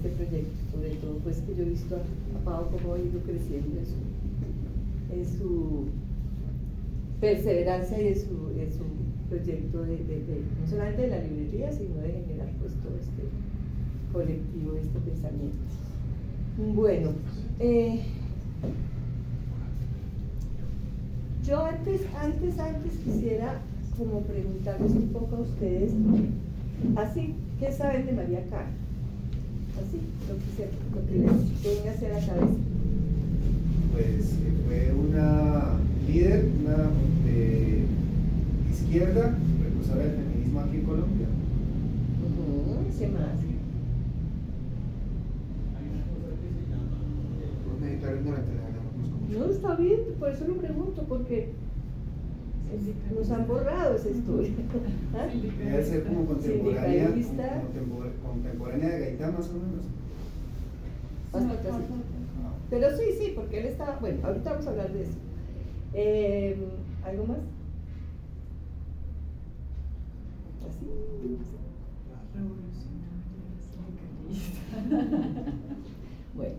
este proyecto, sobre todo pues que yo he visto a Pau cómo ha ido creciendo en su perseverancia y en su proyecto no solamente de la librería, sino de generar pues todo este colectivo, este pensamiento. Bueno, yo antes quisiera como preguntarles un poco a ustedes, así, ¿qué saben de María Caro? Así, lo que les venga hacia la cabeza. Pues fue una líder, una de izquierda, precursora del feminismo aquí en Colombia. ¿Qué más? Me declaro ignorante, la verdad, no conozco. No, está bien, por eso lo pregunto, porque nos han borrado esa historia. ¿Ah? Debe ser como contemporánea, Sindicalista. contemporánea de Gaitán, más o menos. Pero sí, porque él estaba, bueno, ahorita vamos a hablar de eso. ¿Algo más? Así. Bueno.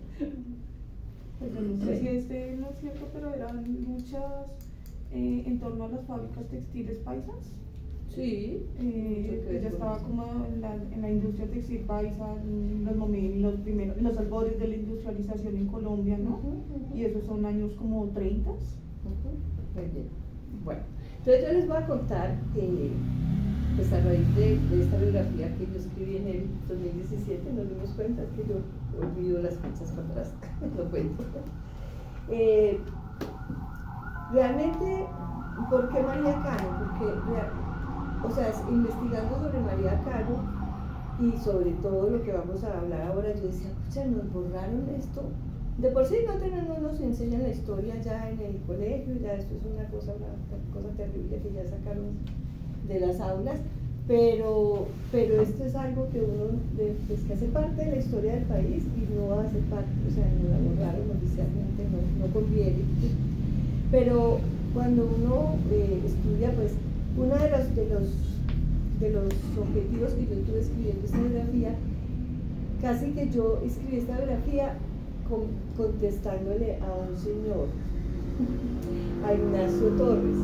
Pues yo no sé si no es cierto, pero eran muchas en torno a las fábricas textiles paisas. Sí. Ella estaba como en la industria textil paisa, en los albores de la industrialización en Colombia, ¿no? Y esos son años como 30. Muy bien. Bueno, entonces yo les voy a contar, pues a raíz de esta biografía que yo escribí en el 2017, nos dimos cuenta que yo olvido las fechas para atrás, lo cuento. Realmente, ¿por qué María Cano? Porque investigando sobre María Cano y sobre todo lo que vamos a hablar ahora, yo decía, pucha, nos borraron esto. De por sí no nos enseñan la historia ya en el colegio, ya esto es una cosa terrible que ya sacaron de las aulas, pero esto es algo que uno, pues, que hace parte de la historia del país y no hace parte, o sea, no la borraron oficialmente, no conviene. Pero cuando uno estudia, pues, uno de los objetivos que yo tuve escribiendo esta biografía, casi que yo escribí esta biografía contestándole a un señor, a Ignacio Torres.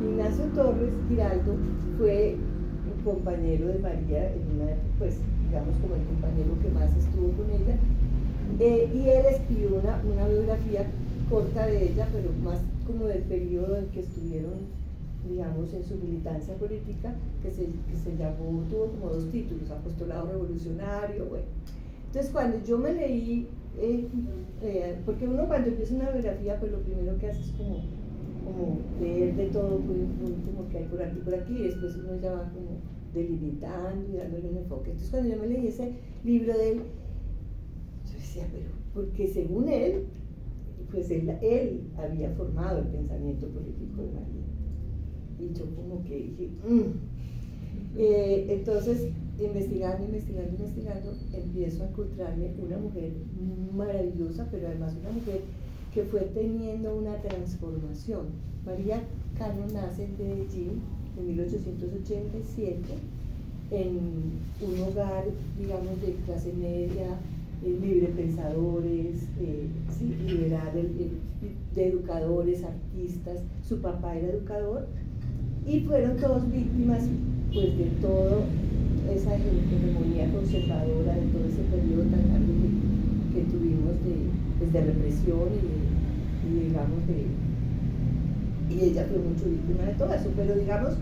Ignacio Torres Giraldo fue un compañero de María en una época, pues digamos como el compañero que más estuvo con ella, y él escribió una biografía corta de ella, pero más como del periodo en que estuvieron, digamos, en su militancia política, que se llamó, tuvo como 2 títulos, Apostolado Revolucionario, bueno. Entonces cuando yo me leí, porque uno cuando empieza una biografía, pues lo primero que hace es como leer de todo, como que hay por aquí, y después uno ya va como delimitando y dándole un enfoque. Entonces cuando yo me leí ese libro de él, yo decía, pero, porque según él, pues él había formado el pensamiento político de María. Y yo como que dije, entonces, investigando, empiezo a encontrarme una mujer maravillosa, pero además una mujer que fue teniendo una transformación. María Cano nace en Medellín en 1887, en un hogar, digamos, de clase media, libre pensadores, liberal, de educadores, artistas. Su papá era educador y fueron todos víctimas, pues, de toda esa hegemonía conservadora, de todo ese periodo tan largo que tuvimos de represión y digamos y ella fue mucho víctima de todo eso, pero digamos,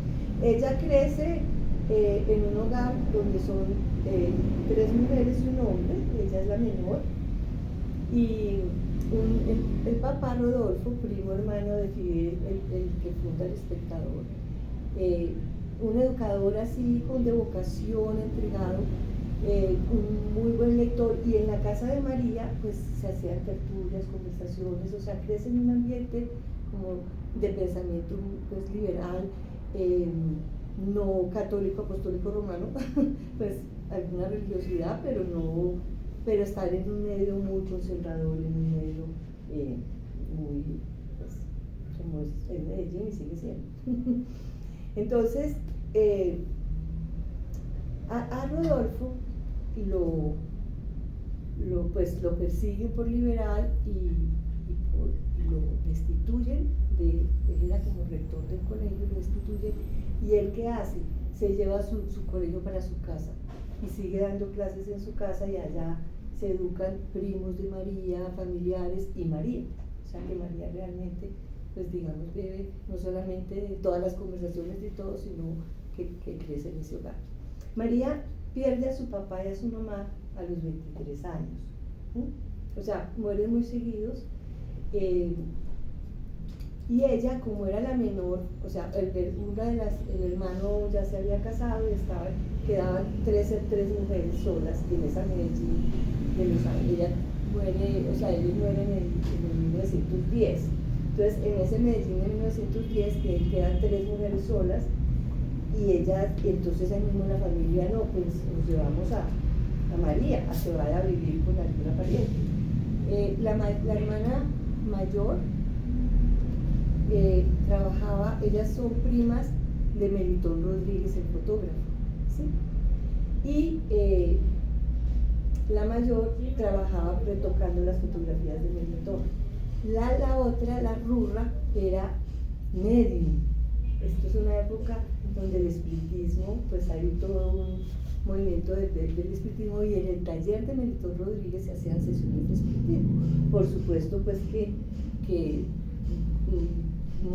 ella crece en un hogar donde son 3 mujeres y un hombre, ella es la menor, y el papá Rodolfo, primo hermano de Fidel, el que funda El Espectador, un educador así con devocación, entregado, un muy buen lector, y en la casa de María pues se hacían tertulias, conversaciones, o sea, crece en un ambiente como de pensamiento pues liberal, no católico, apostólico, romano, pues alguna religiosidad, pero estar en un medio muy conservador, en un medio muy, pues, como es en Medellín y sigue siendo. Entonces, a Rodolfo pues, lo persiguen por liberal y lo destituyen, él era como rector del colegio, lo destituyen, y él ¿qué hace? Se lleva su colegio para su casa y sigue dando clases en su casa, y allá se educan primos de María, familiares y María. O sea que María realmente, pues digamos, bebe no solamente de todas las conversaciones y todo, sino que crece en ese hogar. María pierde a su papá y a su mamá a los 23 años. O sea, mueren muy seguidos. Y ella, como era la menor, o sea, el hermano ya se había casado y quedaban tres mujeres solas en esa Medellín de Los Ángeles. Ella muere, o sea, ellos mueren en 1910. Entonces, en ese Medellín de 1910 quedan 3 mujeres solas, y entonces ahí mismo la familia, no, pues nos llevamos a María a que vaya a vivir con alguna pariente. La hermana mayor trabajaba, ellas son primas de Melitón Rodríguez, el fotógrafo, ¿sí? Y la mayor trabajaba retocando las fotografías de Melitón. La otra, la Rurra, era medium. Esto es una época donde el espiritismo, pues hay todo un movimiento del espiritismo, y en el taller de Melitón Rodríguez se hacían sesiones de espiritismo. Por supuesto, pues que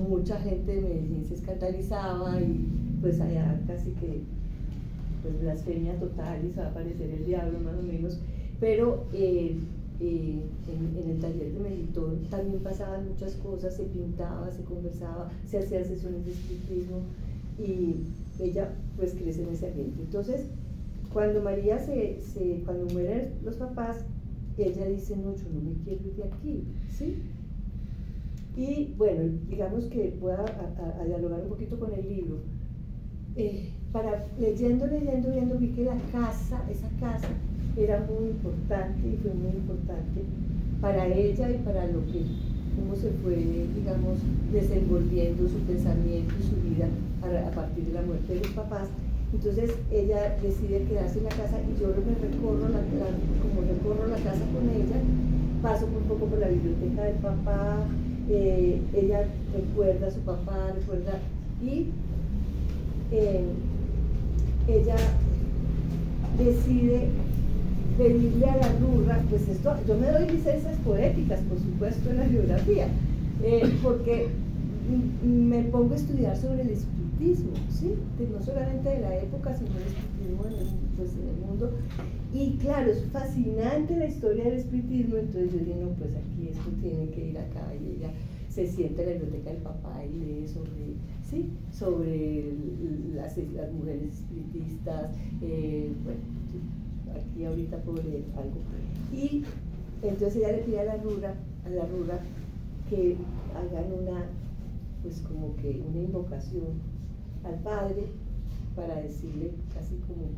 mucha gente de Medellín se escandalizaba, y pues allá casi que pues blasfemia total, y se va a aparecer el diablo más o menos, pero en el taller de Melitón también pasaban muchas cosas, se pintaba, se conversaba, se hacían sesiones de espiritismo, y ella pues crece en ese ambiente. Entonces, cuando María cuando mueren los papás, ella dice, no, yo no me quiero ir de aquí, ¿sí? Y bueno, digamos que voy a dialogar un poquito con el libro. Leyendo, vi que esa casa era muy importante, y fue muy importante para ella y para cómo se fue, digamos, desenvolviendo su pensamiento y su vida a partir de la muerte de los papás. Entonces ella decide quedarse en la casa, y yo recorro la casa con ella, paso un poco por la biblioteca del papá, ella recuerda a su papá, y ella decide pedirle a la Rurra, pues esto, yo me doy licencias poéticas, por supuesto, en la biografía, porque me pongo a estudiar sobre el espiritismo, ¿sí? No solamente de la época, sino el espiritismo en el mundo. Y claro, es fascinante la historia del espiritismo. Entonces yo digo, no, pues aquí esto tiene que ir acá, y ella se sienta en la biblioteca del papá y lee sobre las mujeres espiritistas. Bueno, aquí ahorita puedo leer algo. Y entonces ella le pide a la Rurra que hagan pues como que una invocación al padre, para decirle casi como,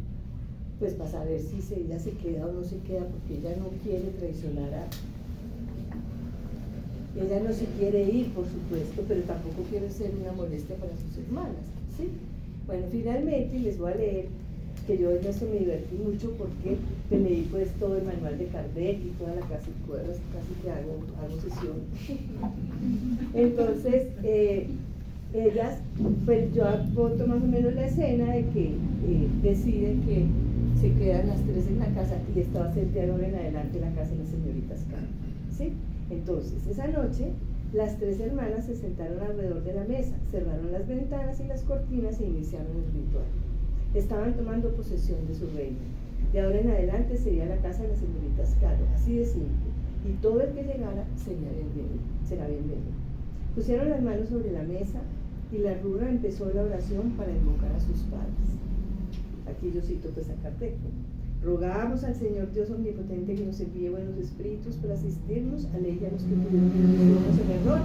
pues para saber si ella se queda o no se queda, porque ella no quiere traicionar ella no se quiere ir, por supuesto, pero tampoco quiere ser una molestia para sus hermanas, ¿sí? Bueno, finalmente les voy a leer, que yo en esto me divertí mucho, porque me leí pues todo el manual de Kardec y toda la casi que hago sesión. Entonces, ellas, pues yo apunto más o menos la escena de que deciden que se quedan las 3 en la casa, y esta va a ser de ahora en adelante la casa de las señoritas Cano, ¿sí? Entonces, esa noche, las 3 hermanas se sentaron alrededor de la mesa, cerraron las ventanas y las cortinas e iniciaron el ritual. Estaban tomando posesión de su reino. De ahora en adelante sería la casa de las señoritas Cano, así de simple, y todo el que llegara será bienvenido. Pusieron las manos sobre la mesa, y la Rurra empezó la oración para invocar a sus padres. Aquí yo cito pues a Kardec. Rogamos al Señor Dios Omnipotente que nos envíe buenos espíritus para asistirnos, a ley a los que tuvimos el error,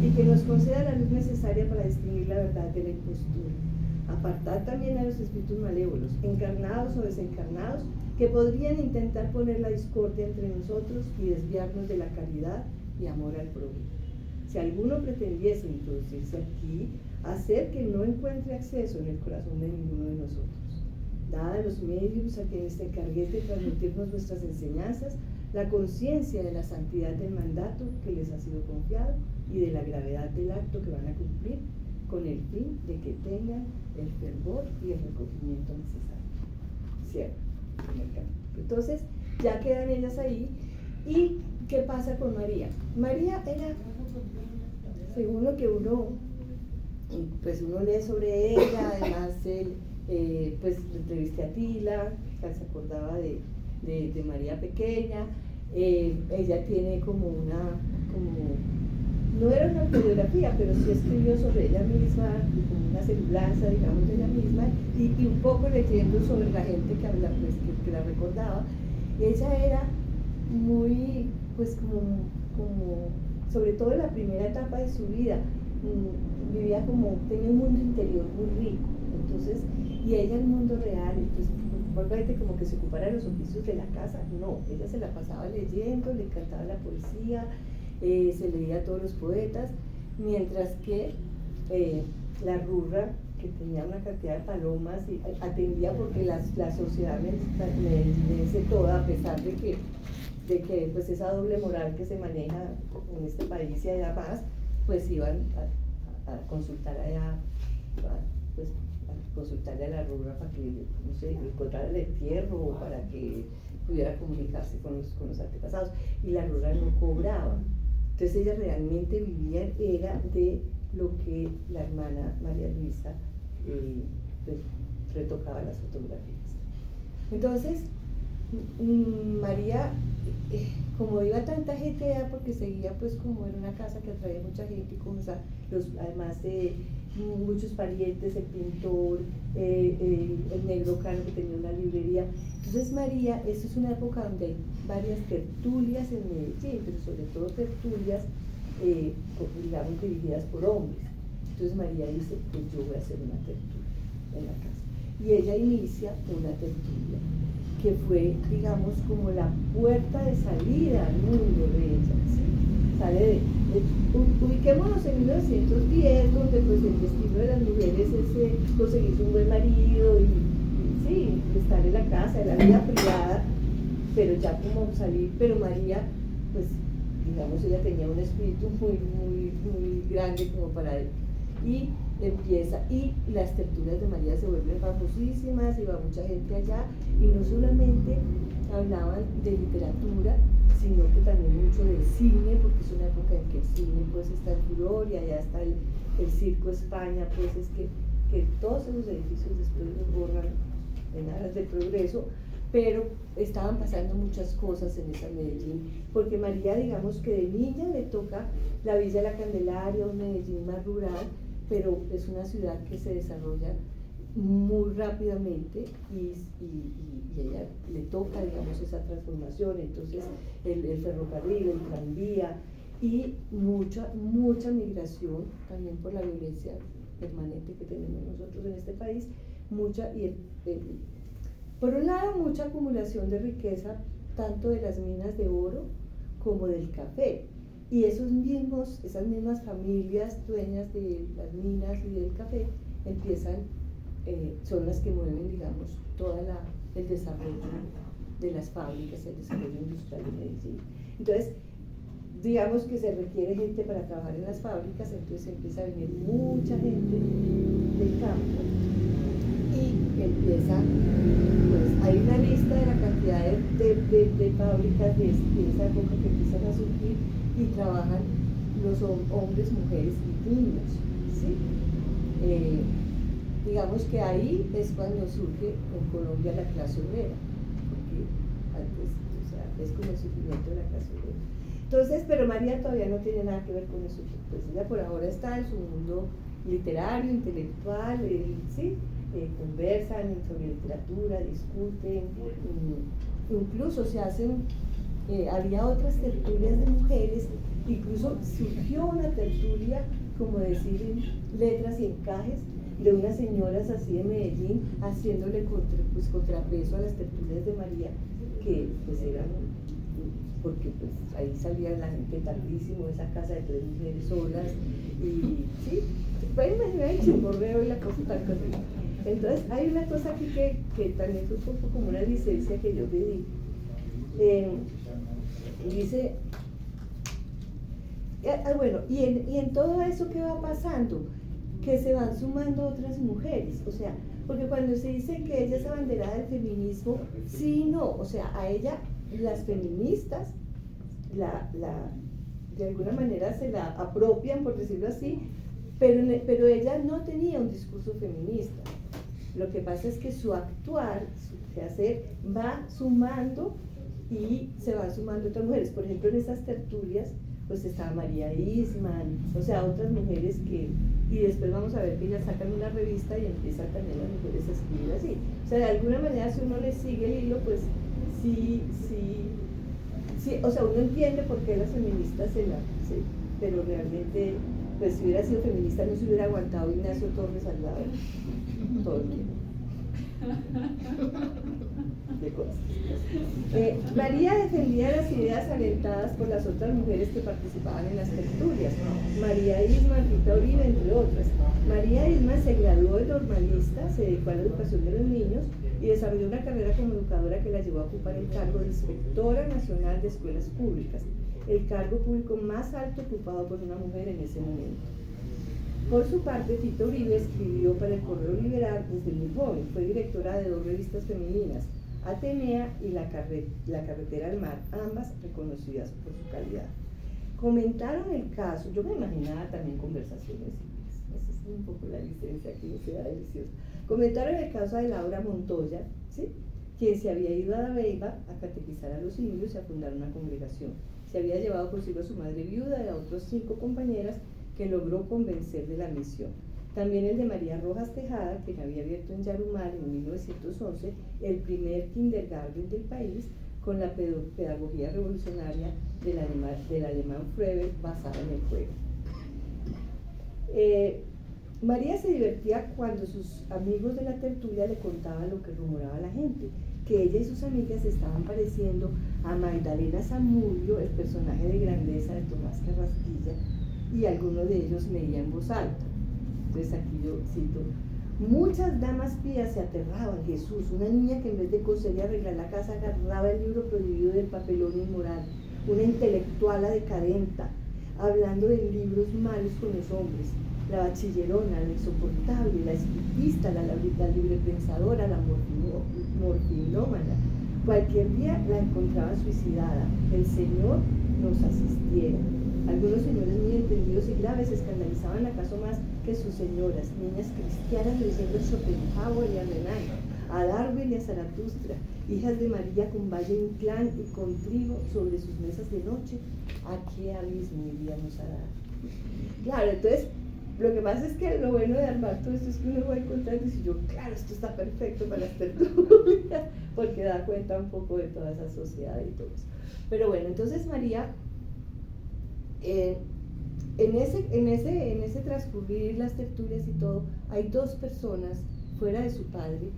y que nos conceda la luz necesaria para distinguir la verdad de la impostura. Apartar también a los espíritus malévolos, encarnados o desencarnados, que podrían intentar poner la discordia entre nosotros y desviarnos de la caridad y amor al prójimo. Si alguno pretendiese introducirse aquí, hacer que no encuentre acceso en el corazón de ninguno de nosotros. Dada a los medios a quienes te encargues de transmitirnos nuestras enseñanzas, la conciencia de la santidad del mandato que les ha sido confiado y de la gravedad del acto que van a cumplir, con el fin de que tengan el fervor y el recogimiento necesario. Cierto. Entonces, ya quedan ellas ahí. ¿Y qué pasa con María? María era, según lo que uno lee sobre ella, además pues entrevisté a Tila, que se acordaba de María pequeña. Ella tiene no era una autobiografía, pero sí escribió sobre ella misma, como una semblanza, digamos, de ella misma, y un poco leyendo sobre la gente que la recordaba. Ella era muy, pues como sobre todo en la primera etapa de su vida, tenía un mundo interior muy rico, entonces, y ella el mundo real, entonces, probablemente como que se ocupara de los oficios de la casa, no, ella se la pasaba leyendo, le encantaba la poesía, se leía a todos los poetas, mientras que la Rurra, que tenía una cantidad de palomas, y atendía porque la sociedad medellínense toda, a pesar de que pues esa doble moral que se maneja en este país y allá más, pues iban a consultar allá, pues a consultarle a la Rurra para que, no sé, encontrara el entierro o para que pudiera comunicarse con los antepasados, y la Rurra no cobraba. Entonces ella realmente vivía, era de lo que la hermana María Luisa pues, retocaba las fotografías. Entonces, María, como iba tanta gente allá, porque seguía pues como era una casa que atraía mucha gente, como, además muchos parientes, el pintor, el negro Cano, que tenía una librería. Entonces María, esta es una época donde hay varias tertulias en Medellín, pero sobre todo tertulias, digamos, dirigidas por hombres. Entonces María dice, pues yo voy a hacer una tertulia en la casa. Y ella inicia una tertulia, que fue, digamos, como la puerta de salida al mundo de ella, ¿sí? Sale ubiquémonos en 1910, donde pues el destino de las mujeres es conseguirse un buen marido y sí, estar en la casa, en la vida privada, pero ya como salir, pero María, pues, digamos, ella tenía un espíritu muy grande como para él, y empieza, y las tertulias de María se vuelven famosísimas, y va mucha gente allá, y no solamente hablaban de literatura, sino que también mucho del cine, porque es una época en que el cine pues está en furor, y allá está el Circo España, pues es que todos esos edificios después los borran en aras del progreso, pero estaban pasando muchas cosas en esa Medellín, porque María, digamos que de niña le toca la Villa La Candelaria, un Medellín más rural, pero es una ciudad que se desarrolla muy rápidamente, y a ella le toca, digamos, esa transformación. Entonces el ferrocarril, el tranvía, y mucha migración también por la violencia permanente que tenemos nosotros en este país, por un lado mucha acumulación de riqueza, tanto de las minas de oro como del café, y esas mismas familias dueñas de las minas y del café son las que mueven, digamos, todo el desarrollo de las fábricas, el desarrollo industrial de Medellín. Entonces, digamos que se requiere gente para trabajar en las fábricas, entonces empieza a venir mucha gente del campo, y empieza, pues hay una lista de la cantidad de fábricas de esa época que empiezan a surgir, y trabajan los hombres, mujeres y niños, ¿sí? Digamos que ahí es cuando surge en Colombia la clase obrera, porque antes, o sea, es como el surgimiento de la clase obrera. Entonces, pero María todavía no tiene nada que ver con eso, pues ella por ahora está en su mundo literario, intelectual, ¿sí? Conversan sobre literatura, discuten, incluso se hacen, había otras tertulias de mujeres, incluso surgió una tertulia, como decir, en letras y encajes, de unas señoras así de Medellín, haciéndole contrapeso a las tertulias de María, que pues eran, porque pues ahí salía la gente tardísimo, esa casa de 3 mujeres solas, y sí, se pueden imaginar el chimborreo y la cosa tan cosa. Entonces hay una cosa aquí que también fue un poco como una licencia que yo pedí. dice, bueno, y en todo eso que va pasando, que se van sumando otras mujeres, o sea, porque cuando se dice que ella es abanderada del feminismo, sí y no, o sea, a ella las feministas de alguna manera se la apropian, por decirlo así, pero ella no tenía un discurso feminista. Lo que pasa es que su actuar, su quehacer, va sumando y se van sumando otras mujeres. Por ejemplo, en esas tertulias, pues estaba María Isman, o sea, otras mujeres que, y después vamos a ver que ellas sacan una revista y empiezan también las mujeres a escribir así. O sea, de alguna manera, si uno le sigue el hilo, pues sí, o sea, uno entiende por qué las feministas sí, pero realmente, pues si hubiera sido feminista no se hubiera aguantado Ignacio Torres al lado todo el tiempo. De cosas. María defendía las ideas alentadas por las otras mujeres que participaban en las tertulias, María Isman, Rita Uribe, entre otras. María Isman se graduó de normalista, se dedicó a la educación de los niños y desarrolló una carrera como educadora que la llevó a ocupar el cargo de Inspectora Nacional de Escuelas Públicas, el cargo público más alto ocupado por una mujer en ese momento. Por su parte, Tito Uribe escribió para el Correo Liberal desde muy joven, fue directora de 2 revistas femeninas, Atenea y La Carretera al Mar, ambas reconocidas por su calidad. Comentaron el caso, yo me imaginaba también conversaciones, esa es un poco la licencia que me queda deliciosa. Comentaron el caso de Laura Montoya, ¿sí?, quien se había ido a Dabeiba a catequizar a los indios y a fundar una congregación. Se había llevado consigo a su madre viuda y a otros 5 compañeras que logró convencer de la misión. También el de María Rojas Tejada, quien había abierto en Yarumal en 1911 el primer kindergarten del país con la pedagogía revolucionaria del alemán Froebel basada en el juego. María se divertía cuando sus amigos de la tertulia le contaban lo que rumoraba la gente, que ella y sus amigas estaban pareciendo a Magdalena Zamudio, el personaje de Grandeza de Tomás Carrasquilla, y algunos de ellos leía en voz alta. Entonces aquí yo cito: muchas damas pías se aterraban. Jesús, una niña que en vez de coser y arreglar la casa agarraba el libro prohibido del papelón inmoral, una intelectuala decadenta, hablando de libros malos con los hombres, la bachillerona, la insoportable, la espiritista, la librepensadora, la morfinómana. Cualquier día la encontraba suicidada. El Señor nos asistiera. Algunos señores muy entendidos y graves escandalizaban acaso más que sus señoras, niñas cristianas leyendo a Schopenhauer y a Renan, a Darwin y a Zaratustra, hijas de María con Valle Inclán y con trigo sobre sus mesas de noche. ¿A qué abismo iríamos a dar? Claro, entonces, lo que pasa es que lo bueno de armar todo esto es que uno va a encontrar y dice yo, claro, esto está perfecto para las tertulias, porque da cuenta un poco de toda esa sociedad y todo eso. Pero bueno, entonces María, en ese transcurrir las tertulias y todo, hay 2 personas fuera de su padre,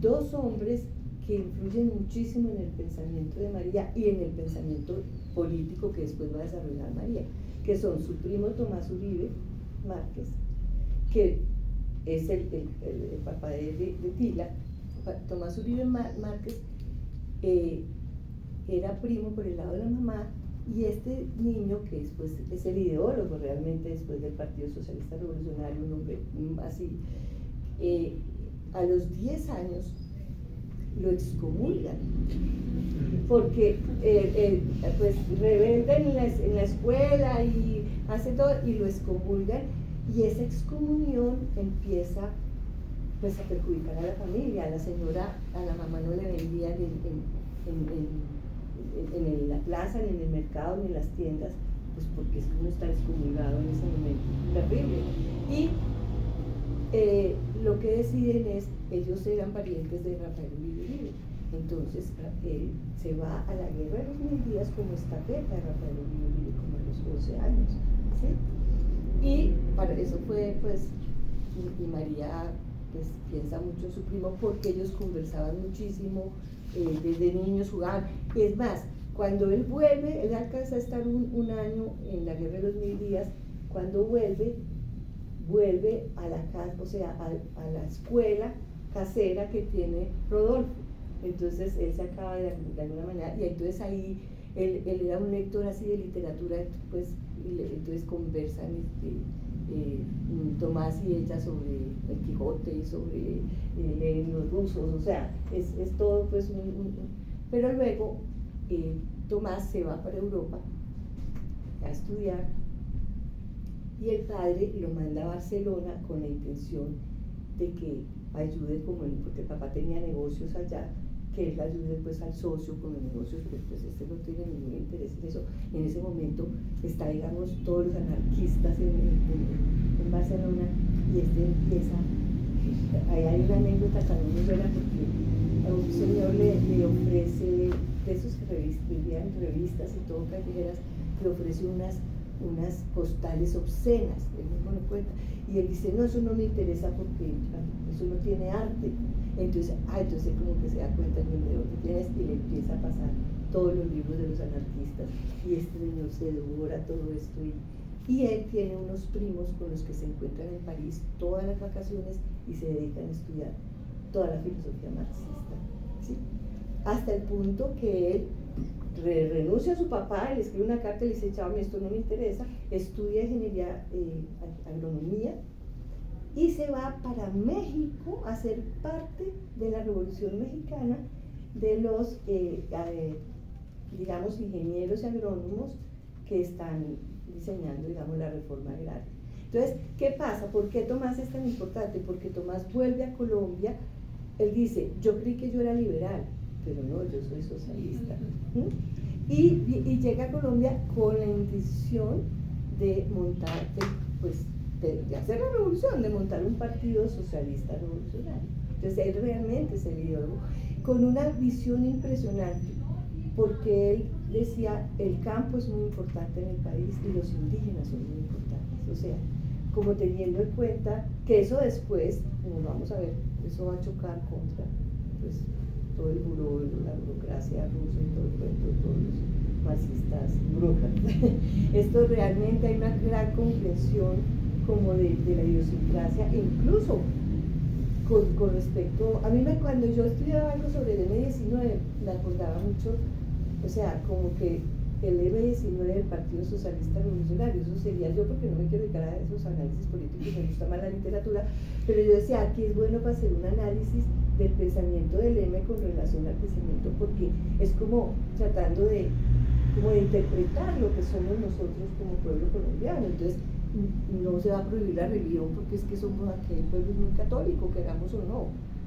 2 hombres que influyen muchísimo en el pensamiento de María y en el pensamiento político que después va a desarrollar María, que son su primo Tomás Uribe Márquez, que es el papá de Tila. Tomás Uribe Márquez era primo por el lado de la mamá, y este niño, que después es el ideólogo realmente después del Partido Socialista Revolucionario, un hombre así, a los 10 años lo excomulgan, porque pues rebelde en la escuela y hace todo, y lo excomulgan, y esa excomunión empieza pues a perjudicar a la familia. A la señora, a la mamá no le vendían en la plaza, ni en el mercado, ni en las tiendas, pues porque es que uno está excomulgado en ese momento, terrible. Y lo que deciden es, ellos eran parientes de Rafael Uribe, entonces él se va a la guerra de los 1000 días como estafeta de Rafael Uribe, como a los 12 años, ¿sí? Y para eso fue, pues, y María pues piensa mucho en su primo porque ellos conversaban muchísimo, desde niños jugaban. Es más, cuando él vuelve, él alcanza a estar un año en la guerra de los 1000 días, cuando vuelve a la casa, o sea, a la escuela casera que tiene Rodolfo. Entonces él se acaba de alguna manera, y entonces ahí él era un lector así de literatura, pues, entonces conversan Tomás y ella sobre el Quijote y sobre los rusos, o sea, es todo pues pero luego Tomás se va para Europa a estudiar y el padre lo manda a Barcelona con la intención de que ayude porque el papá tenía negocios allá, que él ayude pues al socio con los negocios, pero pues no tiene ningún interés en eso. En ese momento está, digamos, todos los anarquistas en Barcelona y empieza, ahí hay una anécdota también muy buena porque a un señor le ofrece, de esos que vendían revistas y todo, callejeras, le ofrece unas postales obscenas, él mismo lo cuenta, y él dice, no, eso no me interesa porque eso no tiene arte. Entonces como que se da cuenta el vendedor que tienes y le empieza a pasar todos los libros de los anarquistas y este señor se devora todo esto y él tiene unos primos con los que se encuentran en París todas las vacaciones y se dedican a estudiar toda la filosofía marxista, ¿sí? Hasta el punto que él renuncia a su papá, le escribe una carta y le dice, chao, esto no me interesa, estudia ingeniería, agronomía, y se va para México a ser parte de la Revolución Mexicana de los, digamos, ingenieros y agrónomos que están diseñando, digamos, la reforma agraria. Entonces, ¿qué pasa? ¿Por qué Tomás es tan importante? Porque Tomás vuelve a Colombia, él dice, yo creí que yo era liberal, pero no, yo soy socialista. Y llega a Colombia con la intención de montar, pues, de hacer la revolución, de montar un partido socialista revolucionario. Entonces él realmente es el ideólogo, con una visión impresionante, porque él decía, el campo es muy importante en el país y los indígenas son muy importantes, o sea, como teniendo en cuenta que eso después, como vamos a ver, eso va a chocar contra, pues, todo el la burocracia rusa y todo el cuento, todos los marxistas burócratas. Esto realmente hay una gran comprensión como de la idiosincrasia, incluso con respecto, a mí cuando yo estudiaba algo sobre el M19, me acordaba mucho, o sea, como que el M19 del Partido Socialista Revolucionario, eso sería yo, porque no me quiero dedicar a esos análisis políticos, me gusta más la literatura, pero yo decía, aquí es bueno para hacer un análisis del pensamiento del M con relación al pensamiento, porque es como tratando de interpretar lo que somos nosotros como pueblo colombiano. Entonces no se va a prohibir la religión porque es que somos aquel pueblo muy católico, queramos o no,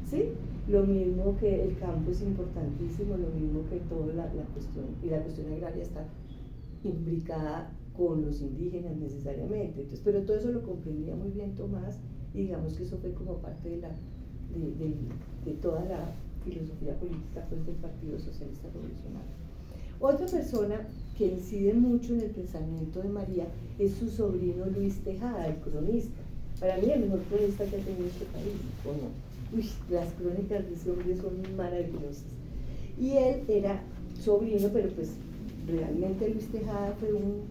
¿sí? Lo mismo que el campo es importantísimo, lo mismo que toda la cuestión, y la cuestión agraria está imbricada con los indígenas necesariamente. Entonces, pero todo eso lo comprendía muy bien Tomás, y digamos que eso fue como parte de toda la filosofía política, pues, del Partido Socialista Revolucionario. Otra persona que incide mucho en el pensamiento de María es su sobrino Luis Tejada, el cronista. Para mí el mejor cronista que ha tenido este país, ¿o no? Uy, las crónicas de ese hombre son maravillosas. Y él era sobrino, pero pues realmente Luis Tejada fue un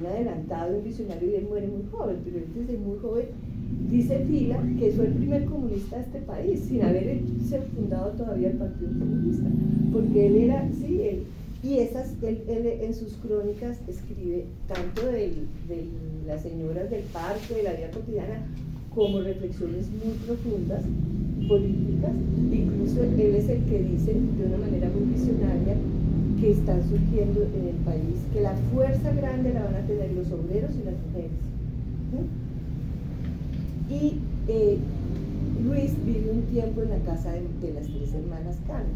adelantado, un visionario, y él muere muy joven, pero él desde muy joven dice Pila que fue el primer comunista de este país, sin haberse fundado todavía el Partido Comunista, porque él era, sí, él en sus crónicas escribe tanto de las señoras del parque, de la vida cotidiana, como reflexiones muy profundas, políticas. Incluso él es el que dice de una manera muy visionaria que están surgiendo en el país, que la fuerza grande la van a tener los obreros y las mujeres. Y Luis vive un tiempo en la casa de las tres hermanas Canas,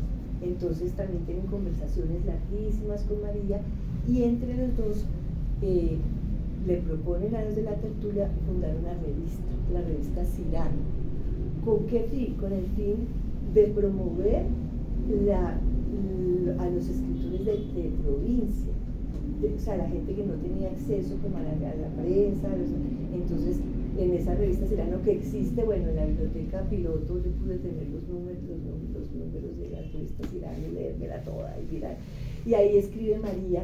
entonces también tienen conversaciones larguísimas con María, y entre los dos le proponen a los de la tertulia fundar una revista, la revista Cirano. ¿Con qué fin? Con el fin de promover a los escritores de provincia, o sea, la gente que no tenía acceso como a la prensa. Entonces, en esa revista Cirano, que existe, bueno, en la biblioteca piloto yo pude tener los números de la revista Cirano y leérmela toda y mirar, y ahí escribe María.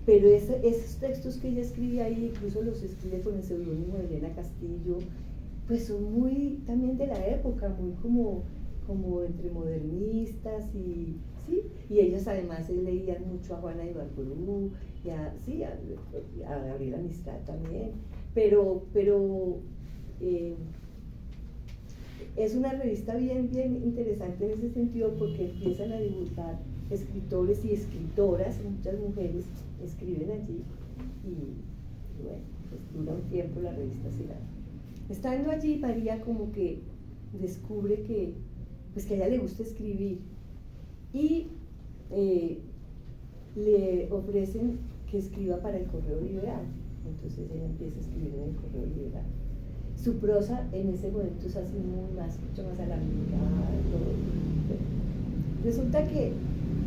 Pero esos textos que ella escribe ahí, incluso los escribe con el seudónimo de Elena Castillo, pues son muy también de la época, muy como entre modernistas, y ¿sí? Y ellos además leían mucho a Juana Ibarburu y a Gabriela Mistral también, pero es una revista bien interesante en ese sentido porque empiezan a dibujar escritores y escritoras, muchas mujeres escriben allí y bueno, pues dura un tiempo la revista Ciudad. Estando allí, María como que descubre que a ella le gusta escribir y le ofrecen que escriba para el Correo Liberal. Entonces ella empieza a escribir en el Correo Liberal. Su prosa en ese momento es así mucho más alarmada, todo. Resulta que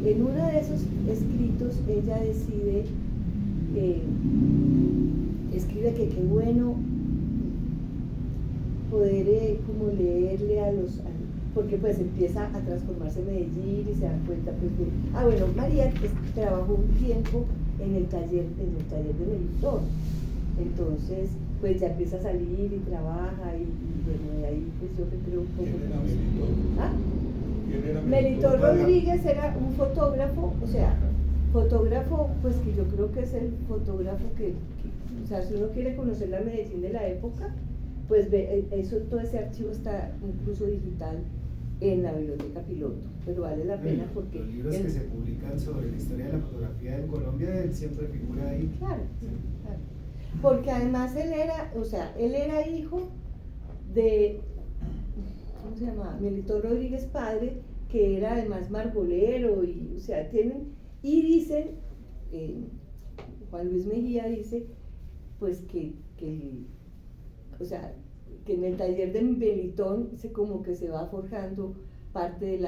en uno de esos escritos ella decide, escribe que qué bueno poder como leerle porque pues empieza a transformarse Medellín y se dan cuenta pues de, bueno, María trabajó un tiempo en el taller de Melitón, entonces pues ya empieza a salir y trabaja y bueno, de ahí pues yo creo un poco. ¿Quién era Melitón? ¿Ah? ¿Quién era Melitón Rodríguez era un fotógrafo, o sea, fotógrafo pues que yo creo que es el fotógrafo que o sea, si uno quiere conocer la Medellín de la época, pues todo ese archivo está incluso digital en la Biblioteca Piloto, pero vale la pena porque los libros que se publican sobre la historia de la fotografía en Colombia, él siempre figura ahí. Claro, claro. Porque además él era hijo de, ¿cómo se llama? Melitón Rodríguez padre, que era además margolero, y o sea, dicen, Juan Luis Mejía dice, pues que en el taller de Melitón como que se va forjando parte de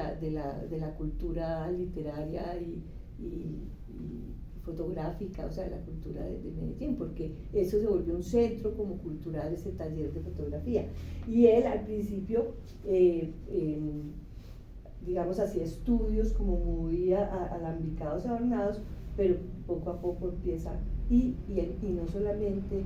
la cultura literaria y fotográfica, o sea, de la cultura de Medellín, porque eso se volvió un centro como cultural, ese taller de fotografía. Y él al principio, digamos, hacía estudios como muy alambicados, adornados, pero poco a poco empieza, y no solamente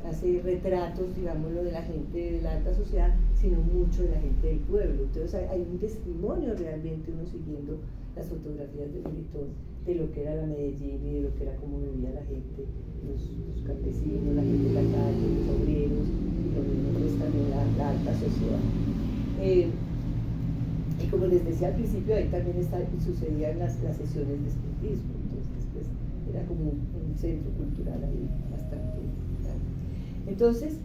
hace retratos, digámoslo, de la gente de la alta sociedad, sino mucho de la gente del pueblo. Entonces hay un testimonio realmente, uno siguiendo las fotografías de Melitón, de lo que era la Medellín y de lo que era cómo vivía la gente, los campesinos, la gente de la calle, los obreros, y lo mismo pues también la alta sociedad. Y como les decía al principio, ahí también sucedían las sesiones de espiritismo, entonces pues era como un centro cultural ahí bastante grande. Entonces,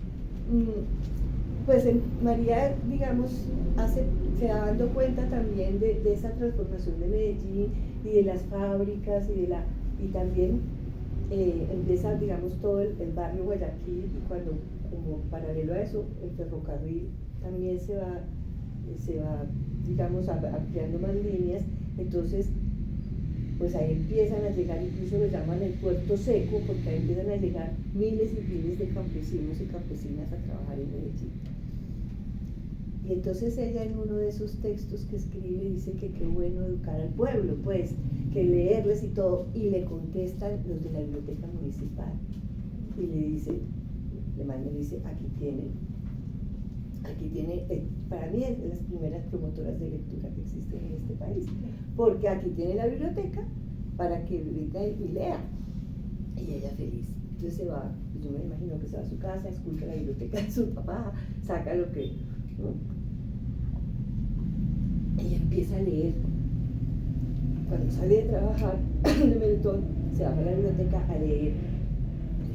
pues María, digamos, se va dando cuenta también de esa transformación de Medellín y de las fábricas y también empieza, digamos, todo el barrio Guayaquil, y cuando, como paralelo a eso, el ferrocarril también se va digamos, ampliando más líneas. Entonces pues ahí empiezan a llegar, incluso lo llaman el puerto seco, porque ahí empiezan a llegar miles y miles de campesinos y campesinas a trabajar en Medellín. Y entonces ella en uno de esos textos que escribe dice que qué bueno educar al pueblo, pues, que leerles y todo, y le contestan los de la biblioteca municipal, y le dice, aquí tiene, para mí es de las primeras promotoras de lectura que existen en este país, porque aquí tiene la biblioteca para que venga y lea, y ella feliz. Entonces se va, yo me imagino que se va a su casa, escucha la biblioteca de su papá, saca lo que, ¿no? Ella empieza a leer. Cuando sale de trabajar de Melitón, se va a la biblioteca a leer.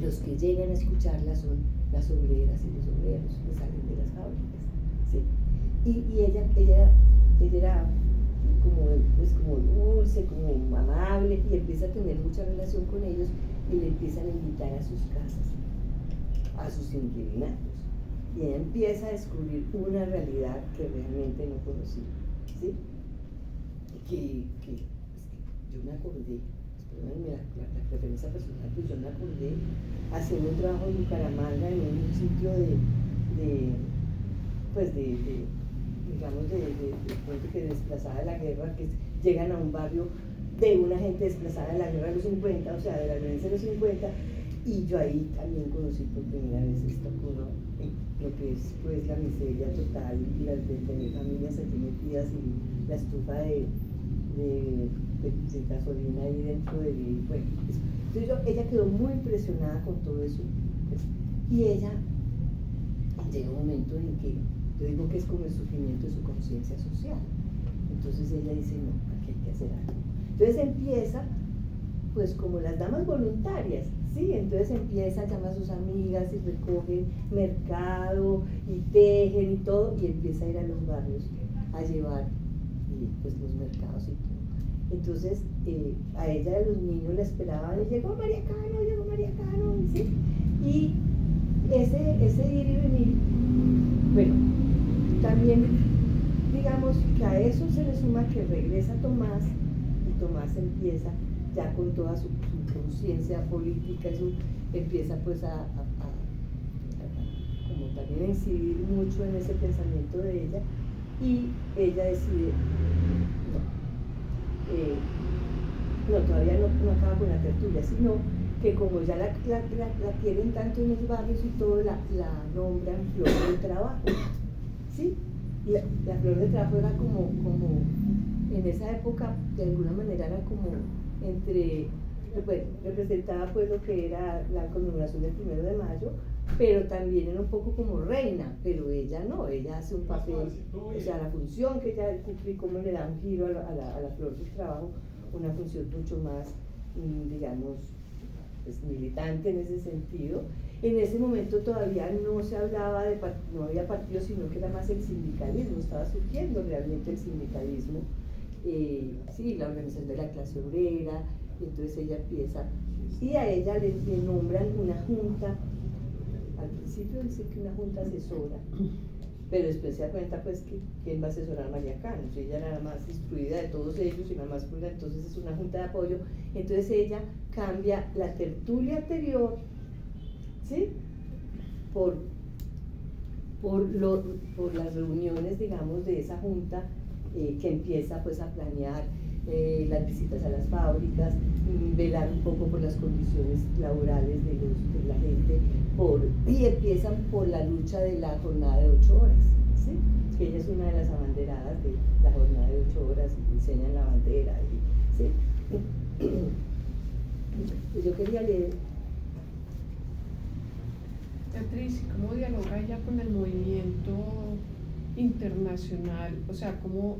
Los que llegan a escucharla son las obreras y los obreros que salen de las fábricas, ¿sí? Y ella era como dulce, como amable, y empieza a tener mucha relación con ellos, y le empiezan a invitar a sus casas, a sus inquilinatos, y ella empieza a descubrir una realidad que realmente no conocía, ¿sí? Que yo me acordé, perdónenme la preferencia personal, pues yo me acordé haciendo un trabajo en Bucaramanga, en un sitio digamos, de gente que desplazada de la guerra, que llegan a un barrio de una gente desplazada de la guerra de los 50, o sea, de la violencia de los 50, y yo ahí también conocí por primera vez esto, lo que es pues la miseria total, y las de tener familias aquí metidas, y la estufa de de gasolina ahí dentro del, bueno, entonces ella quedó muy impresionada con todo eso, pues, y ella llega un momento en que yo digo que es como el sufrimiento de su conciencia social. Entonces ella dice, no, aquí hay que hacer algo. Entonces empieza, pues como las damas voluntarias, ¿sí? Entonces empieza, llama a sus amigas y recogen mercado y tejen y todo, y empieza a ir a los barrios a llevar pues los mercados y todo. Entonces a ella y a los niños la esperaban, y llegó María Cano, ¿sí? Y ese ir y venir, bueno, también digamos que a eso se le suma que regresa Tomás, y Tomás empieza ya con toda su conciencia política, empieza pues a como también a incidir mucho en ese pensamiento de ella, y ella decide, no, todavía no acaba con la tertulia, sino que como ya la quieren tanto en los barrios y todo, la nombran Flor del Trabajo, ¿sí? La Flor del Trabajo era como en esa época, de alguna manera era como bueno, representaba pues lo que era la conmemoración del 1 de mayo, pero también era un poco como reina, pero ella no, ella hace un papel, o sea, la función que ella cumple, como le da un giro a la Flor del Trabajo, una función mucho más, digamos, pues, militante en ese sentido. En ese momento todavía no se hablaba no había partido, sino que era más el sindicalismo, estaba surgiendo realmente el sindicalismo, sí, la organización de la clase obrera. Entonces ella empieza, y a ella le nombran una junta, al principio dice que una junta asesora, pero después se da cuenta pues que quién va a asesorar a María Cano, si ella era la más instruida de todos ellos y la más pura, entonces es una junta de apoyo. Entonces ella cambia la tertulia anterior, ¿sí? por las reuniones, digamos, de esa junta, que empieza pues a planear las visitas a las fábricas, velar un poco por las condiciones laborales de la gente, y empiezan por la lucha de la jornada de 8 horas, ¿sí? Que ella es una de las abanderadas de la jornada de 8 horas, y enseñan la bandera, ¿sí? Pues yo quería leer. Beatriz, ¿cómo dialoga ella con el movimiento internacional? O sea, ¿cómo?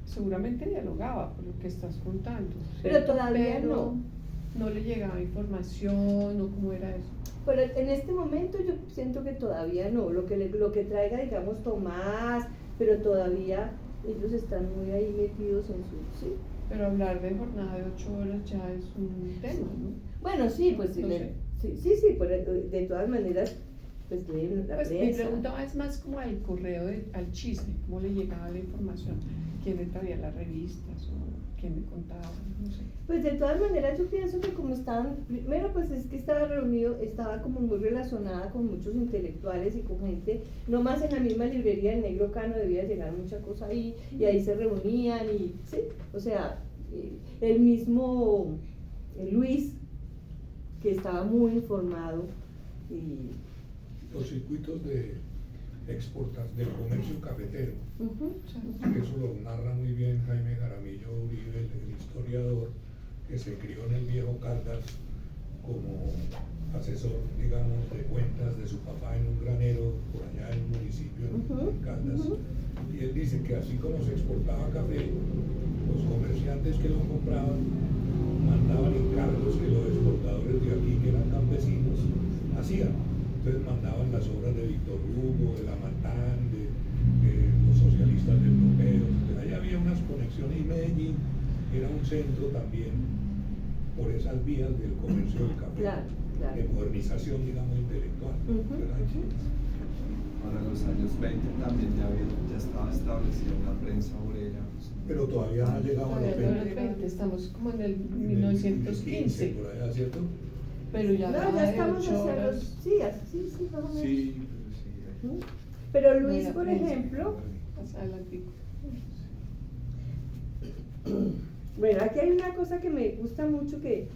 Seguramente dialogaba por lo que estás contando, pero todavía no le llegaba información, o cómo era eso. Pero en este momento yo siento que todavía no, lo que traiga, digamos, Tomás, pero todavía ellos están muy ahí metidos en su, ¿sí? Pero hablar de jornada de 8 horas ya es un tema, ¿no? Bueno, sí, pues No sé. sí, pero de todas maneras, pues leen la Pues prensa. mi pregunta es más como al correo, al chisme, ¿cómo le llegaba la información? ¿Quién le traía las revistas o quién le contaba? No sé. Pues de todas maneras yo pienso que como estaban, primero pues es que estaba reunido, estaba como muy relacionada con muchos intelectuales y con gente, no más en la misma librería del Negro Cano debía llegar mucha cosa ahí, y ahí se reunían, y sí, o sea, el mismo Luis, que estaba muy informado, y Los circuitos de del comercio cafetero, eso lo narra muy bien Jaime Jaramillo Uribe, el historiador que se crió en el viejo Caldas como asesor, digamos, de cuentas de su papá en un granero por allá en un municipio en Caldas. Y él dice que así como se exportaba café, los comerciantes que lo compraban mandaban encargos que los exportadores de aquí, que eran campesinos, hacían. Entonces mandaban las obras de Víctor Hugo, de Lamartine, de los socialistas europeos. Ahí había unas conexiones, y Medellín era un centro también por esas vías del comercio del café, claro. de modernización, digamos, intelectual. Para los años 20 también ya estaba establecida una prensa obrera. Pero todavía no ha llegado a los Todavía no 20. los 20, estamos como en el En el 1915, por allá, ¿cierto? pero ya no, hablaba ya de estamos 8 hacia horas. los, sí, más o menos. Sí, Pero Luis, Mira, por prensa. ejemplo, Más adelantico. bueno, aquí hay una cosa que me gusta mucho, que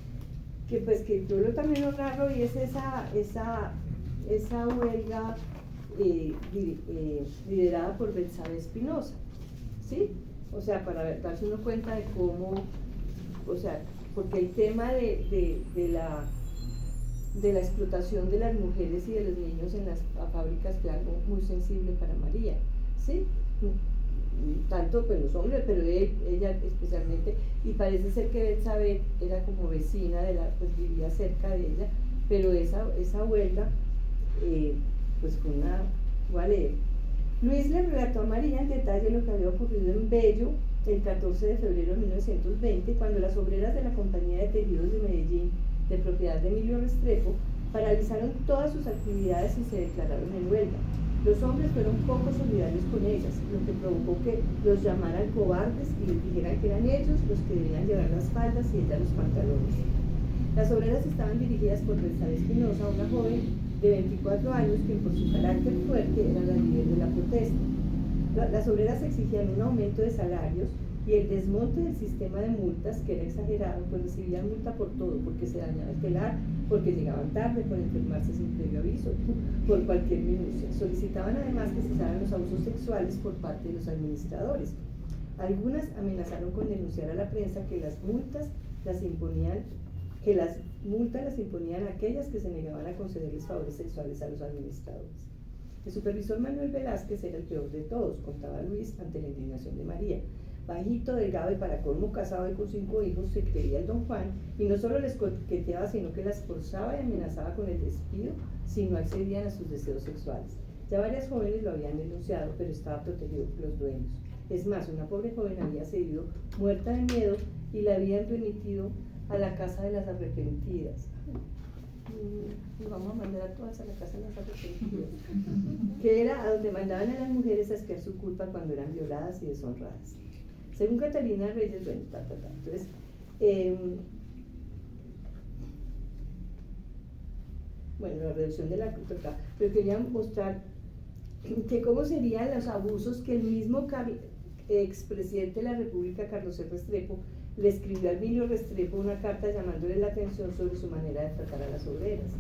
pues que yo también lo narro, y es esa huelga liderada por Betsabe Espinosa, ¿sí? o sea, para darse uno cuenta de cómo, o sea, porque el tema de la explotación de las mujeres y de los niños en las fábricas fue algo muy sensible para María, ¿sí? Tanto pues los hombres, pero ella especialmente, y parece ser que Betsabé era como vecina de la, pues vivía cerca de ella, pero esa huelga, pues fue una, voy a leer. Luis le relató a María en detalle lo que había ocurrido en Bello el 14 de febrero de 1920, cuando las obreras de la Compañía de Tejidos de Medellín, de propiedad de Emilio Restrepo, paralizaron todas sus actividades y se declararon en huelga. Los hombres fueron poco solidarios con ellas, lo que provocó que los llamaran cobardes y les dijeran que eran ellos los que debían llevar las faldas y ellas los pantalones. Las obreras estaban dirigidas por Betsabé Espinosa, una joven de 24 años que por su carácter fuerte era la líder de la protesta. Las obreras exigían un aumento de salarios y el desmonte del sistema de multas, que era exagerado, pues recibían multa por todo, porque se dañaba el telar, porque llegaban tarde, por enfermarse sin previo aviso, por cualquier minucia. Solicitaban además que cesaran los abusos sexuales por parte de los administradores. Algunas amenazaron con denunciar a la prensa que las multas las imponían a aquellas que se negaban a concederles favores sexuales a los administradores. El supervisor Manuel Velázquez era el peor de todos, contaba Luis ante la indignación de María. Bajito, delgado y para colmo casado y con 5 hijos, se creía el don Juan, y no solo les coqueteaba, sino que las forzaba y amenazaba con el despido si no accedían a sus deseos sexuales. Ya varias jóvenes lo habían denunciado, pero estaba protegido por los dueños. Es más, una pobre joven había cedido muerta de miedo y la habían remitido a la casa de las arrepentidas. Y vamos a mandar a todas a la casa de las arrepentidas, que era a donde mandaban a las mujeres a expiar su culpa cuando eran violadas y deshonradas. Según Catalina Reyes, bueno, entonces, bueno, la reducción de la culpa, pero quería mostrar que cómo serían los abusos que el mismo expresidente de la República, Carlos C. Restrepo, le escribió a Emilio Restrepo una carta llamándole la atención sobre su manera de tratar a las obreras.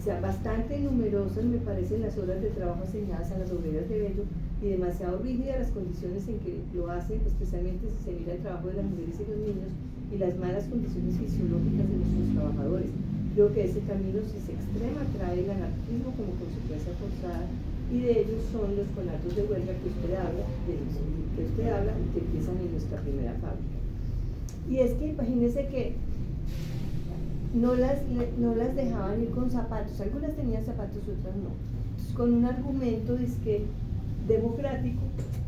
O sea, bastante numerosas me parecen las horas de trabajo asignadas a las obreras de Bello y demasiado rígidas las condiciones en que lo hacen, especialmente si se mira el trabajo de las mujeres y los niños y las malas condiciones fisiológicas de nuestros trabajadores. Creo que ese camino, si se extrema, trae el anarquismo como consecuencia forzada, y de ellos son los conatos de huelga que usted habla, y que empiezan en nuestra primera fábrica. Y es que imagínense que no las dejaban ir con zapatos, algunas tenían zapatos, otras no. Entonces, con un argumento democrático,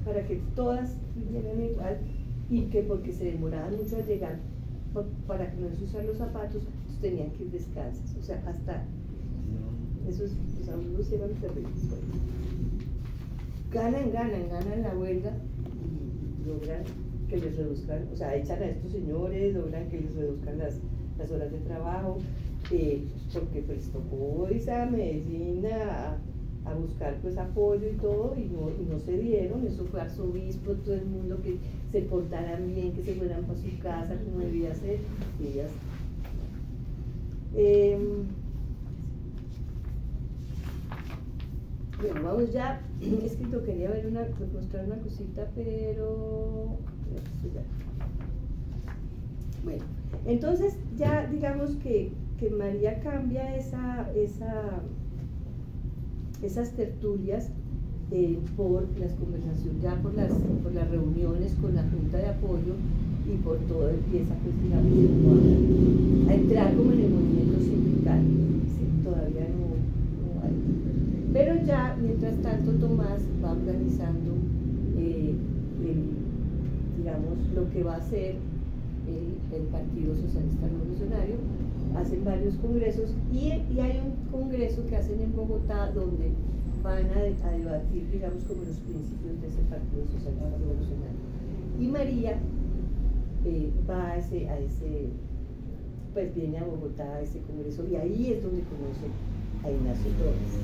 para que todas vinieran igual, y que porque se demoraban mucho al llegar, para que no les usar los zapatos, entonces tenían que ir descalzas. O sea, hasta esos abusos eran terribles. Ganan la huelga y logran que les reduzcan, o sea, echan a estos señores, logran que les reduzcan las horas de trabajo, porque pues tocó irse a Medellín a buscar pues apoyo y todo, y no se dieron. Eso fue arzobispo, todo el mundo, que se portaran bien, que se fueran para su casa como debía ser, y ellas. Bueno, vamos ya. Es que quería mostrar una cosita, pero ya. Bueno, entonces ya digamos que María cambia esas tertulias por las conversaciones, ya por las reuniones con la Junta de Apoyo, y por todo empieza pues digamos a entrar como en el movimiento sindical. ¿Sí? Todavía no hay. Pero ya, mientras tanto, Tomás va organizando digamos, lo que va a ser el Partido Socialista Revolucionario. Hacen varios congresos y hay un congreso que hacen en Bogotá donde van a debatir, digamos, como los principios de ese Partido Socialista Revolucionario. Y María va a ese, pues viene a Bogotá a ese congreso, y ahí es donde conoce a Ignacio Torres.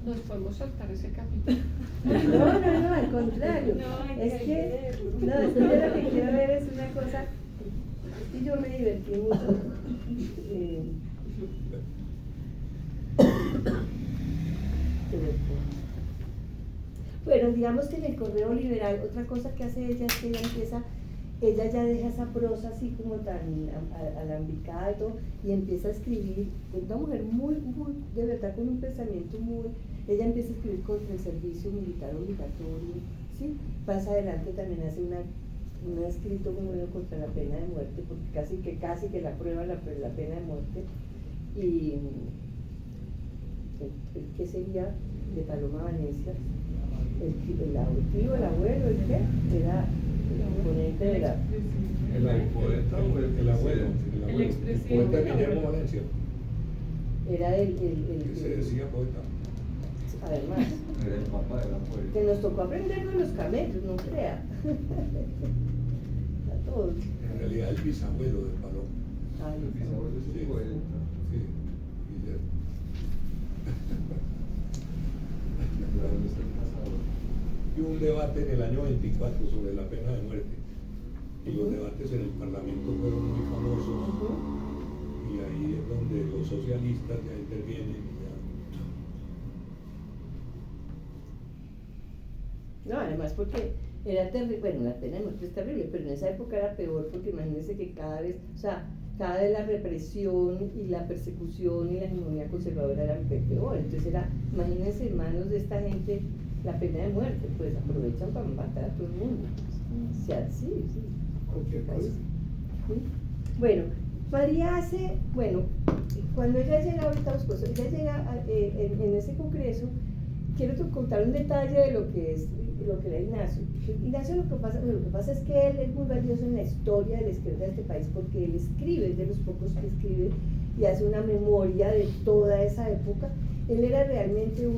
Nos podemos saltar ese capítulo. No, al contrario. Es que yo lo que quiero ver es una cosa. Y yo me divertí mucho. Bueno, digamos que en el correo liberal, otra cosa que hace ella es que ella ya deja esa prosa así como tan alambicada y todo, y empieza a escribir, una mujer muy, de verdad con un pensamiento muy, ella empieza a escribir contra el servicio militar obligatorio, ¿sí? Más adelante también hace un escrito como contra la pena de muerte, porque casi que la prueba la pena de muerte, y ¿qué sería? De Paloma Valencia, el tío, el abuelo, ¿el qué? Era el oponente de la... El poeta o el abuelo. El expresidente. El poeta Guillermo Valencia. Era el Que se decía poeta. Además, Era el papá de la poeta. que nos tocó aprender de los camellos, no crea. A todos. En realidad el bisabuelo de Paloma. Ay, El bisabuelo es Sí. un poeta. Sí, Guillermo. Claro, no está casado. Y un debate en el año 24 sobre la pena de muerte. Y los debates en el Parlamento fueron muy famosos. Y ahí es donde los socialistas ya intervienen. no, además porque era terrible, bueno, la pena de muerte es terrible, pero en esa época era peor porque imagínense que cada vez la represión y la persecución y la hegemonía conservadora eran peor. Entonces imagínense en manos de esta gente la pena de muerte, pues aprovechan para matar a todo el mundo. O sea, sí, Cualquier cosa. ¿Sí? Bueno, María cuando ella llega ahorita, pues, ella llega en ese congreso, quiero contar un detalle de lo que era Ignacio. Ignacio lo que pasa es que él es muy valioso en la historia de la izquierda de este país porque él escribe, es de los pocos que escribe y hace una memoria de toda esa época. Él era realmente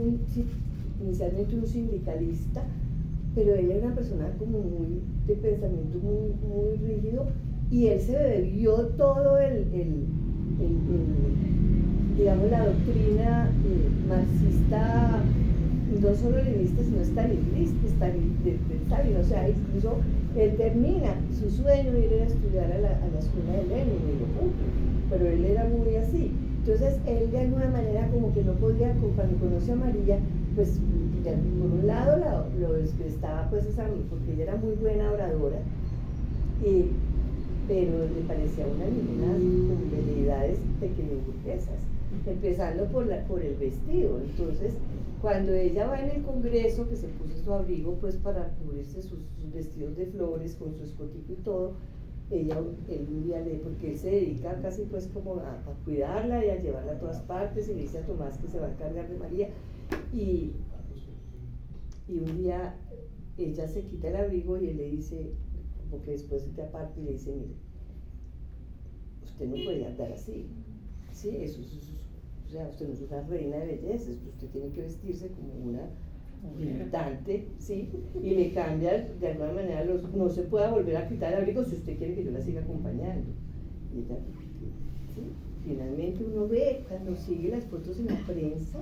inicialmente un sindicalista, pero él era una persona como muy de pensamiento muy rígido, y él se bebió todo digamos la doctrina marxista, no solo leninista sino stalinista, de Stalin. O sea, incluso él termina su sueño de ir a estudiar a la escuela de Lenin y lo cumple, pero él era muy así. Entonces él de alguna manera como que no podía, cuando conoce a María, pues por un lado lo estaba pues porque ella era muy buena oradora, pero le parecía unas veleidades pequeñoburguesas, empezando por el vestido. Entonces cuando ella va en el congreso, que se puso su abrigo pues para cubrirse sus vestidos de flores con su escotico y todo, él un día porque él se dedica casi pues como a cuidarla y a llevarla a todas partes, y le dice a Tomás que se va a encargar de María, y un día ella se quita el abrigo y él le dice, porque después se te aparte y le dice, mire, usted no puede andar así, ¿sí? O sea, usted no es una reina de belleza, usted tiene que vestirse como una militante, ¿sí? Y le cambia de alguna manera, no se pueda volver a quitar el abrigo si usted quiere que yo la siga acompañando. Y ella, ¿sí? Finalmente uno ve, cuando sigue las fotos en la prensa,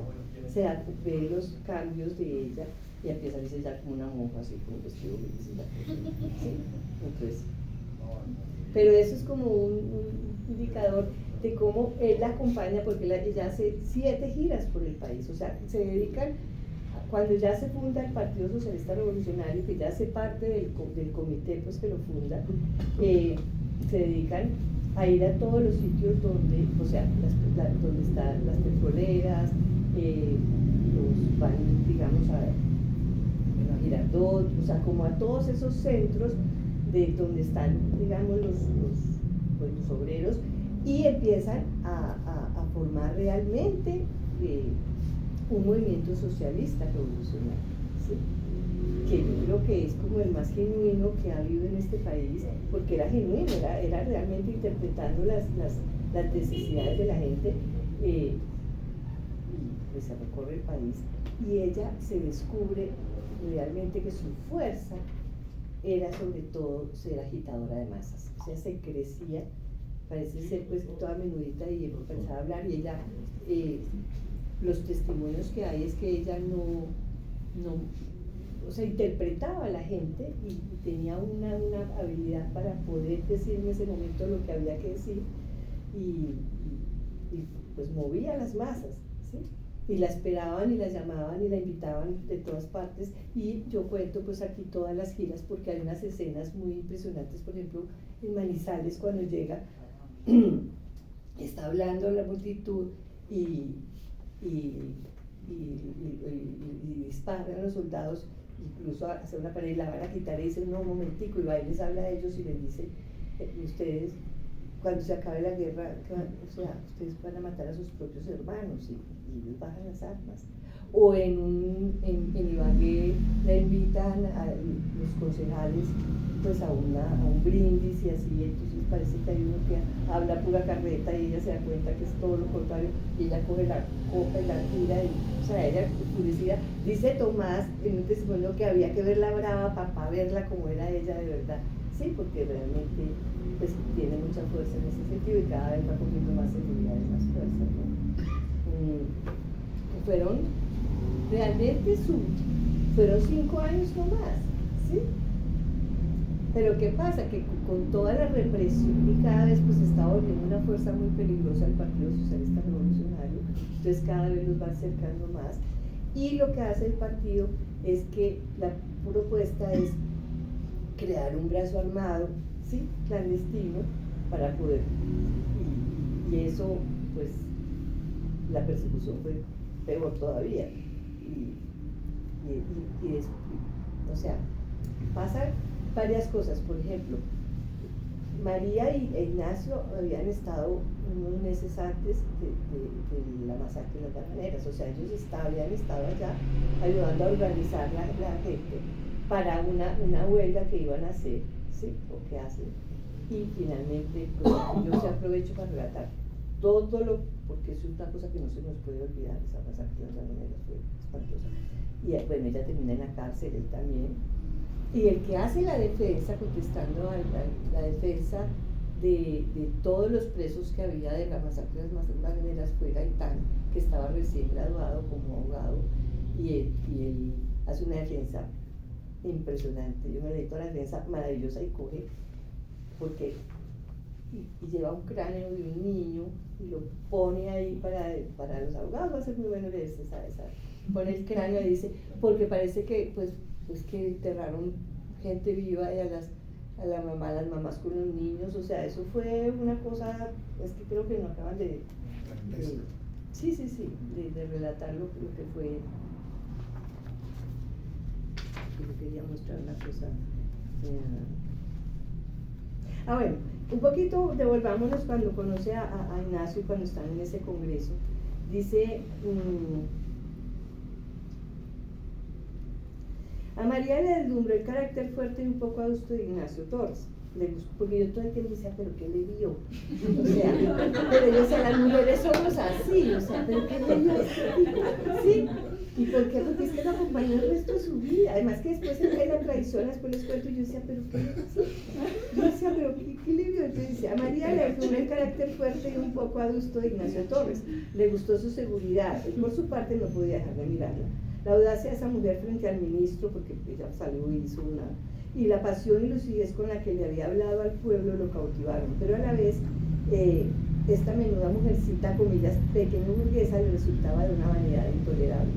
ve los cambios de ella y empieza a decir ya como una monja, así como vestido gris, ¿sí? Entonces, pero eso es como un indicador de cómo él la acompaña, porque ella hace 7 giras por el país. O sea, se dedican, cuando ya se funda el Partido Socialista Revolucionario, que ya hace parte del comité pues que lo funda, se dedican a ir a todos los sitios donde, o sea, donde están las petroleras, los van, digamos, a Girardot, o sea, como a todos esos centros de donde están, digamos, los obreros, y empiezan a formar realmente un movimiento socialista revolucionario, ¿sí? Que yo creo que es como el más genuino que ha habido en este país, porque era genuino, era realmente interpretando las necesidades de la gente, y pues se recorre el país, y ella se descubre realmente que su fuerza era sobre todo ser agitadora de masas. O sea, se crecía, parece ser pues toda menudita y empezaba a hablar, y ella, los testimonios que hay es que ella o sea, interpretaba a la gente y tenía una habilidad para poder decir en ese momento lo que había que decir y pues movía a las masas, ¿sí? Y la esperaban y la llamaban y la invitaban de todas partes, y yo cuento pues aquí todas las giras porque hay unas escenas muy impresionantes. Por ejemplo, en Manizales, cuando llega, está hablando la multitud y disparan a los soldados, incluso hace una pared, la van a quitar y dicen no, un momentico, y va y les habla a ellos y les dice, ustedes cuando se acabe la guerra, o sea, ustedes van a matar a sus propios hermanos y les bajan las armas. O en Ibagué la invitan a los concejales pues a un brindis y así, entonces parece que hay uno que habla pura carreta y ella se da cuenta que es todo lo contrario, y ella coge la copa y la tira, y, o sea, ella enfurecida. Dice Tomás en un testimonio que había que verla brava para verla como era ella de verdad. Sí, porque realmente pues, tiene mucha fuerza en ese sentido y cada vez va cogiendo más seguridad y más fuerza, ¿no? Fueron realmente fueron 5 años no más, ¿sí? Pero ¿qué pasa? Que con toda la represión y cada vez pues está volviendo una fuerza muy peligrosa el Partido Socialista Revolucionario, entonces cada vez los va acercando más, y lo que hace el partido es que la propuesta es crear un brazo armado, ¿sí? Clandestino, para poder, y eso pues la persecución fue peor todavía, o sea, pasan varias cosas. Por ejemplo, María e Ignacio habían estado unos meses antes de la masacre de las bananeras, o sea, ellos habían estado allá ayudando a organizar la gente para una huelga que iban a hacer, ¿sí? O que hacen, y finalmente pues, yo se aprovecho para relatar todo porque es una cosa que no se nos puede olvidar, esa masacre de las bananeras fue espantosa, y bueno, ella termina en la cárcel, él también, y el que hace la defensa, contestando a la defensa de todos los presos que había de la masacre de las bananeras fue Gaitán, que estaba recién graduado como abogado, y él hace una defensa impresionante. Yo me leí toda la defensa maravillosa y coge, porque y lleva un cráneo de un niño y lo pone ahí para los abogados. Va a ser muy bueno leerse esa pone el cráneo y dice, porque parece que pues que enterraron gente viva y a las mamás con los niños, o sea, eso fue una cosa, es que creo que no acaban de relatar lo que fue. Yo quería mostrar una cosa. Bueno, un poquito devolvámonos cuando conoce a Ignacio y cuando están en ese congreso. Dice, a María le deslumbró el carácter fuerte y un poco adusto de Ignacio Torres. Le gustó, porque yo todo el tiempo decía, pero ¿qué le vio? O sea, pero yo decía, las mujeres somos así, o sea, pero ¿qué le vio a este tipo? ¿Sí? ¿Y por qué? Porque es que lo acompañó el resto de su vida. Además que después él la traición, después les cuento, y yo decía, pero ¿qué le pasó? Yo decía, pero ¿qué le vio? Entonces dice, a María le deslumbró el carácter fuerte y un poco adusto de Ignacio Torres. Le gustó su seguridad. Él por su parte no podía dejar de mirarla. La audacia de esa mujer frente al ministro, porque ella salió y hizo una... Y la pasión y lucidez con la que le había hablado al pueblo lo cautivaron. Pero a la vez, esta menuda mujercita, comillas, pequeña burguesa, le resultaba de una vanidad intolerable.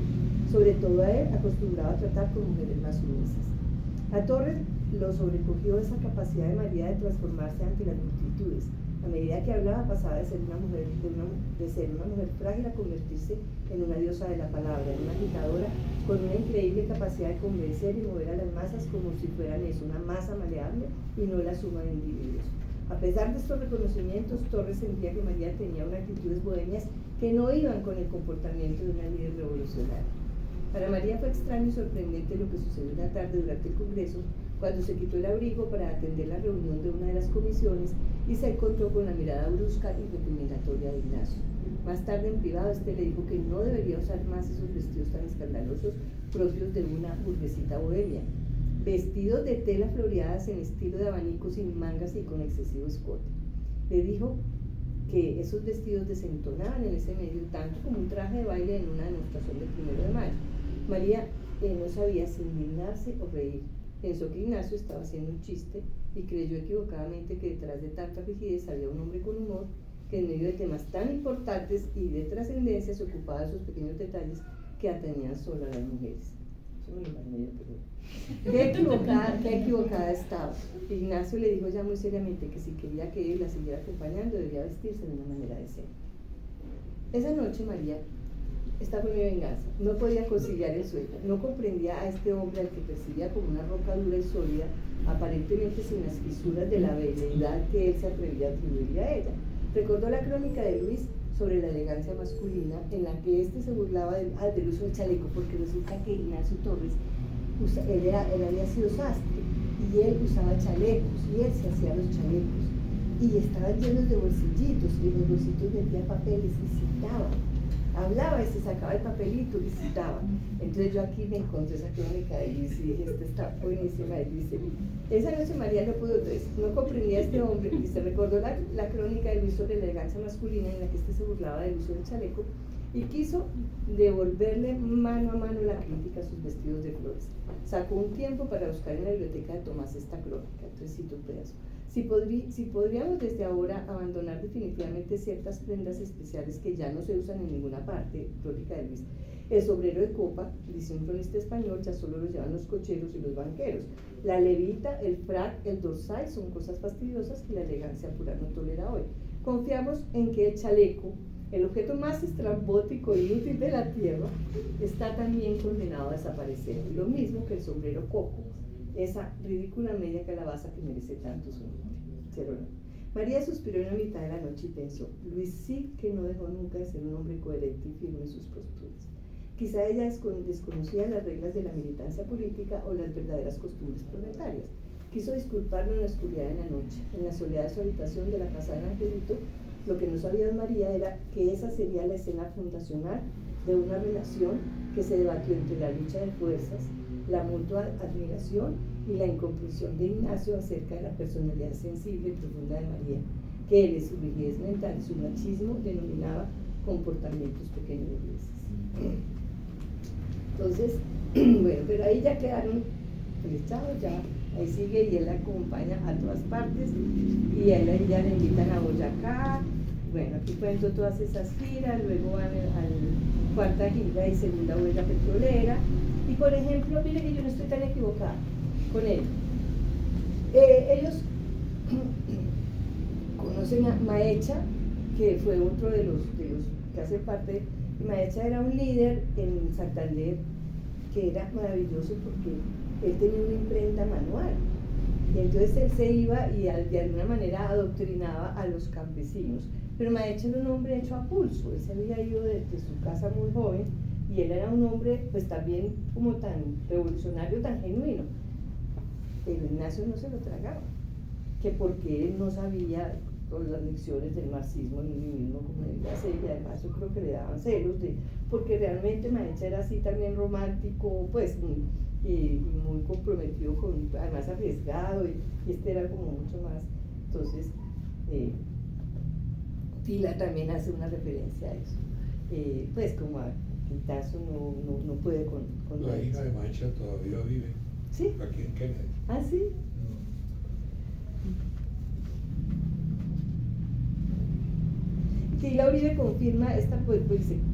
Sobre todo a él, acostumbrado a tratar con mujeres más sumisas. A Torres lo sobrecogió esa capacidad de María de transformarse ante las multitudes. A medida que hablaba pasaba de ser una mujer frágil a convertirse en una diosa de la palabra, en una agitadora con una increíble capacidad de convencer y mover a las masas como si fueran eso, una masa maleable y no la suma de individuos. A pesar de estos reconocimientos, Torres sentía que María tenía unas actitudes bohemias que no iban con el comportamiento de una líder revolucionaria. Para María fue extraño y sorprendente lo que sucedió una tarde durante el Congreso, cuando se quitó el abrigo para atender la reunión de una de las comisiones y se encontró con la mirada brusca y recriminatoria de Ignacio. Más tarde en privado le dijo que no debería usar más esos vestidos tan escandalosos propios de una burguesita bohemia. Vestidos de tela floreadas en estilo de abanico sin mangas y con excesivo escote. Le dijo que esos vestidos desentonaban en ese medio tanto como un traje de baile en una demostración del 1 de mayo. María él no sabía si indignarse o reír. Pensó que Ignacio estaba haciendo un chiste y creyó equivocadamente que detrás de tanta rigidez había un hombre con humor que en medio de temas tan importantes y de trascendencia se ocupaba de esos pequeños detalles que atañían solo a las mujeres. Eso me lo imaginé yo, pero qué equivocada estaba. Ignacio le dijo ya muy seriamente que si quería que él la siguiera acompañando debía vestirse de una manera decente. Esa noche María, esta fue mi venganza, no podía conciliar el sueño, no comprendía a este hombre al que percibía como una roca dura y sólida, aparentemente sin las fisuras de la veleidad que él se atrevía a atribuirle a ella. Recordó la crónica de Luis sobre la elegancia masculina, en la que éste se burlaba del uso del chaleco, porque resulta que Ignacio Torres, él había sido sastre, y él usaba chalecos, y él se hacía los chalecos, y estaban llenos de bolsillitos, y en los bolsillitos metía papeles y citaba. Hablaba y se sacaba el papelito y citaba. Entonces yo aquí me encontré esa crónica de Luis y dije, esta está buenísima. Y dice, esa noche María no comprendía a este hombre y se recordó la crónica de Luis sobre la elegancia masculina en la que este se burlaba del uso del chaleco y quiso devolverle mano a mano la crítica a sus vestidos de flores. Sacó un tiempo para buscar en la biblioteca de Tomás esta crónica, entonces cito un pedazo. Si podríamos desde ahora abandonar definitivamente ciertas prendas especiales que ya no se usan en ninguna parte, crónica de Luis. El sombrero de copa, dice un cronista español, ya solo lo llevan los cocheros y los banqueros. La levita, el frac, el dorsal son cosas fastidiosas que la elegancia pura no tolera hoy. Confiamos en que el chaleco, el objeto más estrambótico y útil de la tierra, está también condenado a desaparecer. Lo mismo que el sombrero coco, esa ridícula media calabaza que merece tanto su nombre. María suspiró en la mitad de la noche y pensó, Luis sí que no dejó nunca de ser un hombre coherente y firme en sus posturas. Quizá ella desconocía las reglas de la militancia política o las verdaderas costumbres proletarias. Quiso disculparlo en la oscuridad de la noche, en la soledad de su habitación de la casa del Angelito. Lo que no sabía María era que esa sería la escena fundacional de una relación que se debatió entre la lucha de fuerzas, la mutua admiración y la incomprensión de Ignacio acerca de la personalidad sensible y profunda de María, que él en su rigidez mental y su machismo denominaba comportamientos pequeños. Entonces, bueno, pero ahí ya quedaron flechados, ya ahí sigue y él la acompaña a todas partes y a él ya le invitan a Boyacá. Bueno, aquí cuento todas esas giras, luego van a cuarta gira y segunda huelga petrolera. Y por ejemplo, mire que yo no estoy tan equivocada con él. Ellos conocen a Maecha, que fue otro de los que hace parte. Maecha era un líder en Santander que era maravilloso porque él tenía una imprenta manual. Y entonces él se iba y de alguna manera adoctrinaba a los campesinos. Pero Maecha era un hombre hecho a pulso, él se había ido de su casa muy joven y él era un hombre pues también como tan revolucionario, tan genuino. Pero Ignacio no se lo tragaba, que porque él no sabía todas las lecciones del marxismo y leninismo como debía ser, y además yo creo que le daban celos porque realmente Maecha era así también romántico, pues y muy comprometido además arriesgado y este era como mucho más. Entonces Tila también hace una referencia a eso, pues como a Quintazo no puede con la Maecha. hija de Maecha todavía vive. ¿Sí? Aquí en Kennedy. ¿Ah, sí? Tila Uribe confirma pues,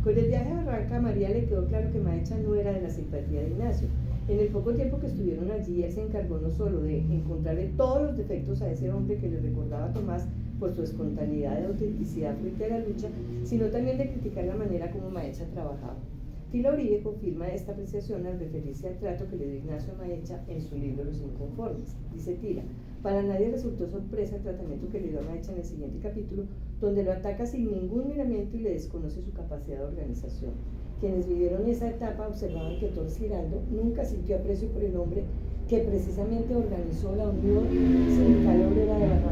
con el viaje a Barranca, a María le quedó claro que Maecha no era de la simpatía de Ignacio. En el poco tiempo que estuvieron allí, él se encargó no solo de encontrarle todos los defectos a ese hombre que le recordaba a Tomás por su espontaneidad y autenticidad frente a la lucha, sino también de criticar la manera como Maecha trabajaba. Tila Uribe confirma esta apreciación al referirse al trato que le dio Ignacio a Maecha en su libro Los Inconformes. Dice Tila, para nadie resultó sorpresa el tratamiento que le dio a Maecha en el siguiente capítulo, donde lo ataca sin ningún miramiento y le desconoce su capacidad de organización. Quienes vivieron esa etapa observaban que Torres Giraldo nunca sintió aprecio por el hombre que precisamente organizó la unión sin calor de Barranca.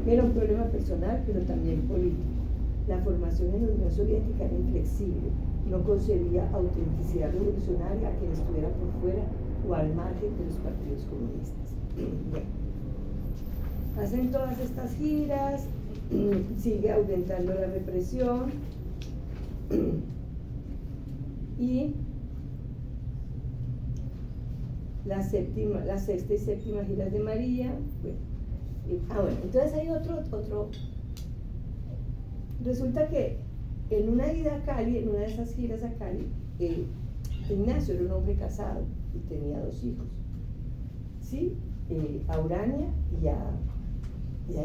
Era un problema personal, pero también político. La formación en la Unión Soviética era inflexible, no concebía autenticidad revolucionaria a quien estuviera por fuera o al margen de los partidos comunistas. Bueno, hacen todas estas giras, sigue aumentando la represión y la sexta y séptima giras de María. Bueno, bueno, entonces hay otro. Resulta que en una ida a Cali, en una de esas giras a Cali, Ignacio era un hombre casado y tenía 2 hijos, ¿sí? A Urania y a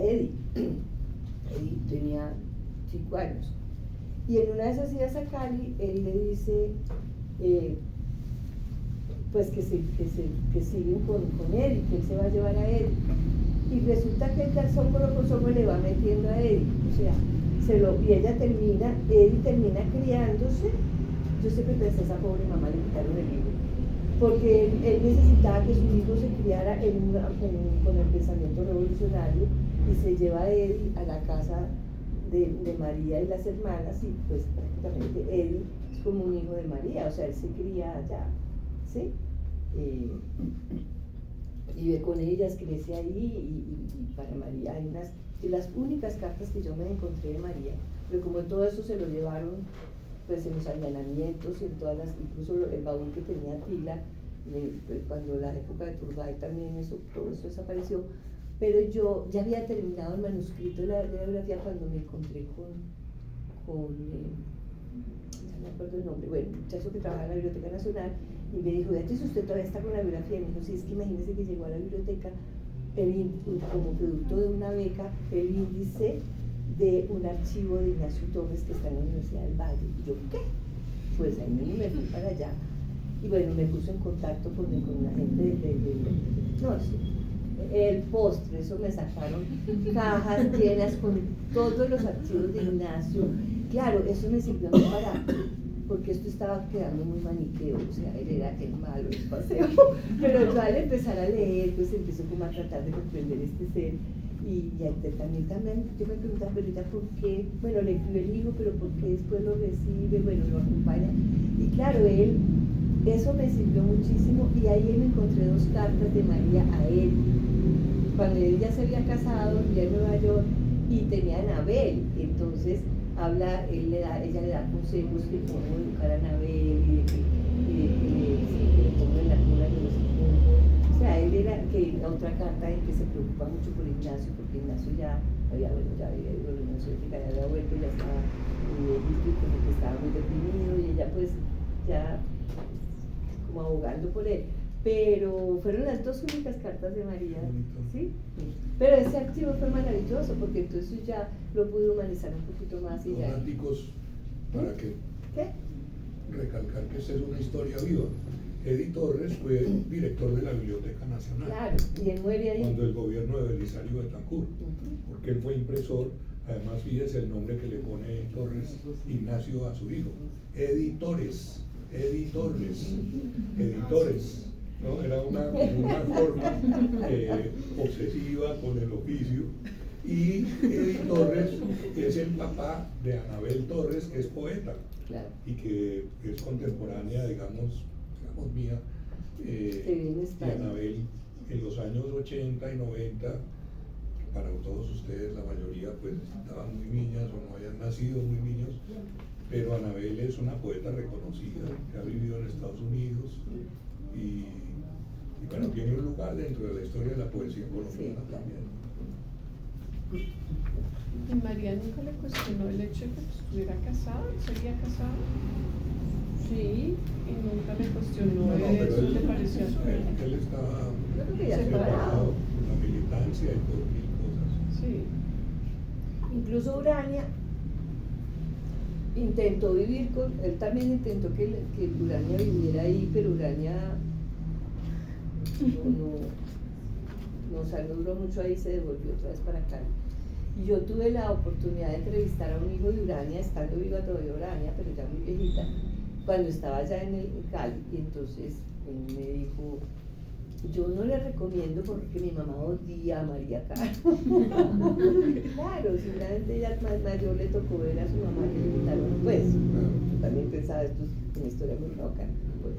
Eddie. Eddie tenía 5 años. Y en una de esas idas a Cali, él le dice, pues que siguen con Eddie, que él se va a llevar a Eddie. Y resulta que el calzón por somo le va metiendo a Eddie, o sea, y Eddie termina criándose. Yo siempre pensé, a esa pobre mamá le quitaron el hijo, porque él necesitaba que su hijo se criara con el pensamiento revolucionario, y se lleva a Eddie a la casa de María y las hermanas, y pues prácticamente Eddie es como un hijo de María, o sea, él se cría allá, ¿sí? Vive con ellas, crece ahí, y para María hay unas de las únicas cartas que yo me encontré de María, pero como todo eso se lo llevaron pues en los allanamientos y en todas las, incluso el baúl que tenía Tila, pues, cuando la época de Turbay también todo eso desapareció, pero yo ya había terminado el manuscrito de la biografía cuando me encontré con ya me acuerdo el nombre, bueno, un muchacho que trabaja en la Biblioteca Nacional, y me dijo, Beatriz, usted todavía está con la biografía. Y me dijo, sí, es que imagínese que llegó a la biblioteca como producto de una beca el índice de un archivo de Ignacio Torres que está en la Universidad del Valle. Y yo, ¿qué? Pues ahí mismo me fui para allá, y bueno, me puse en contacto con la gente no, el postre, eso me sacaron cajas llenas con todos los archivos de Ignacio. Claro, eso me sirvió a mí porque esto estaba quedando muy maniqueo, o sea, él era el malo del paseo, pero yo al empezar a leer, pues empecé como a tratar de comprender este ser, y también yo me preguntaba, pero ya por qué, bueno, le escribió el hijo, pero por qué después lo recibe, bueno, lo acompaña, y claro, eso me sirvió muchísimo, y ahí me encontré 2 cartas de María a él, cuando él ya se había casado, vivía en Nueva York, y tenía a Anabel, entonces ella le da consejos de cómo educar a Anabel, y de que le ponga en la cuna de los hijos. O sea, él era otra carta en que se preocupa mucho por Ignacio, porque Ignacio ya había ido a la Unión Soviética, ya había vuelto, ya estaba viejito, y como que estaba muy deprimido, y ella pues ya como abogando por él. Pero fueron las 2 únicas cartas de María, ¿sí? Pero ese archivo fue maravilloso, porque entonces ya lo pude humanizar un poquito más. Y ya. Románticos, para que recalcar que esta es una historia viva. Eddie Torres fue director de la Biblioteca Nacional. Claro, y él muere ahí. Cuando el gobierno de Belisario Betancur, porque él fue impresor. Además, fíjese el nombre que le pone Torres Ignacio a su hijo: Editores, editores, editores. ¿No? Era una forma obsesiva con el oficio. Y Eddie Torres es el papá de Anabel Torres, que es poeta, claro, y que es contemporánea, digamos mía, y Anabel en los años 80 y 90, para todos ustedes la mayoría pues estaban muy niñas o no habían nacido muy niños, pero Anabel es una poeta reconocida que ha vivido en Estados Unidos, y bueno, tiene un lugar dentro de la historia de la poesía colombiana también. ¿Y María nunca le cuestionó el hecho de que estuviera casado? ¿Seguía casado? Sí, y nunca le cuestionó eso, ¿le pareció? Él estaba separado con la militancia y por 1000 cosas. Sí. Incluso Urania intentó vivir él también intentó que Urania viviera ahí, pero Urania no duró mucho ahí, se devolvió otra vez para acá. Y yo tuve la oportunidad de entrevistar a un hijo de Urania, estando viva todavía Urania, pero ya muy viejita, cuando estaba ya en Cali, y entonces él me dijo, yo no le recomiendo porque mi mamá odia a María Caro. Claro, seguramente ella más mayor le tocó ver a su mamá que le quitaron pues. Yo también pensaba, esto es una historia muy loca, pues.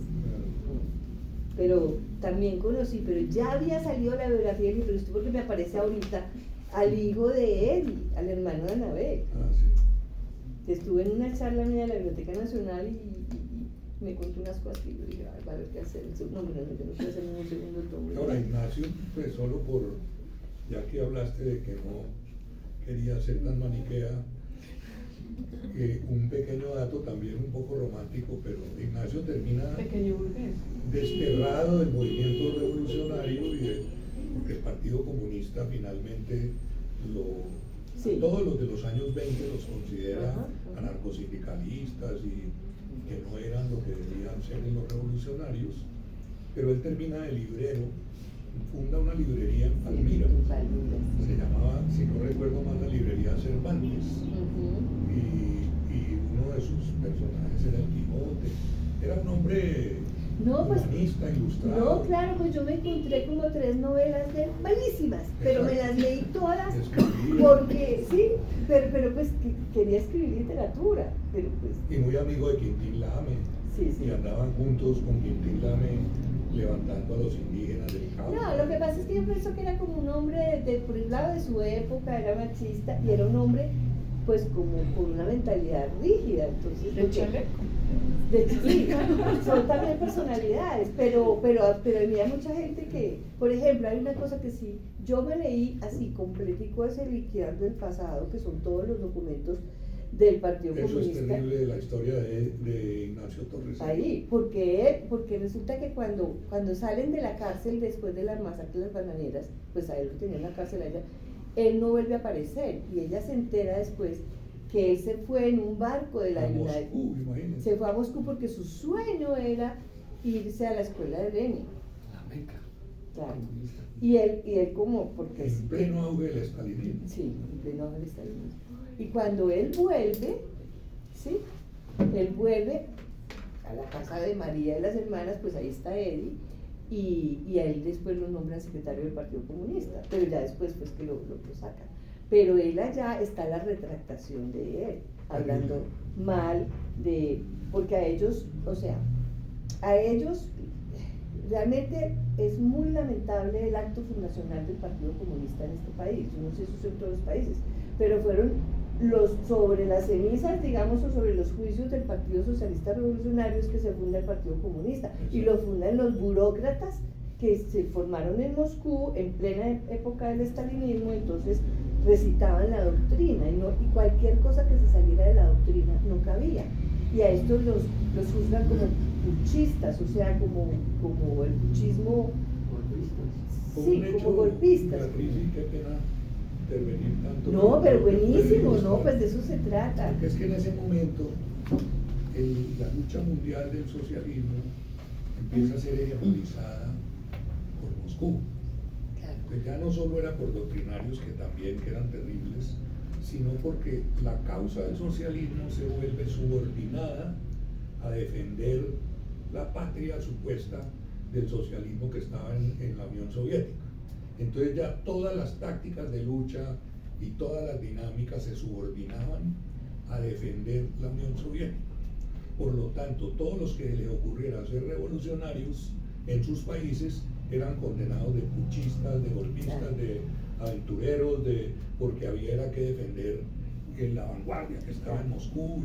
Pero también conocí, pero ya había salido la biografía, pero esto porque me aparece ahorita, al hijo de Eddie, al hermano de Anabel. Sí. Estuve en una charla mía de la Biblioteca Nacional, y me contó unas cosas que yo dije, ay, va a haber que hacer el segundo, no, yo no quiero hacer ningún segundo tomo. Ahora, Ignacio, pues solo por, ya que hablaste de que no quería ser tan maniquea, un pequeño dato también un poco romántico, pero Ignacio termina Pequeño burgués. desterrado del movimiento revolucionario porque el Partido Comunista finalmente Sí. todos los de los años 20 los considera Ajá. anarcosindicalistas y que no eran lo que debían ser en los revolucionarios, pero él termina de librero, funda una librería en Palmira, se llamaba, si no recuerdo mal, la librería Cervantes, y uno de sus personajes era el Quijote, era un hombre No, pues, humanista, ilustrado. no, claro, pues yo me encontré como 3 novelas de él, malísimas, pero me las leí todas Escribía. porque, sí, pero pues quería escribir literatura, pero pues, Y muy amigo de Quintín Lame, sí, sí. y andaban juntos con Quintín Lame levantando a los indígenas del Cauca. No, lo que pasa es que yo pienso que era como un hombre por el lado de su época, era machista y era un hombre pues como con una mentalidad rígida, entonces De porque- chaleco. sí, son también personalidades, pero había mucha gente que, por ejemplo, hay una cosa que sí, yo me leí así completico ese Liquidando el Pasado, que son todos los documentos del Partido Eso es Comunista. terrible de la historia de Ignacio Torres. Ahí, porque resulta que cuando salen de la cárcel después de la masacre de las bananeras, pues a él lo tenían en la cárcel a ella, él no vuelve a aparecer y ella se entera después que él se fue en un barco de la A United. Moscú, imagínense. Se fue a Moscú porque su sueño era irse a la escuela de Lenin. La Meca. Claro. Comunista. Y él como, porque es... En pleno auge del estalinismo. Sí, en pleno auge del estalinismo. Y cuando él vuelve, ¿sí? Él vuelve a la casa de María de las Hermanas, pues ahí está Eddie, y a él después lo nombran secretario del Partido Comunista, pero ya después pues que lo sacan. Pero él allá está la retractación de él, hablando mal de, porque a ellos, o sea, a ellos realmente es muy lamentable el acto fundacional del Partido Comunista en este país, yo no sé si eso en todos los países, pero fueron sobre las cenizas, digamos, o sobre los juicios del Partido Socialista Revolucionario es que se funda el Partido Comunista, y lo fundan los burócratas que se formaron en Moscú en plena época del estalinismo, entonces recitaban la doctrina y cualquier cosa que se saliera de la doctrina no cabía, y a estos los juzgan como puchistas, o sea, como el puchismo, sí, como golpistas. Beatriz, y qué pena intervenir tanto. No, pero buenísimo, periodista. no, pues de eso se trata. Porque es que en ese momento la lucha mundial del socialismo empieza a ser hegemonizada por Moscú. Pues ya no solo era por doctrinarios que también que eran terribles, sino porque la causa del socialismo se vuelve subordinada a defender la patria supuesta del socialismo que estaba en la Unión Soviética. Entonces ya todas las tácticas de lucha y todas las dinámicas se subordinaban a defender la Unión Soviética. Por lo tanto, todos los que les ocurriera ser revolucionarios en sus países eran condenados de puchistas, de golpistas, de aventureros, porque había que defender la vanguardia que estaba en Moscú.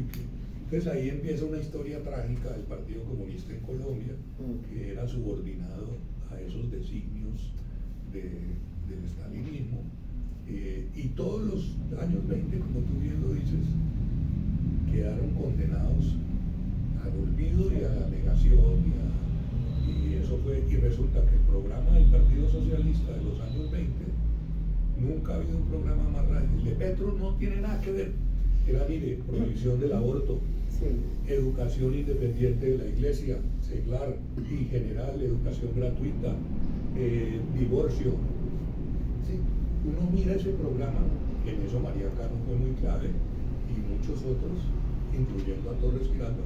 Entonces ahí empieza una historia trágica del Partido Comunista en Colombia, que era subordinado a esos designios del estalinismo. Y todos los años 20, como tú bien lo dices, quedaron condenados al olvido y a la negación y eso fue, y resulta que el programa del Partido Socialista de los años 20 nunca ha habido un programa más radical. El de Petro no tiene nada que ver, era, mire, prohibición del aborto, educación independiente de la iglesia, seglar y general, educación gratuita, divorcio. Sí, uno mira ese programa, que en eso María Cano fue muy clave, y muchos otros, incluyendo a Torres Giraldo.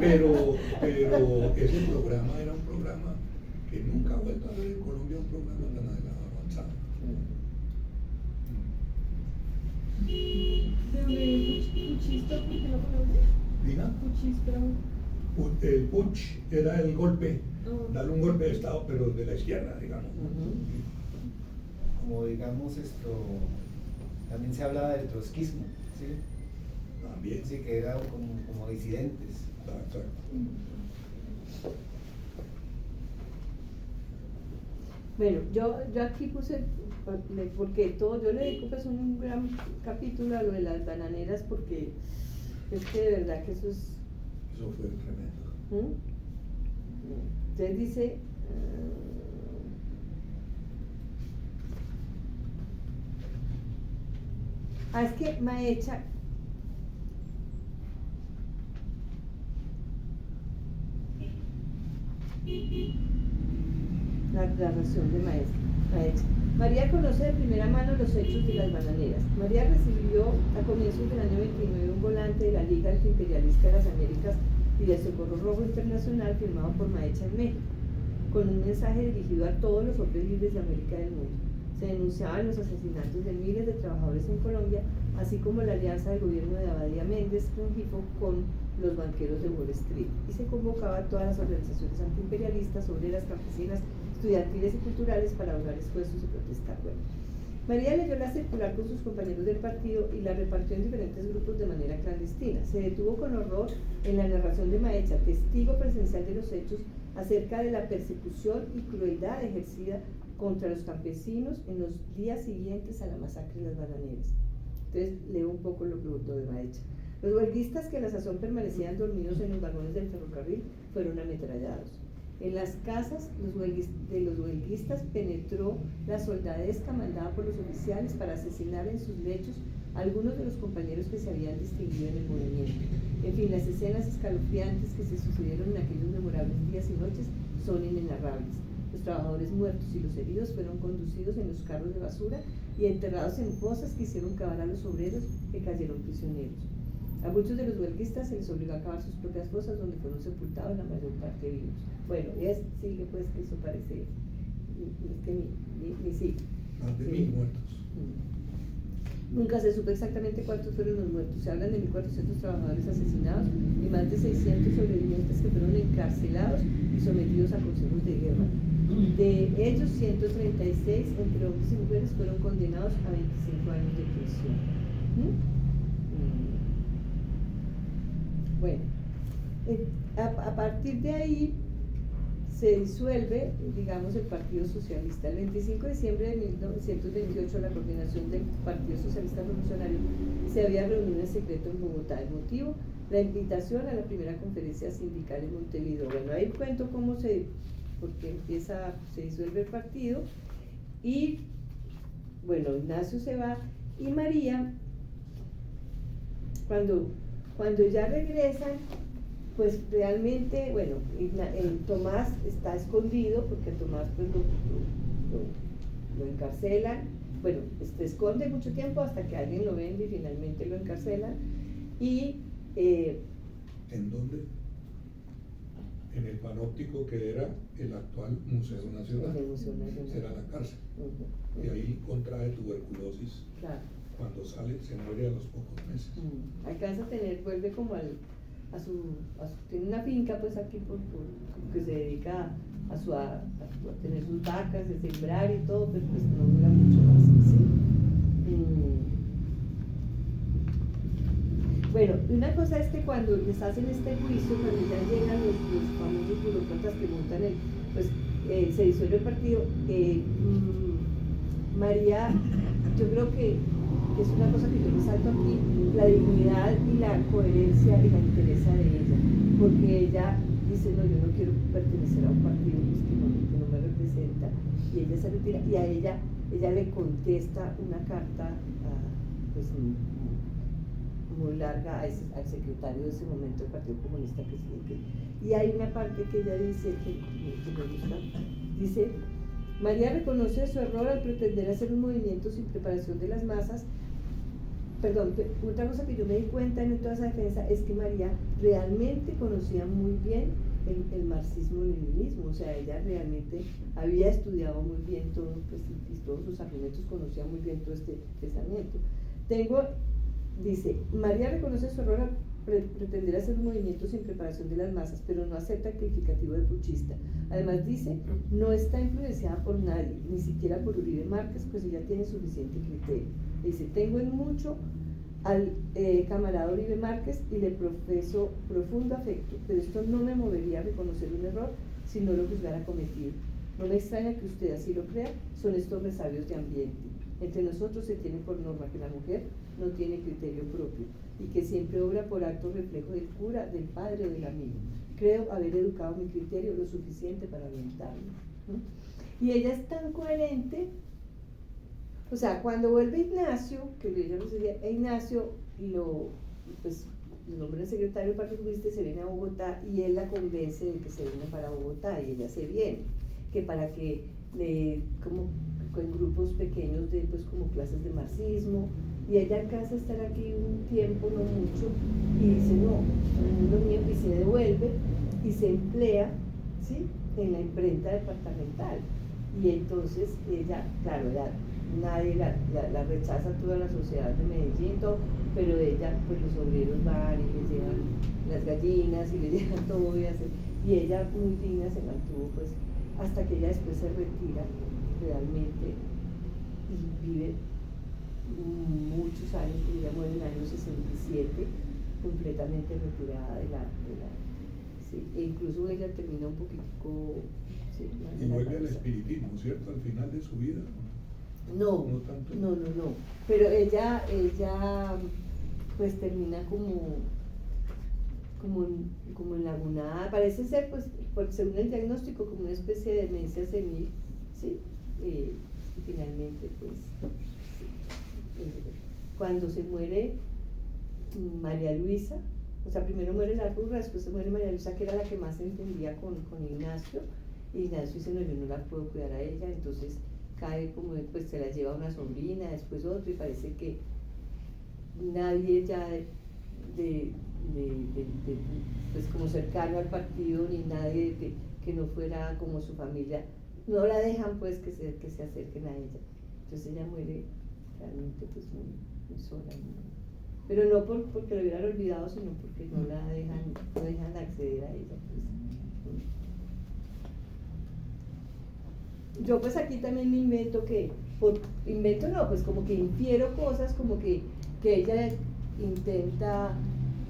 Pero ese programa era un programa que nunca ha vuelto a ver en Colombia, un programa tan avanzado. ¿De dónde puchista? ¿Por qué no conoces? ¿Diga? Puchista. El putsch era el golpe, Oh. darle un golpe de Estado, pero de la izquierda, digamos. Como digamos también se habla del trotskismo, ¿sí? También. Sí, que eran como disidentes. Exacto. Bueno, yo aquí puse, porque todo, yo le dedico pues un gran capítulo a lo de las bananeras, porque es que de verdad que eso es... Eso fue tremendo. Entonces dice... es que Maecha... La razón de Maecha. María conoce de primera mano los hechos de las bananeras. María recibió a comienzos del año 29 un volante de la Liga Antiimperialista de las Américas y del Socorro Rojo Internacional firmado por Maecha en México, con un mensaje dirigido a todos los hombres libres de América del mundo. Se denunciaban los asesinatos de miles de trabajadores en Colombia, así como la alianza del gobierno de Abadía Méndez Rengifo con los banqueros de Wall Street, y se convocaba a todas las organizaciones antiimperialistas, obreras, campesinas, estudiantiles y culturales para ahogar esfuerzos y protestar. Bueno, María leyó la circular con sus compañeros del partido y la repartió en diferentes grupos de manera clandestina. Se detuvo con horror en la narración de Maecha, testigo presencial de los hechos, acerca de la persecución y crueldad ejercida contra los campesinos en los días siguientes a la masacre de las bananeras. Entonces leo un poco lo de Maecha. Los huelguistas que a la sazón permanecían dormidos en los vagones del ferrocarril fueron ametrallados. En las casas de los huelguistas penetró la soldadesca mandada por los oficiales para asesinar en sus lechos a algunos de los compañeros que se habían distinguido en el movimiento. En fin, las escenas escalofriantes que se sucedieron en aquellos memorables días y noches son inenarrables. Los trabajadores muertos y los heridos fueron conducidos en los carros de basura y enterrados en fosas que hicieron cavar a los obreros que cayeron prisioneros. A muchos de los huelguistas se les obligó a cavar sus propias fosas, donde fueron sepultados la mayor parte vivos. Bueno, sigue pues que eso parece, es que ni sigue. Más de 1000 muertos. Nunca se supo exactamente cuántos fueron los muertos. Se hablan de 1.400 trabajadores asesinados y más de 600 sobrevivientes que fueron encarcelados y sometidos a consejos de guerra. De ellos, 136 entre hombres y mujeres fueron condenados a 25 años de prisión. Bueno, a partir de ahí se disuelve, digamos, el Partido Socialista. El 25 de diciembre de 1928, la coordinación del Partido Socialista Revolucionario se había reunido en secreto en Bogotá. El motivo, la invitación a la primera conferencia sindical en Montevideo. Bueno, ahí cuento porque se disuelve el partido y, bueno, Ignacio se va y María, cuando ya regresan, pues realmente, bueno, Tomás está escondido porque Tomás pues lo encarcelan, bueno, se esconde mucho tiempo hasta que alguien lo vende y finalmente lo encarcelan. Y ¿en dónde? En el panóptico que era el actual Museo Nacional. El Museo Nacional. Era la cárcel. Y ahí contrae tuberculosis. Claro. Cuando sale se muere a los pocos meses. Alcanza a tener, vuelve como tiene una finca pues aquí como que se dedica a tener sus vacas, de sembrar y todo, pero pues no dura mucho más, ¿sí? Bueno, una cosa es que cuando les hacen este juicio, cuando ya llegan los famosos burócratas que montan se disuelve el partido, María, yo creo que es una cosa que yo resalto aquí, la dignidad y la coherencia y la entereza de ella, porque ella dice, no, yo no quiero pertenecer a un partido que no me representa, y ella se retira, y a ella le contesta una carta pues muy larga al secretario de ese momento del Partido Comunista, y hay una parte que ella dice que me gusta, dice: María reconoce su error al pretender hacer un movimiento sin preparación de las masas. Perdón, otra cosa que yo me di cuenta en toda esa defensa es que María realmente conocía muy bien el marxismo-leninismo, o sea, ella realmente había estudiado muy bien todo, pues, y todos sus argumentos, conocía muy bien todo este pensamiento. Dice, María reconoce su error al pretender hacer un movimiento sin preparación de las masas, pero no acepta el calificativo de puchista. Además dice, no está influenciada por nadie, ni siquiera por Uribe Márquez, pues ella tiene suficiente criterio. Dice, tengo en mucho al camarada Uribe Márquez y le profeso profundo afecto, pero esto no me movería a reconocer un error si no lo juzgara cometido. No me extraña que usted así lo crea, son estos resabios de ambiente. Entre nosotros se tiene por norma que la mujer no tiene criterio propio y que siempre obra por acto reflejo del cura, del padre o del amigo. Creo haber educado mi criterio lo suficiente para orientarlo, ¿no? Y ella es tan coherente, o sea, cuando vuelve Ignacio, que ella nos decía, Ignacio lo nombra el secretario del Partido Comunista y se viene a Bogotá, y él la convence de que se viene para Bogotá, y ella se viene, que para que como con grupos pequeños de pues como clases de marxismo, y ella alcanza a estar aquí un tiempo, no mucho, y dice no es lo mío, y se devuelve y se emplea, ¿sí?, en la imprenta departamental. Y entonces ella, claro, nadie la rechaza toda la sociedad de Medellín, todo, pero ella, pues los obreros van y les llevan las gallinas y les llevan todo, y ella muy digna se mantuvo pues hasta que ella después se retira realmente y vive muchos años, porque ella muere en el año 67, completamente retirada sí, e incluso ella termina un poquitico, sí, y vuelve al espiritismo, ¿cierto? Al final de su vida. No, no tanto. no, pero ella pues termina como enlagunada, parece ser pues según el diagnóstico como una especie de demencia senil, ¿sí? Y finalmente pues cuando se muere María Luisa, o sea, primero muere la Rurra, después se muere María Luisa, que era la que más se entendía con Ignacio, y Ignacio dice, no, yo no la puedo cuidar a ella, entonces cae como, pues se la lleva una sobrina, después otro, y parece que nadie ya pues como cercano al partido, ni nadie que no fuera como su familia, no la dejan pues que se acerquen a ella. Entonces ella muere realmente pues muy sola, ¿no? Pero no porque lo hubieran olvidado, sino porque no la dejan acceder a ella, pues. Yo pues aquí también me invento pues como que infiero cosas, como que ella intenta,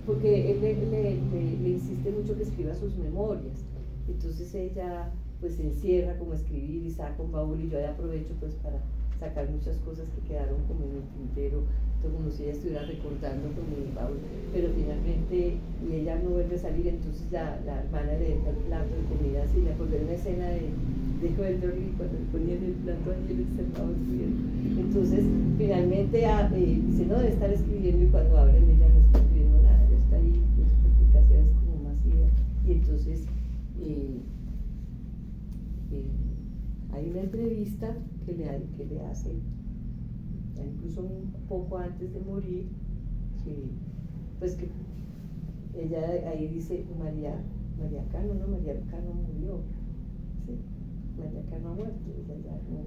porque él le insiste mucho que escriba sus memorias, entonces ella pues se encierra como a escribir y saca un baúl, y yo ahí aprovecho pues para sacar muchas cosas que quedaron como en el tintero, como si ella estuviera recordando con el baúl, pero finalmente y ella no vuelve a salir, entonces la hermana le deja el plato de comida, así le acordé una escena de Joel Dorley cuando le ponían el plato ahí y él se estaba escribiendo. Entonces finalmente dice, no, debe estar escribiendo, y cuando abren ella no está escribiendo nada, ella está ahí, pues, su explicación es como masiva, y entonces hay una entrevista que le hace incluso un poco antes de morir, que ella ahí dice María Cano murió, ¿sí? María Cano ha muerto, ella ya no,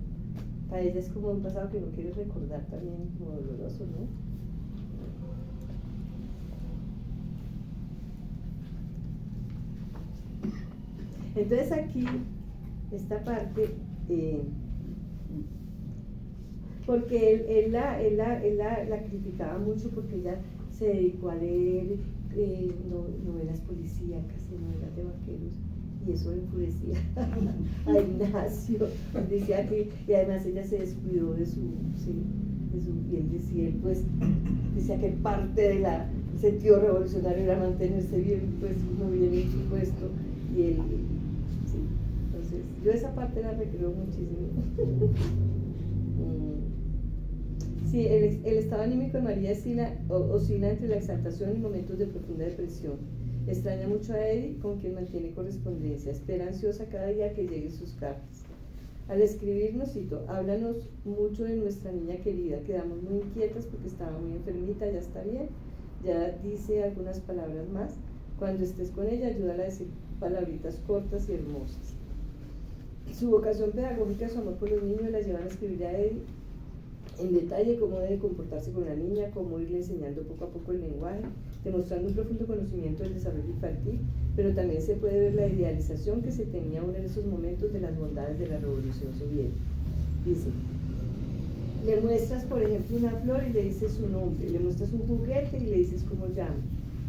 para ella es como un pasado que no quiere recordar, también como doloroso, ¿no? Entonces aquí esta parte, porque él la criticaba mucho porque ella se dedicó a leer novelas policíacas y novelas de vaqueros, y eso enfurecía a Ignacio. Decía que, y además ella se descuidó de su y él decía que parte del sentido revolucionario era mantenerse bien, pues muy bien en su puesto, y él, entonces yo esa parte la recreo muchísimo. Sí, el estado anímico de María oscila entre la exaltación y momentos de profunda depresión. Extraña mucho a Eddie, con quien mantiene correspondencia. Espera ansiosa cada día que lleguen sus cartas. Al escribirnos, cito, háblanos mucho de nuestra niña querida. Quedamos muy inquietas porque estaba muy enfermita, ya está bien. Ya dice algunas palabras más. Cuando estés con ella, ayúdala a decir palabritas cortas y hermosas. Su vocación pedagógica, su amor por los niños, la llevan a escribir a Eddie en detalle cómo debe comportarse con la niña, cómo irle enseñando poco a poco el lenguaje, demostrando un profundo conocimiento del desarrollo infantil, pero también se puede ver la idealización que se tenía aún en esos momentos de las bondades de la revolución soviética. Dice, Le muestras, por ejemplo, una flor y le dices su nombre, le muestras un juguete y le dices cómo llama,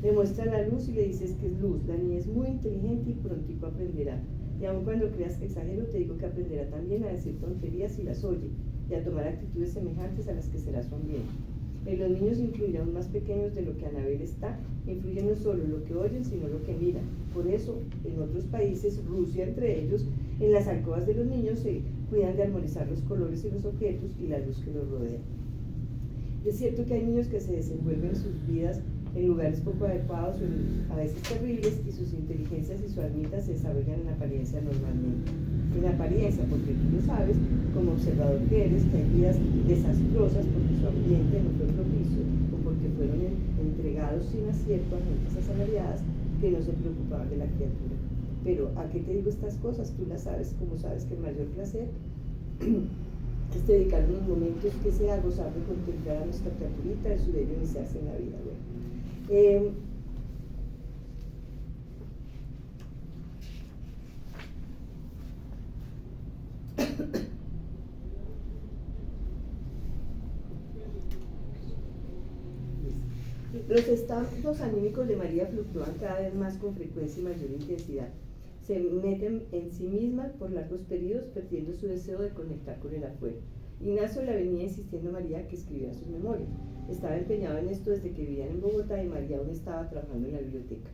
le muestras la luz y le dices que es luz. La niña es muy inteligente y prontico aprenderá. Y aun cuando creas que exagero, te digo que aprenderá también a decir tonterías si las oye y a tomar actitudes semejantes a las que será su ambiente. En los niños incluye aún más pequeños de lo que Anabel está, influye no solo lo que oyen, sino lo que miran. Por eso, en otros países, Rusia entre ellos, en las alcobas de los niños se cuidan de armonizar los colores y los objetos y la luz que los rodea. Es cierto que hay niños que se desenvuelven sus vidas en lugares poco adecuados o a veces terribles, y sus inteligencias y su almita se desarrollan en apariencia normalmente. En apariencia, porque tú lo sabes, como observador que eres, que hay vidas desastrosas porque su ambiente no fue propicio o porque fueron entregados sin acierto a gentes asalariadas que no se preocupaban de la criatura. Pero, ¿a qué te digo estas cosas? Tú las sabes, como sabes que el mayor placer es dedicar unos momentos que sea gozar de contemplar a nuestra criaturita en su bello iniciarse en la vida. Bueno, los estados anímicos de María fluctúan cada vez más con frecuencia y mayor intensidad. Se meten en sí misma por largos periodos, perdiendo su deseo de conectar con el afuera. Ignacio le venía insistiendo a María que escribiera sus memorias. Estaba empeñado en esto desde que vivían en Bogotá y María aún estaba trabajando en la biblioteca.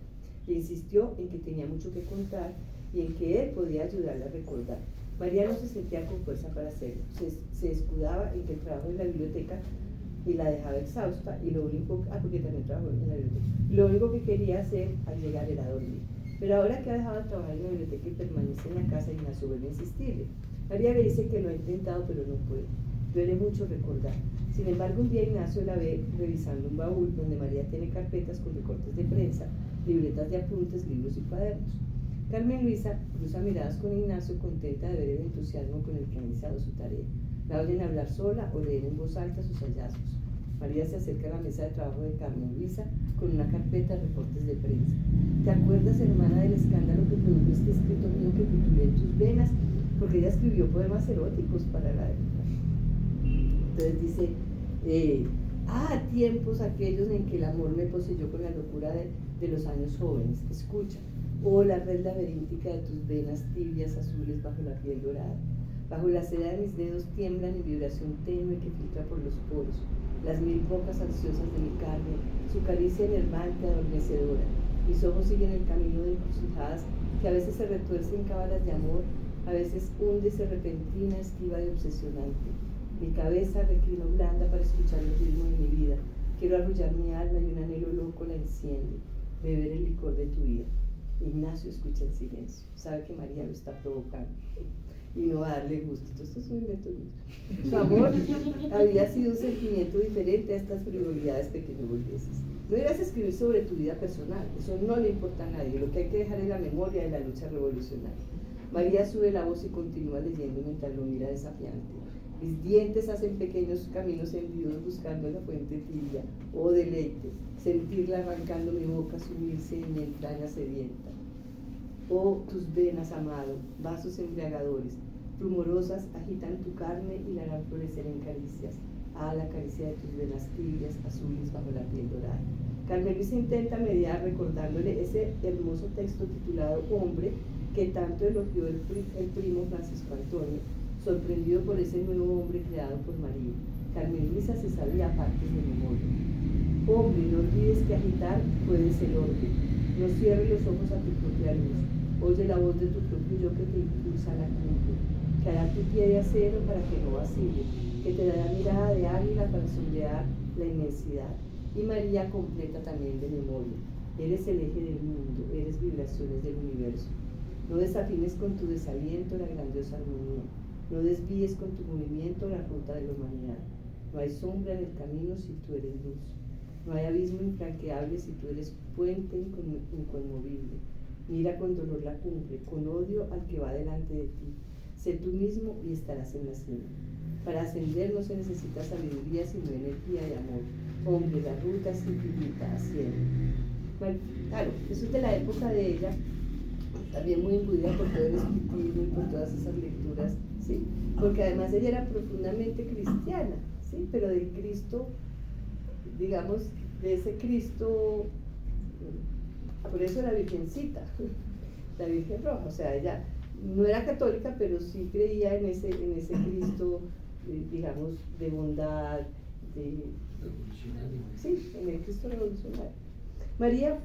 Le insistió en que tenía mucho que contar y en que él podía ayudarle a recordar. María no se sentía con fuerza para hacerlo. Se escudaba en que el trabajo en la biblioteca y la dejaba exhausta, y lo único, porque también trabajó en la biblioteca, lo único que quería hacer al llegar era dormir. Pero ahora que ha dejado de trabajar en la biblioteca y permanece en la casa, Ignacio vuelve a insistirle. María le dice que lo ha intentado pero no puede. Duele mucho recordar. Sin embargo, un día Ignacio la ve revisando un baúl donde María tiene carpetas con recortes de prensa, libretas de apuntes, libros y cuadernos. Carmen Luisa cruza miradas con Ignacio, contenta de ver el entusiasmo con el que ha iniciado su tarea. La oyen hablar sola o leer en voz alta sus hallazgos. María se acerca a la mesa de trabajo de Carmen Luisa con una carpeta de reportes de prensa. ¿Te acuerdas, hermana, del escándalo que produjo este escrito mío que titulé En tus venas? Porque ella escribió poemas eróticos para la época. Entonces dice, tiempos aquellos en que el amor me poseyó con la locura de los años jóvenes. Escucha, la red laberíntica de tus venas tibias azules bajo la piel dorada. Bajo la seda de mis dedos tiemblan en vibración tenue que filtra por los poros, las mil bocas ansiosas de mi carne, su caricia enervante, adormecedora. Mis ojos siguen el camino de encrucijadas que a veces se retuerce en cábalas de amor, a veces húndese repentina esquiva de obsesionante. Mi cabeza reclino blanda para escuchar el ritmo de mi vida. Quiero arrullar mi alma y un anhelo loco la enciende, beber el licor de tu vida. Ignacio escucha en silencio, sabe que María lo está provocando y no va a darle gusto. Entonces, esto es un invento mío. Su amor había sido un sentimiento diferente a estas frivolidades pequeñoburguesas. No irás a escribir sobre tu vida personal, eso no le importa a nadie. Lo que hay que dejar es la memoria de la lucha revolucionaria. María sube la voz y continúa leyendo mientras lo mira desafiante. Mis dientes hacen pequeños caminos hendidos buscando la fuente tibia. Oh deleite, sentirla arrancando mi boca, sumirse en mi entraña sedienta. Oh, tus venas, amado, vasos embriagadores, rumorosas, agitan tu carne y la harán florecer en caricias. La caricia de tus venas tibias, azules bajo la piel dorada. Carmen Luisa intenta mediar recordándole ese hermoso texto titulado Hombre, que tanto elogió el primo Francisco Antonio, sorprendido por ese nuevo hombre creado por María. Carmen Luisa se sabía partes de memoria. Hombre, no olvides que agitar puede ser orden. No cierres los ojos a tu propia luz. Oye la voz de tu propio yo que te impulsa a la cumbre, que hará tu pie de acero para que no vacile, que te dará mirada de águila para sondear la inmensidad. Y María completa también de memoria. Eres el eje del mundo, eres vibraciones del universo. No desafines con tu desaliento la grandiosa armonía. No desvíes con tu movimiento la ruta de la humanidad. No hay sombra en el camino si tú eres luz. No hay abismo infranqueable si tú eres puente inconmovible. Mira con dolor la cumbre, con odio al que va delante de ti. Sé tú mismo y estarás en la cima. Para ascender no se necesita sabiduría, sino energía y amor. Hombre, la ruta es infinita, asciende. Bueno, claro, eso es de la época de ella, también muy imbuida por todo el espiritismo y por todas esas lecturas ¿sí? Porque además ella era profundamente cristiana, ¿sí? Pero del Cristo, digamos, de ese Cristo, por eso la Virgencita, la Virgen Roja, o sea, ella no era católica, pero sí creía en ese Cristo, digamos, de bondad, sí, en el Cristo revolucionario. María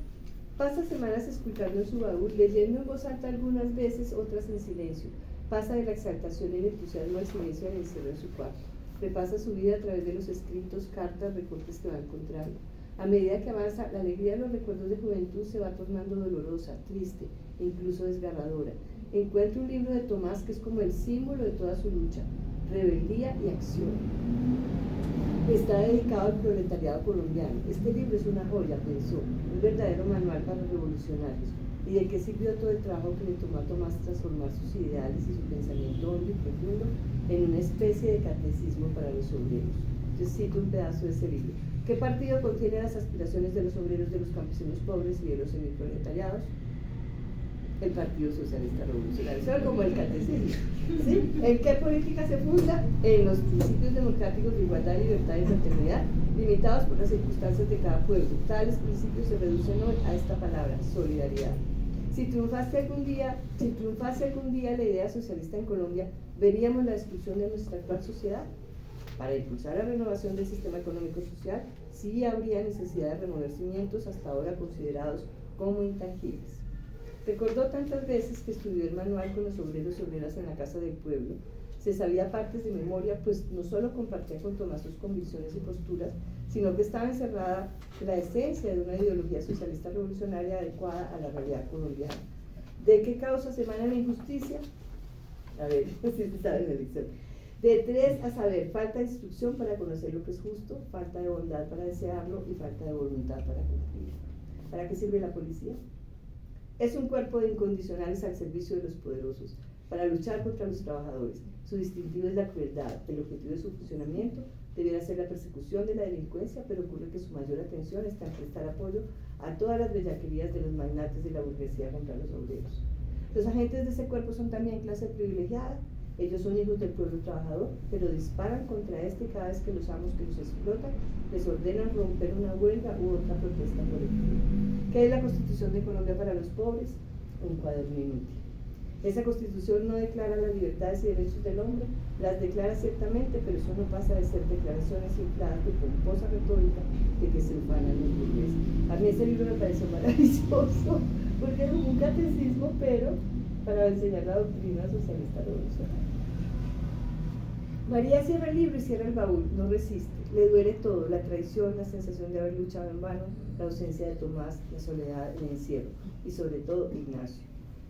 pasa semanas esculcando en su baúl, leyendo en voz alta algunas veces, otras en silencio. Pasa de la exaltación y el entusiasmo al silencio y al encierro en su cuarto. Repasa su vida a través de los escritos, cartas, recortes que va encontrando. A medida que avanza, la alegría de los recuerdos de juventud se va tornando dolorosa, triste, incluso desgarradora. Encuentra un libro de Tomás que es como el símbolo de toda su lucha, rebeldía y acción. Está dedicado al proletariado colombiano. Este libro es una joya, pensó, un verdadero manual para los revolucionarios. ¿Y de qué sirvió todo el trabajo que le tomó a Tomás transformar sus ideales y su pensamiento hondo y profundo en una especie de catecismo para los obreros? Yo cito un pedazo de ese libro. ¿Qué partido contiene las aspiraciones de los obreros, de los campesinos pobres y de los semiproletariados? El Partido Socialista Revolucionario, eso es como el catecismo, ¿sí? ¿En qué política se funda? En los principios democráticos de igualdad, libertad y fraternidad, limitados por las circunstancias de cada pueblo. Tales principios se reducen hoy a esta palabra, solidaridad. Si triunfase algún día la idea socialista en Colombia, veríamos la destrucción de nuestra actual sociedad. Para impulsar la renovación del sistema económico-social, sí habría necesidad de remover cimientos hasta ahora considerados como intangibles. Recordó tantas veces que estudió el manual con los obreros y obreras en la Casa del Pueblo. Se sabía partes de memoria, pues no solo compartía con Tomás sus convicciones y posturas, sino que estaba encerrada la esencia de una ideología socialista revolucionaria adecuada a la realidad colombiana. ¿De qué causas emana la injusticia? A ver, si saben la lección. De 3 a saber, falta de instrucción para conocer lo que es justo, falta de bondad para desearlo y falta de voluntad para cumplirlo. ¿Para qué sirve la policía? Es un cuerpo de incondicionales al servicio de los poderosos, para luchar contra los trabajadores. Su distintivo es la crueldad. El objetivo de su funcionamiento debiera ser la persecución de la delincuencia, pero ocurre que su mayor atención está en prestar apoyo a todas las bellaquerías de los magnates de la burguesía contra los obreros. Los agentes de ese cuerpo son también clase privilegiada. Ellos son hijos del pueblo trabajador, pero disparan contra este cada vez que los amos que los explotan les ordenan romper una huelga u otra protesta colectiva. ¿Qué es la Constitución de Colombia para los pobres? Un cuaderno inútil. Esa Constitución no declara las libertades y derechos del hombre, las declara ciertamente, pero eso no pasa de ser declaraciones infladas de pomposa retórica de que se ufanan los burgueses. A mí ese libro me pareció maravilloso, porque es un catecismo, pero para enseñar la doctrina socialista revolucionaria. María cierra el libro y cierra el baúl, no resiste, le duele todo, la traición, la sensación de haber luchado en vano, la ausencia de Tomás, la soledad, el encierro y sobre todo Ignacio.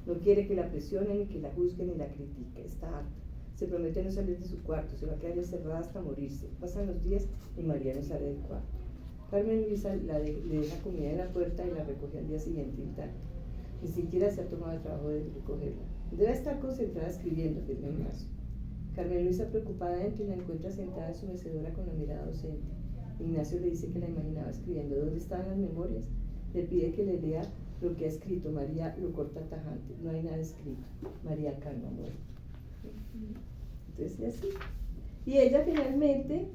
No quiere que la presionen, ni que la juzguen, ni la critiquen, está harta. Se promete no salir de su cuarto, se va a quedar encerrada hasta morirse. Pasan los días y María no sale del cuarto. Carmen Luisa le deja comida en la puerta y la recoge al día siguiente intacta. Ni siquiera se ha tomado el trabajo de recogerla. Debe estar concentrada escribiendo, afirma Ignacio. Carmen Luisa, preocupada, entra y la encuentra sentada en su mecedora con la mirada ausente. Ignacio le dice que la imaginaba escribiendo. ¿Dónde estaban las memorias? Le pide que le lea lo que ha escrito. María lo corta tajante. No hay nada escrito. María calma, muere. Entonces, así. Y ella finalmente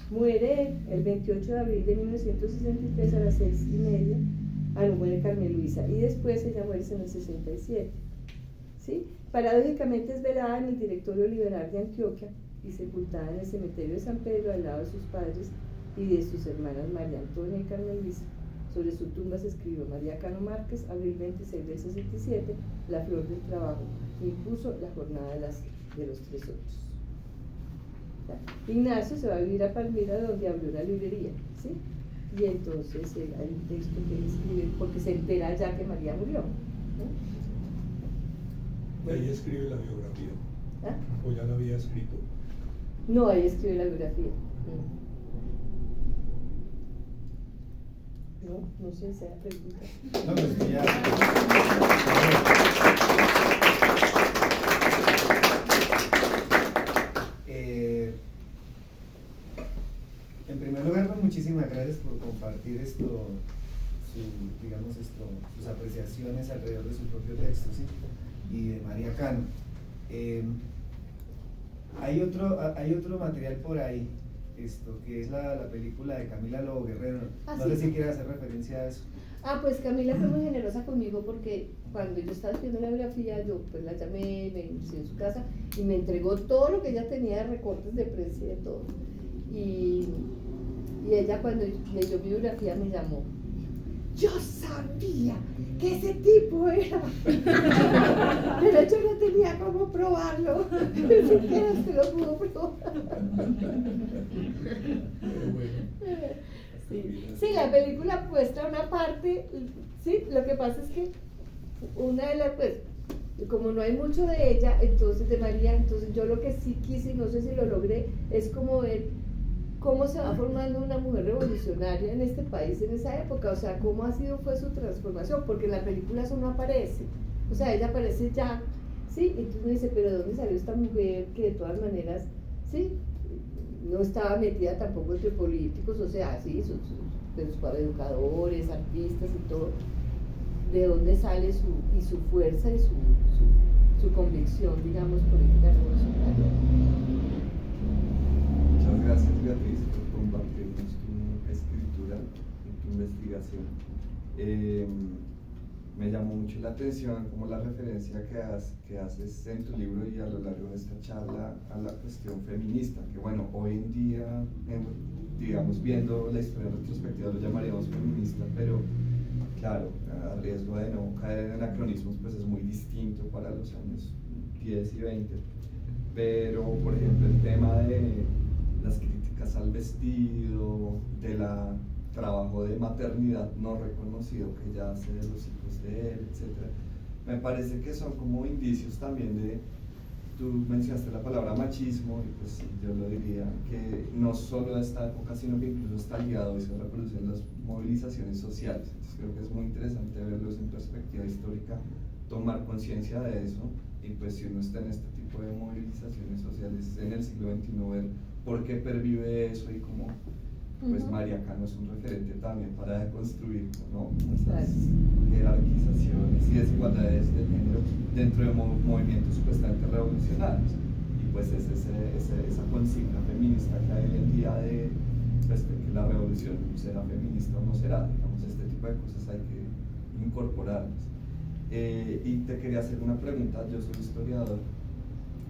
muere el 28 de abril de 1963 a las 6:30. No muere Carmen Luisa. Y después ella muere en el 67. ¿Sí? Paradójicamente es velada en el Directorio Liberal de Antioquia y sepultada en el cementerio de San Pedro al lado de sus padres y de sus hermanas María Antonia y Carmen Luisa. Sobre su tumba se escribió: María Cano Márquez, abril 26 del 67, la flor del trabajo, impuso la jornada de los 3 horas. Ignacio se va a vivir a Palmira, donde abrió la librería, ¿sí? Y entonces hay un texto que él escribe porque se entera ya que María murió, ¿no? Y ahí escribe la biografía. ¿Ah? ¿O ya la había escrito? No, ahí escribe la biografía. No sé si hay pregunta. No, pues que ya. En primer lugar, pues, muchísimas gracias por compartir sus apreciaciones alrededor de su propio texto, ¿sí? Y de María Cano. Hay otro material por ahí, que es la película de Camila Lobo Guerrero. Ah, No sí. sé si quieres hacer referencia a eso. Pues Camila fue muy generosa conmigo porque cuando yo estaba escribiendo la biografía, yo pues la llamé, me inicié en su casa y me entregó todo lo que ella tenía de recortes de prensa y de todo. Y ella cuando leyó mi biografía me llamó. Yo sabía que ese tipo era, pero yo no tenía cómo probarlo, ni siquiera se lo pudo probar. Pero bueno. Sí, la película muestra una parte, sí, lo que pasa es que una de las, pues, como no hay mucho de ella, entonces de María, entonces yo lo que sí quise, y no sé si lo logré, es como ver cómo se va formando una mujer revolucionaria en este país en esa época, o sea, cómo fue su transformación, porque en la película eso no aparece, o sea, ella aparece ya, sí, entonces uno dice, pero ¿de dónde salió esta mujer que de todas maneras, sí, no estaba metida tampoco entre políticos, o sea, sí, sus educadores, artistas y todo, de dónde sale su fuerza y su convicción, digamos, política revolucionaria. Muchas gracias, Beatriz, por compartirnos tu escritura y tu investigación. Me llamó mucho la atención como la referencia que haces en tu libro y a lo largo de esta charla a la cuestión feminista, que bueno, hoy en día, digamos, viendo la historia en retrospectiva lo llamaríamos feminista, pero claro, a riesgo de no caer en anacronismos, pues es muy distinto para los años 10 y 20. Pero, por ejemplo, el tema de las críticas al vestido, de la trabajo de maternidad no reconocido que ella hace de los hijos de él, etc. Me parece que son como indicios también de, tú mencionaste la palabra machismo y pues yo lo diría que no solo de esta época sino que incluso está ligado y se reproduce en las movilizaciones sociales. Entonces creo que es muy interesante verlos en perspectiva histórica, tomar conciencia de eso y pues si uno está en este tipo de movilizaciones sociales en el siglo XXI ver por qué pervive eso y cómo pues María Cano es un referente también para deconstruir, ¿no? Esas jerarquizaciones y desigualdades de género dentro de movimientos supuestamente revolucionarios. Y pues es esa consigna feminista que hay hoy en día de pues, que la revolución será feminista o no será, digamos, este tipo de cosas hay que incorporarlas. Y te quería hacer una pregunta, yo soy historiador,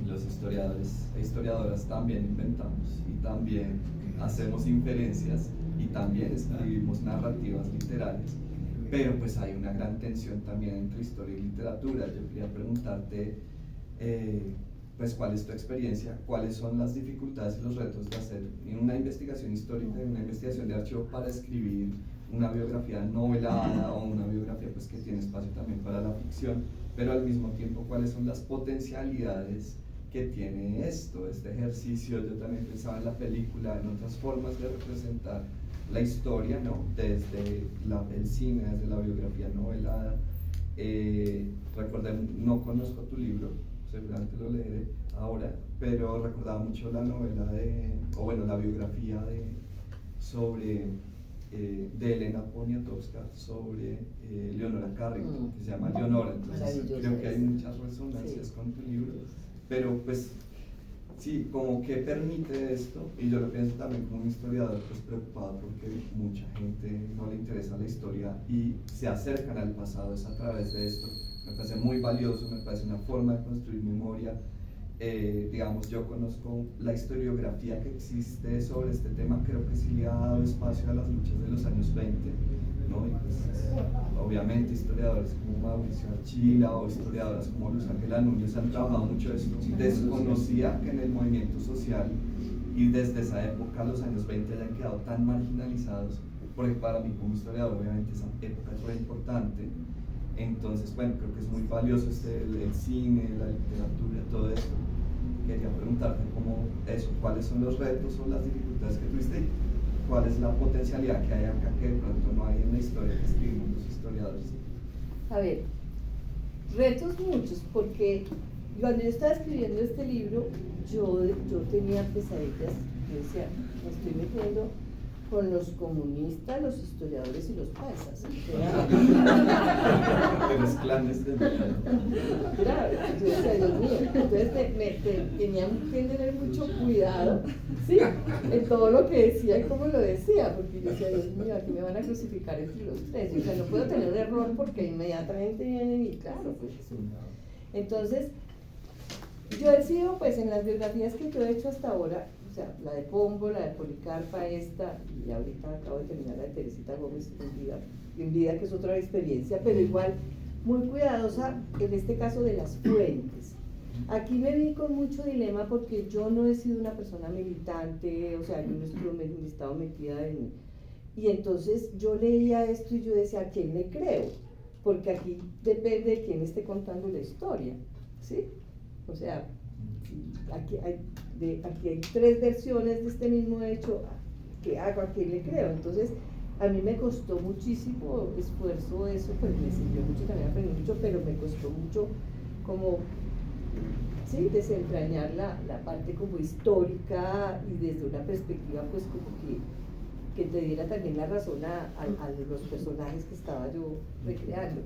y los historiadores e historiadoras también inventamos y también hacemos inferencias y también escribimos narrativas literarias, pero pues hay una gran tensión también entre historia y literatura. Yo quería preguntarte pues cuál es tu experiencia, cuáles son las dificultades y los retos de hacer en una investigación histórica, en una investigación de archivo para escribir una biografía novelada o una biografía pues que tiene espacio también para la ficción, pero al mismo tiempo cuáles son las potencialidades que tiene este ejercicio. Yo también pensaba en la película, en otras formas de representar la historia, ¿no? Desde el cine, desde la biografía novelada. Recordé, no conozco tu libro, seguramente lo leeré ahora, pero recordaba mucho la novela la biografía de Elena Poniatowska sobre Leonora Carrington, que se llama Leonora. Entonces creo que hay muchas resonancias con tu libro. Pero pues sí, como que permite esto, y yo lo pienso también como un historiador pues preocupado porque mucha gente no le interesa la historia y se acercan al pasado, es a través de esto. Me parece muy valioso, me parece una forma de construir memoria. Digamos, yo conozco la historiografía que existe sobre este tema, creo que sí le ha dado espacio a las luchas de los años 20, ¿no? Y pues, obviamente historiadores como Mauricio Archila o historiadoras como Luz Ángela Núñez han trabajado mucho esto. Desconocía que en el movimiento social y desde esa época, los años 20, hayan quedado tan marginalizados, porque para mí como historiador obviamente esa época es muy importante. Entonces, bueno, creo que es muy valioso el cine, la literatura, todo esto. Quería preguntarte cuáles son los retos o las dificultades que tuviste y cuál es la potencialidad que hay acá que de pronto no hay en la historia que escribimos los historiadores. A ver, retos muchos, porque cuando yo estaba escribiendo este libro, yo tenía pesadillas, yo decía, me estoy metiendo con los comunistas, los historiadores y los paisas. De los clanes de Claro, yo decía, Dios mío, entonces tenía que tener mucho cuidado, ¿sí? En todo lo que decía y cómo lo decía, porque yo decía, Dios mío, aquí me van a crucificar entre los tres, o sea, no puedo tener error porque inmediatamente vienen y claro, pues sí. Entonces, yo he sido, pues en las biografías que yo he hecho hasta ahora, o sea, la de Pombo, la de Policarpa, esta, y ahorita acabo de terminar la de Teresita Gómez en vida, que es otra experiencia, pero igual muy cuidadosa en este caso de las fuentes. Aquí me vi con mucho dilema porque yo no he sido una persona militante, o sea, yo no he estado metida en... Y entonces yo leía esto y yo decía, ¿a quién le creo? Porque aquí depende de quién esté contando la historia, ¿sí? O sea, aquí hay 3 versiones de este mismo hecho, ¿qué hago? ¿A quién le creo? Entonces, a mí me costó muchísimo esfuerzo eso, pues me sirvió mucho, también aprendí mucho, pero me costó mucho como, sí, desentrañar la parte como histórica y desde una perspectiva pues como que te diera también la razón a los personajes que estaba yo recreando.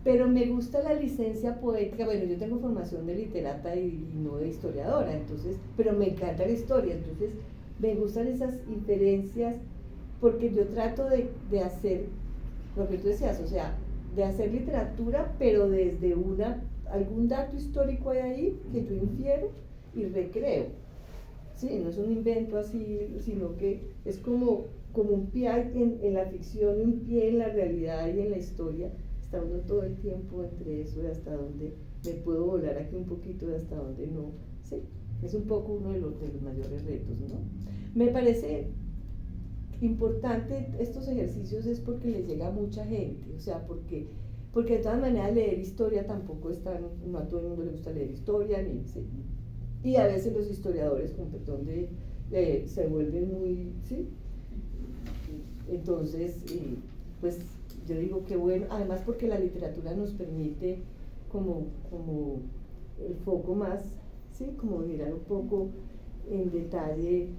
Pero me gusta la licencia poética, bueno, yo tengo formación de literata y no de historiadora, entonces, pero me encanta la historia, entonces me gustan esas inferencias porque yo trato de hacer lo que tú decías, o sea, de hacer literatura, pero desde algún dato histórico hay ahí que yo infiero y recreo. Sí, no es un invento así, sino que es como un pie en la ficción y un pie en la realidad y en la historia. Está uno todo el tiempo entre eso y hasta dónde me puedo volar aquí un poquito y hasta dónde no. Sí, es un poco uno de los mayores retos, ¿no? Me parece importante estos ejercicios es porque les llega a mucha gente, o sea, porque de todas maneras leer historia tampoco es tan, no a todo el mundo le gusta leer historia, ni, sí, y a veces los historiadores, con perdón, se vuelven muy, ¿sí? Entonces, pues yo digo que bueno, además porque la literatura nos permite como el foco más, ¿sí? Como mirar un poco en detalle,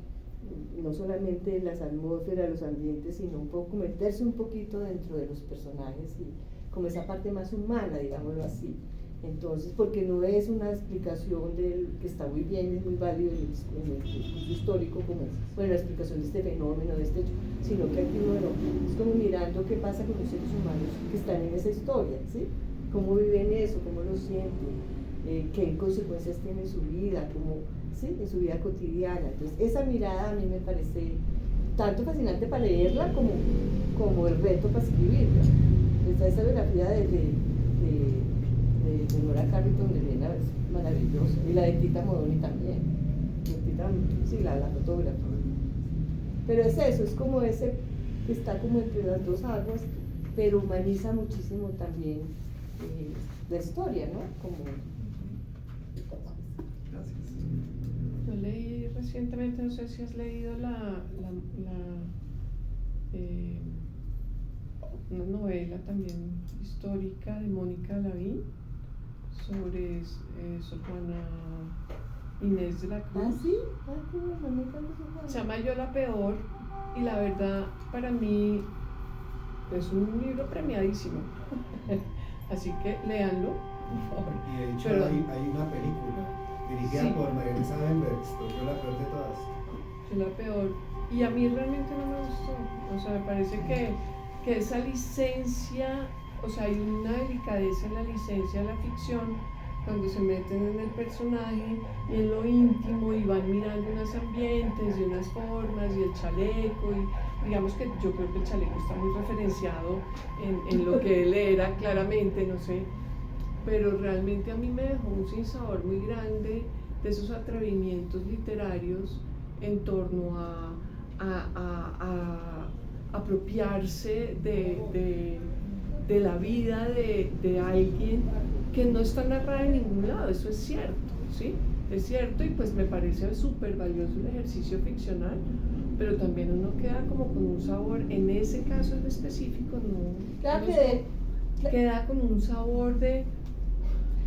no solamente las atmósferas, los ambientes, sino un poco meterse un poquito dentro de los personajes y como esa parte más humana, digámoslo así. Entonces, porque no es una explicación del que está muy bien, es muy válido en el discurso histórico, como bueno, la explicación de este fenómeno, de este hecho, sino que aquí, bueno, es como mirando qué pasa con los seres humanos que están en esa historia, ¿sí? Cómo viven eso, cómo lo sienten, qué consecuencias tiene en su vida, cómo, ¿sí? En su vida cotidiana. Entonces, esa mirada a mí me parece tanto fascinante para leerla como el reto para escribirla. Está esa biografía de Nora Carrington de Elena es maravillosa, y la de Tita Modoni también, sí, la fotógrafa. Pero es eso, es como ese que está como entre las dos aguas, pero humaniza muchísimo también la historia, ¿no? Gracias. Yo leí recientemente, no sé si has leído una novela también histórica de Mónica Lavín sobre Sor Juana Inés de la Cruz. ¿Ah, sí? Ah, qué bueno, me encanta Sor Juana. Se llama Yo la Peor, y la verdad para mí es un libro premiadísimo. Así que léanlo, por favor. Y de hecho Pero, hay una película dirigida sí, por María Elisa Benberg, Yo la peor de todas. Yo la Peor, y a mí realmente no me gustó, o sea, me parece que esa licencia, o sea, hay una delicadeza en la licencia de la ficción cuando se meten en el personaje y en lo íntimo y van mirando unos ambientes y unas formas y el chaleco, y digamos que yo creo que el chaleco está muy referenciado en lo que él era claramente, no sé, pero realmente a mí me dejó un sinsabor muy grande de esos atrevimientos literarios en torno a apropiarse de la vida de alguien que no está narrada en ningún lado. Eso es cierto, ¿sí? Es cierto, y pues me parece súper valioso el ejercicio ficcional, pero también uno queda como con un sabor, en ese caso en específico, no, Claro no que sé, queda con un sabor de...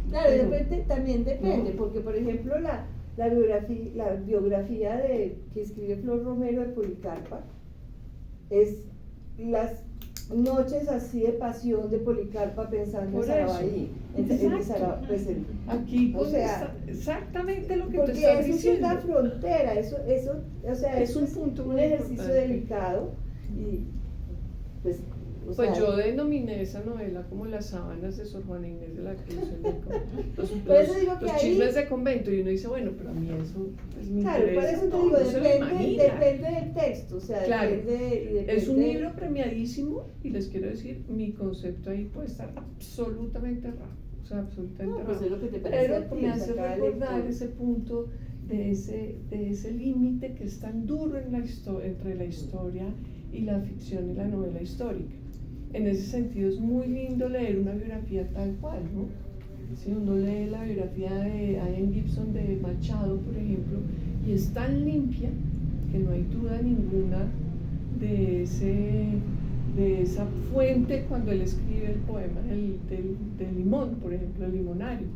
Claro, Pero, también depende, ¿no? porque por ejemplo la biografía que escribe Flor Romero de Policarpa, es las noches así de pasión de Policarpa pensando Por en Sarabai. eso. Pues Aquí o sea, exactamente lo que tú porque estás eso diciendo. es una frontera, eso, o sea, Es eso un punto un muy ejercicio importante. delicado y pues, o Pues sea, yo denominé esa novela como Las sábanas de Sor Juana Inés de la Cruz, Por eso digo que los ahí- chismes de convento, y uno dice, bueno, pero a mí eso pues, me claro, por interesa. eso te No, digo, no se lo imagina. depende del texto, o sea, Claro. depende Es un de- libro premiadísimo y les quiero decir, mi concepto ahí puede estar absolutamente errado, o sea, absolutamente No, pues errado. es lo que te parece a Pero ti, me o sea, hace cada recordar lector. ese punto de ese límite que es tan duro en entre la historia y la ficción y la novela histórica. En ese sentido es muy lindo leer una biografía tal cual, ¿no? Si uno lee la biografía de Ian Gibson de Machado, por ejemplo, y es tan limpia que no hay duda ninguna de esa fuente cuando él escribe el poema del limón, por ejemplo, el limonario.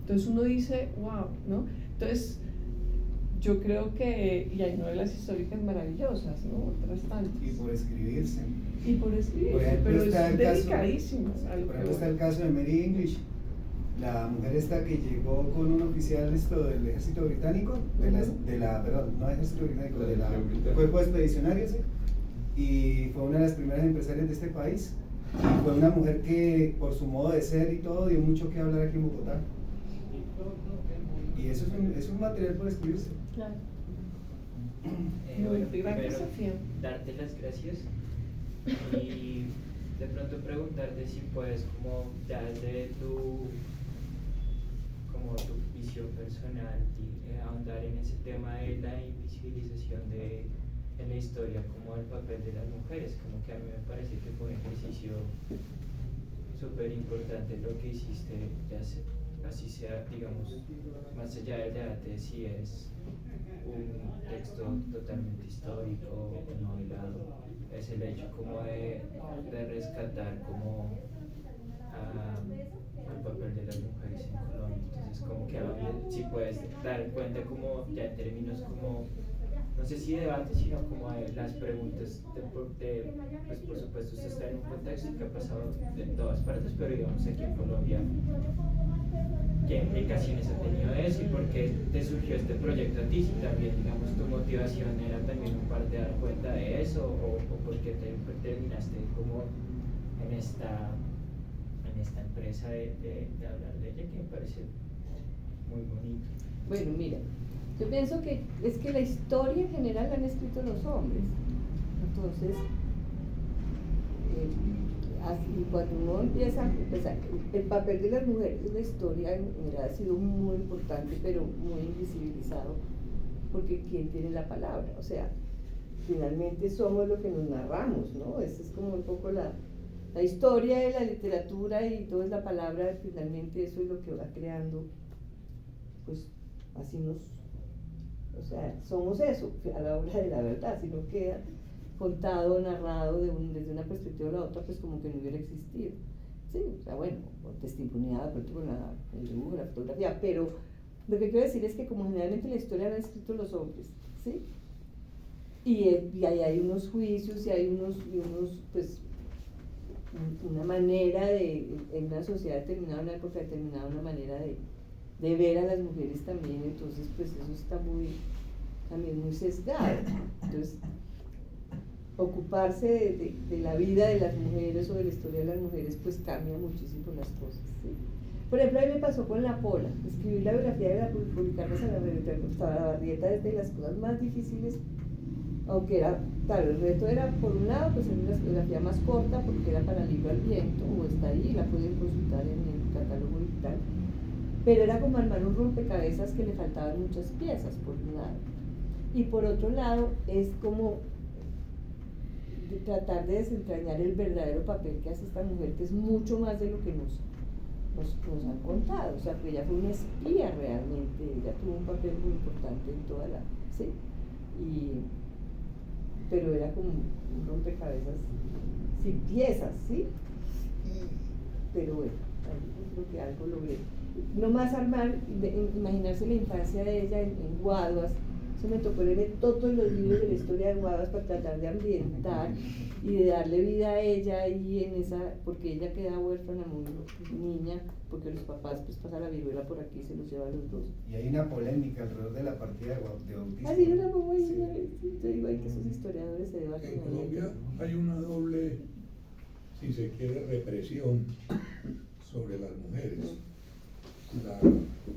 Entonces uno dice, wow, ¿no? Entonces yo creo que, y hay novelas históricas maravillosas, ¿no? Otras tantas. Y por escribirse. Y por escribir, Por ejemplo, pero está es el caso- delicadísimo. a lo Por que ejemplo, está voy. el caso de Mary English, la mujer esta que llegó con un oficial del ejército británico, perdón, no ejército británico, del cuerpo expedicionario, ¿sí? Y fue una de las primeras empresarias de este país. Y fue una mujer que, por su modo de ser y todo, dio mucho que hablar aquí en Bogotá. Y eso es un material por escribirse. Claro. Bueno, Gran primero, desafío. darte las gracias y de pronto preguntarte si puedes, como ya desde tu visión personal, y ahondar en ese tema de la invisibilización en la historia, como el papel de las mujeres. Como que a mí me parece que fue un ejercicio súper importante lo que hiciste, así sea, digamos, más allá del debate si es un texto totalmente histórico o novelado, es el hecho como de rescatar como el papel de las mujeres en Colombia. Entonces como que si puedes dar cuenta como ya en términos como, no sé si debate, sino como de las preguntas pues por supuesto usted está en un contexto que ha pasado en todas partes, pero digamos aquí en Colombia, ¿qué implicaciones ha tenido eso y por qué te surgió este proyecto a ti? Si también, digamos, tu motivación era también un parte de dar cuenta de eso, o por qué terminaste como en esta empresa de hablar de ella, que me parece muy bonito. Bueno, mira, yo pienso que es que la historia en general la han escrito los hombres. Entonces, así, cuando uno empieza, el papel de las mujeres en la historia en general ha sido muy importante, pero muy invisibilizado, porque ¿quién tiene la palabra? O sea, finalmente somos lo que nos narramos, ¿no? Esa es como un poco la historia de la literatura y toda la palabra, finalmente eso es lo que va creando, pues así o sea, somos eso, a la hora de la verdad, si no queda contado, narrado desde una perspectiva o la otra, pues como que no hubiera existido. Sí, o sea, bueno, testimoniada, pero con el dibujo, la fotografía, pero lo que quiero decir es que como generalmente la historia la han escrito los hombres, ¿sí? Y ahí hay unos juicios y hay unos pues, una manera en una sociedad determinada, en una época determinada, una manera de ver a las mujeres también, entonces pues eso está también muy sesgado. Entonces, ocuparse de la vida de las mujeres o de la historia de las mujeres pues cambia muchísimo las cosas, ¿sí? Por ejemplo, a mí me pasó con La Pola. Escribir la biografía de publicarla Salabarrieta es de las cosas más difíciles, aunque era, claro, el reto era, por un lado, pues era una biografía más corta porque era para Libro al Viento, o está ahí, la pueden consultar en el catálogo digital, pero era como armar un rompecabezas que le faltaban muchas piezas, por un lado. Y por otro lado, es como de tratar de desentrañar el verdadero papel que hace esta mujer, que es mucho más de lo que nos han contado. O sea, que ella fue una espía realmente, ella tuvo un papel muy importante en toda ¿sí? Pero era como un rompecabezas sin piezas, ¿sí? Pero bueno, yo creo que algo logré. No más armar, imaginarse la infancia de ella en Guaduas, Eso me tocó leer todos los libros de la historia de Guadas para tratar de ambientar y de darle vida a ella y en esa, porque ella queda huérfana muy niña, porque los papás pues pasan la viruela por aquí y se los lleva a los dos. Y hay una polémica alrededor de la partida de bautismo. Ah, sí, yo la pongo ahí, Sí. yo digo ahí que esos historiadores se debaten. En Colombia hay una doble, si se quiere, represión sobre las mujeres. La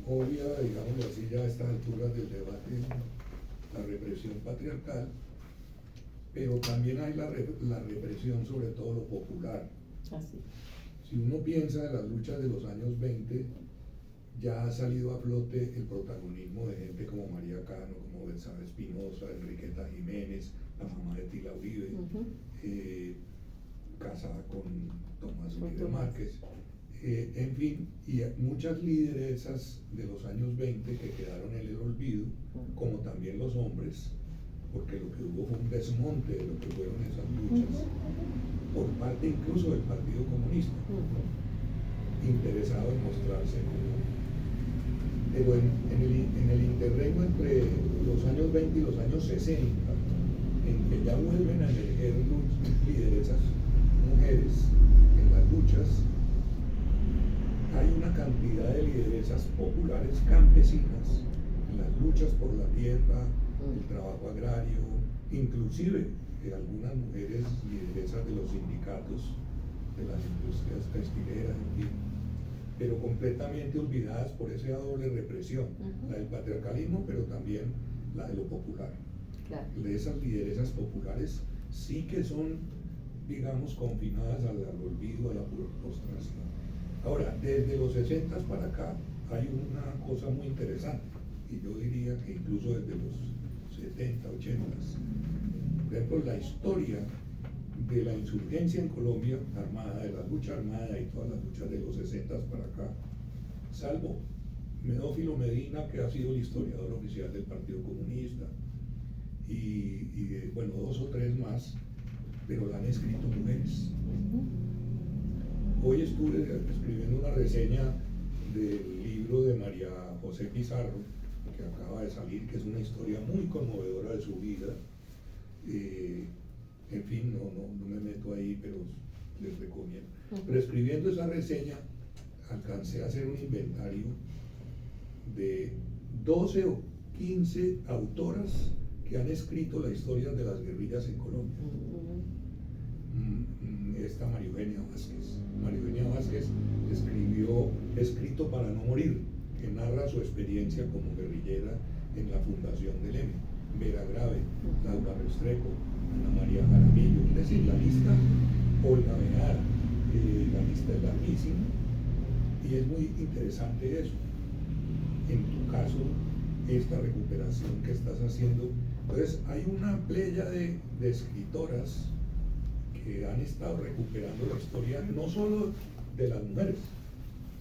obvia, digamos así, ya a estas alturas del debate, la represión patriarcal, pero también hay la represión sobre todo lo popular. Así. Si uno piensa en las luchas de los años 20, ya ha salido a flote el protagonismo de gente como María Cano, como Belsara Espinosa, Enriqueta Jiménez, la mamá de Tila Uribe, casada con Tomás Uribe Márquez. En fin, y muchas lideresas de los años 20 que quedaron en el olvido, como también los hombres, porque lo que hubo fue un desmonte de lo que fueron esas luchas, por parte incluso del Partido Comunista, interesado en mostrarse como. Pero en el interregno entre los años 20 y los años 60, en que ya vuelven a emerger lideresas mujeres en las luchas, hay una cantidad de lideresas populares campesinas en las luchas por la tierra, el trabajo agrario, inclusive algunas mujeres lideresas de los sindicatos, de las industrias textileras, en fin, pero completamente olvidadas por esa doble represión, la del patriarcalismo, pero también la de lo popular. Claro. De esas lideresas populares sí que son, digamos, confinadas al olvido, a la postración. Ahora, desde los 60 para acá hay una cosa muy interesante, y yo diría que incluso desde los 70, 80, por ejemplo, la historia de la insurgencia en Colombia armada, de la lucha armada y todas las luchas de los 60 para acá, salvo Medófilo Medina, que ha sido el historiador oficial del Partido Comunista, y bueno, 2 o 3 más, pero la han escrito mujeres. Hoy estuve escribiendo una reseña del libro de María José Pizarro, que acaba de salir, que es una historia muy conmovedora de su vida. En fin, no me meto ahí, pero les recomiendo. Pero escribiendo esa reseña, alcancé a hacer un inventario de 12 o 15 autoras que han escrito la historia de las guerrillas en Colombia. Esta María Eugenia Vázquez. María Eugenia Vázquez escribió Escrito para no morir, que narra su experiencia como guerrillera en la fundación del EME. Vera Grave, Laura Restrepo, Ana María Jaramillo, es decir, la lista, Olga Bejar, la lista es larguísima, y es muy interesante eso. En tu caso, esta recuperación que estás haciendo, entonces hay una playa de escritoras que han estado recuperando la historia no solo de las mujeres,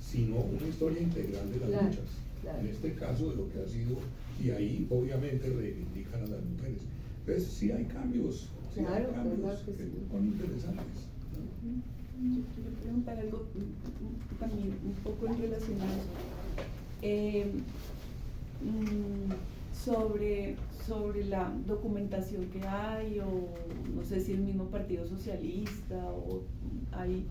sino una historia integral de las luchas. Claro. En este caso de lo que ha sido, y ahí obviamente reivindican a las mujeres. Entonces sí hay cambios, claro, hay cambios que que sí. son interesantes. Yo quiero preguntar algo también un poco en relación a eso. Sobre la documentación que hay, o no sé si el mismo Partido Socialista, o hay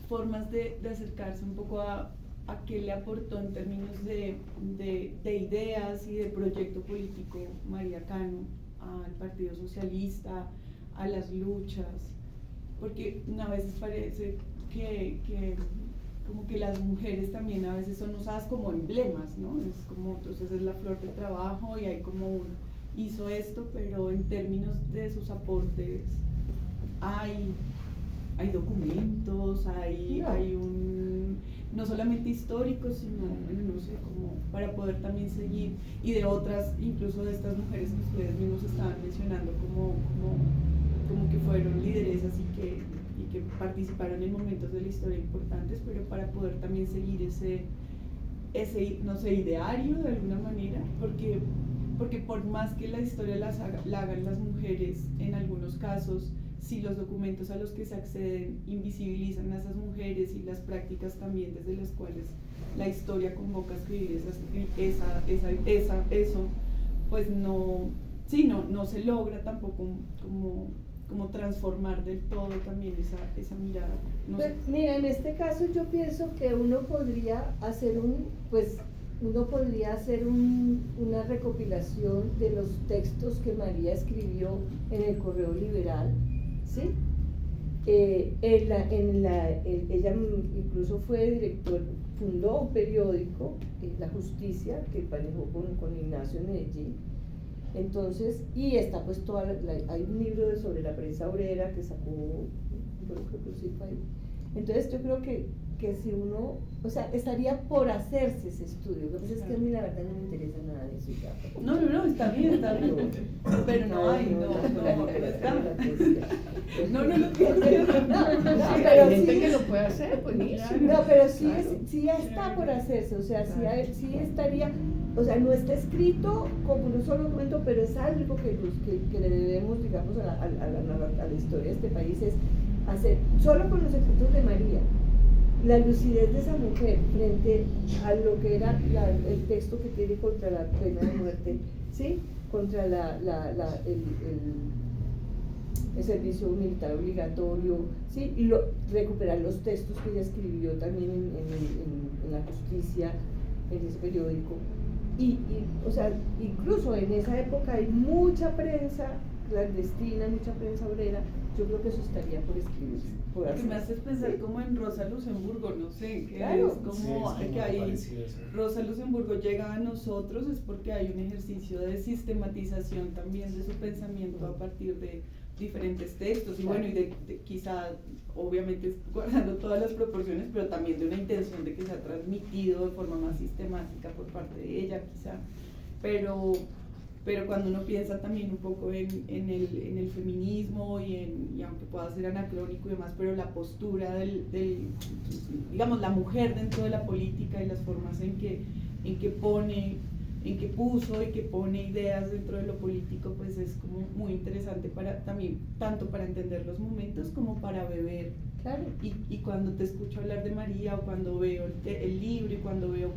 formas de acercarse un poco a qué le aportó en términos de ideas y de proyecto político María Cano al Partido Socialista, a las luchas, porque a veces parece que como que las mujeres también a veces son usadas como emblemas, ¿no? Es como, entonces es la flor del trabajo y hay como hizo esto, pero en términos de sus aportes hay documentos, hay no solamente históricos, sino, no sé, como para poder también seguir, y de otras, incluso de estas mujeres que ustedes mismos estaban mencionando como que fueron lideresas y que participaron en momentos de la historia importantes, pero para poder también seguir ese no sé, ideario de alguna manera, porque por más que la historia la hagan las mujeres, en algunos casos, si los documentos a los que se acceden invisibilizan a esas mujeres y las prácticas también desde las cuales la historia convoca a escribir eso, pues no se logra tampoco como transformar del todo también esa mirada. No Pues, sé. mira, en este caso yo pienso que uno podría hacer una recopilación de los textos que María escribió en el Correo Liberal, ¿sí? Ella incluso fundó un periódico, La Justicia, que manejó con Ignacio Medellín. Entonces, y está pues hay un libro sobre la prensa obrera que sacó, creo que sí fue ahí. Entonces yo creo que si uno, o sea, estaría por hacerse ese estudio. Lo que pasa es que a mí la verdad no me interesa nada de eso ya. No, está bien, pero no hay, no está. No, pero Hay gente sí, que lo puede hacer, buenísimo. no, pero sí, Claro. sí está por hacerse, o sea, sí estaría, o sea, no está escrito como un solo documento, pero es algo que le debemos, digamos, a la historia de este país, es hacer, solo con los escritos de María, la lucidez de esa mujer frente a lo que era el texto que tiene contra la pena de muerte, ¿sí? Contra el servicio militar obligatorio, ¿sí? Recuperar los textos que ella escribió también en La Justicia, en ese periódico. O sea, incluso en esa época hay mucha prensa clandestina, mucha prensa obrera. Yo creo que eso estaría por escribirse. Lo que me hace pensar como en Rosa Luxemburgo, no sé, que Claro. es como que ahí Rosa Luxemburgo llega a nosotros es porque hay un ejercicio de sistematización también de su pensamiento a partir de diferentes textos y bueno, y de quizá, obviamente guardando todas las proporciones, pero también de una intención de que se ha transmitido de forma más sistemática por parte de ella, quizá, pero cuando uno piensa también un poco en el feminismo y aunque pueda ser anacrónico y demás, pero la postura digamos, la mujer dentro de la política y las formas en que puso y que pone ideas dentro de lo político, pues es como muy interesante también, tanto para entender los momentos como para beber. Claro. Y cuando te escucho hablar de María o cuando veo el libro y cuando veo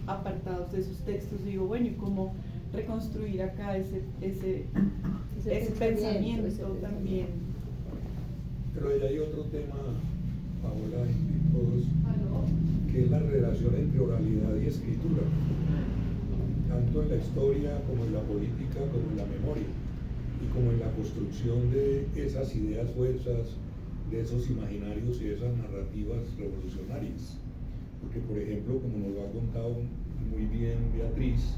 apartados de esos textos, digo, bueno, ¿y cómo reconstruir acá ese pensamiento también? Pero ahí hay otro tema, Paola y todos, que es la relación entre oralidad y escritura, tanto en la historia como en la política como en la memoria y como en la construcción de esas ideas fuerzas, de esos imaginarios y esas narrativas revolucionarias. Porque, por ejemplo, como nos lo ha contado muy bien Beatriz,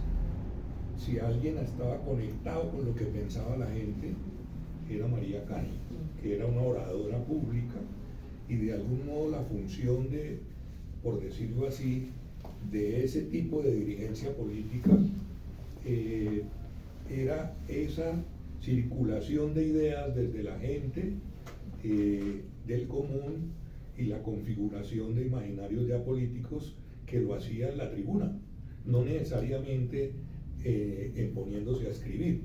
si alguien estaba conectado con lo que pensaba la gente, era María Cano, que era una oradora pública, y de algún modo la función de, por decirlo así, de ese tipo de dirigencia política era esa circulación de ideas desde la gente del común y la configuración de imaginarios ya políticos que lo hacía en la tribuna, no necesariamente poniéndose a escribir.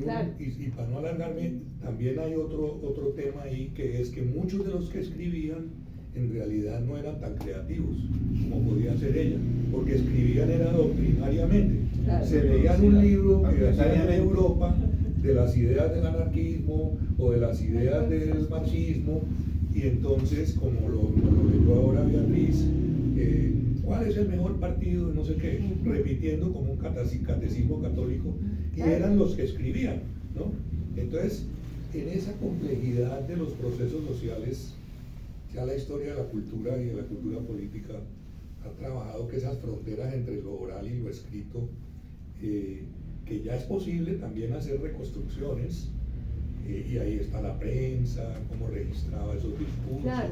Claro. Y para no alargarme, también hay otro tema ahí, que es que muchos de los que escribían en realidad no eran tan creativos como podía ser ella, porque escribían era doctrinariamente. Claro. Se leían un libro que hacían en Europa de las ideas del anarquismo o de las ideas del marxismo, y entonces, como lo leyó ahora Beatriz, ¿cuál es el mejor partido? No sé qué, repitiendo como un catecismo católico, y eran los que escribían, ¿no? Entonces, en esa complejidad de los procesos sociales, ya la historia de la cultura y de la cultura política ha trabajado que esas fronteras entre lo oral y lo escrito, que ya es posible también hacer reconstrucciones, y ahí está la prensa, cómo registraba esos discursos. Claro.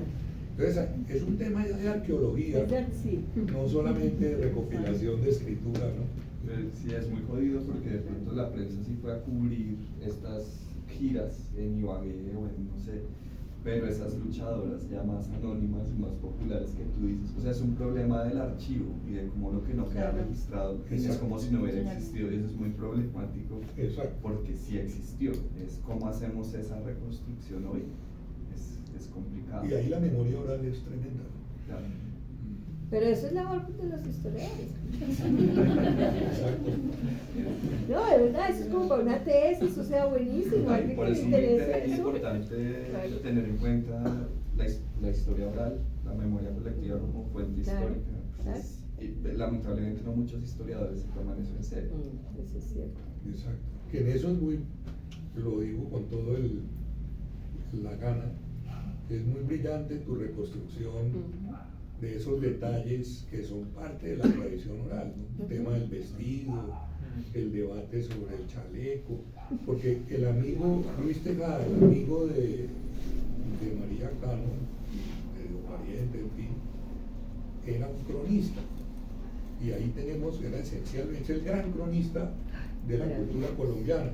Entonces, es un tema ya de arqueología, Sí. no solamente de recopilación de escritura, ¿no? Sí, es muy jodido porque de pronto la prensa sí fue a cubrir estas giras en Ibagué o en no sé, pero esas luchadoras ya más anónimas y más populares que tú dices, o sea, es un problema del archivo y de cómo lo que no queda registrado es como si no hubiera existido, y eso es muy problemático. Exacto. Porque sí existió, es cómo hacemos esa reconstrucción hoy, es complicado. Y ahí la memoria oral es tremenda. Claro. Pero eso es labor de los historiadores. No, de verdad, eso es como para una tesis, o sea, buenísimo. Ay, ¿A por qué eso le es muy interesa eso? importante Claro. tener en cuenta la historia oral, la memoria colectiva como fuente Claro, histórica. claro. Y lamentablemente no muchos historiadores se toman eso en serio. Eso es cierto. Exacto. Que en eso es muy, lo digo con todo la gana, es muy brillante tu reconstrucción de esos detalles que son parte de la tradición oral, ¿no? El tema del vestido, el debate sobre el chaleco, porque el amigo Luis Tejada, el amigo de María Cano, pariente, en fin, era un cronista. Y ahí tenemos, era esencialmente el gran cronista de la cultura colombiana.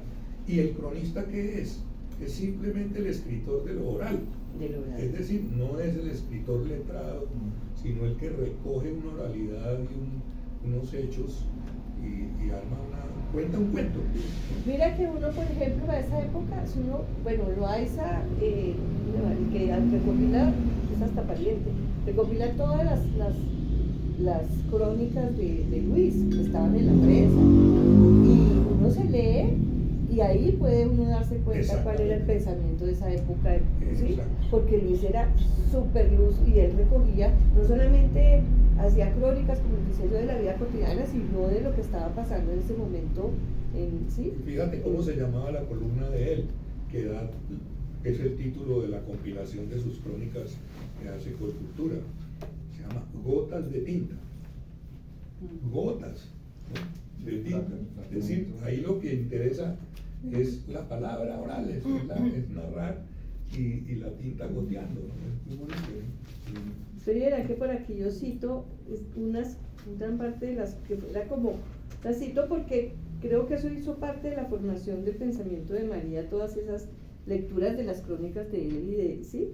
¿Y el cronista qué es? Es simplemente el escritor de lo oral. Es decir, no es el escritor letrado, sino el que recoge una oralidad y unos hechos y arma cuenta un cuento. Mira que uno, por ejemplo, para esa época, si uno, bueno, Loaiza, que recopila, es hasta pariente, recopila todas las crónicas de Luis, que estaban en la prensa, y uno se lee, y ahí puede uno darse cuenta cuál era el pensamiento de esa época, ¿sí? Porque Luis era súper luz y él recogía, no solamente hacía crónicas, como decía yo, de la vida cotidiana, sino de lo que estaba pasando en ese momento, ¿sí? Fíjate cómo se llamaba la columna de él, que es el título de la compilación de sus crónicas que hace Colcultura. Se llama Gotas de Tinta. Gotas, ¿no? De tinta. Es decir, ahí lo que interesa es la palabra oral, es narrar y la tinta goteando, ¿no? Es muy bonito, ¿no? Ustedes verán que por aquí yo cito una gran parte de las que era como, la cito porque creo que eso hizo parte de la formación del pensamiento de María, todas esas lecturas de las crónicas de él y de, ¿sí?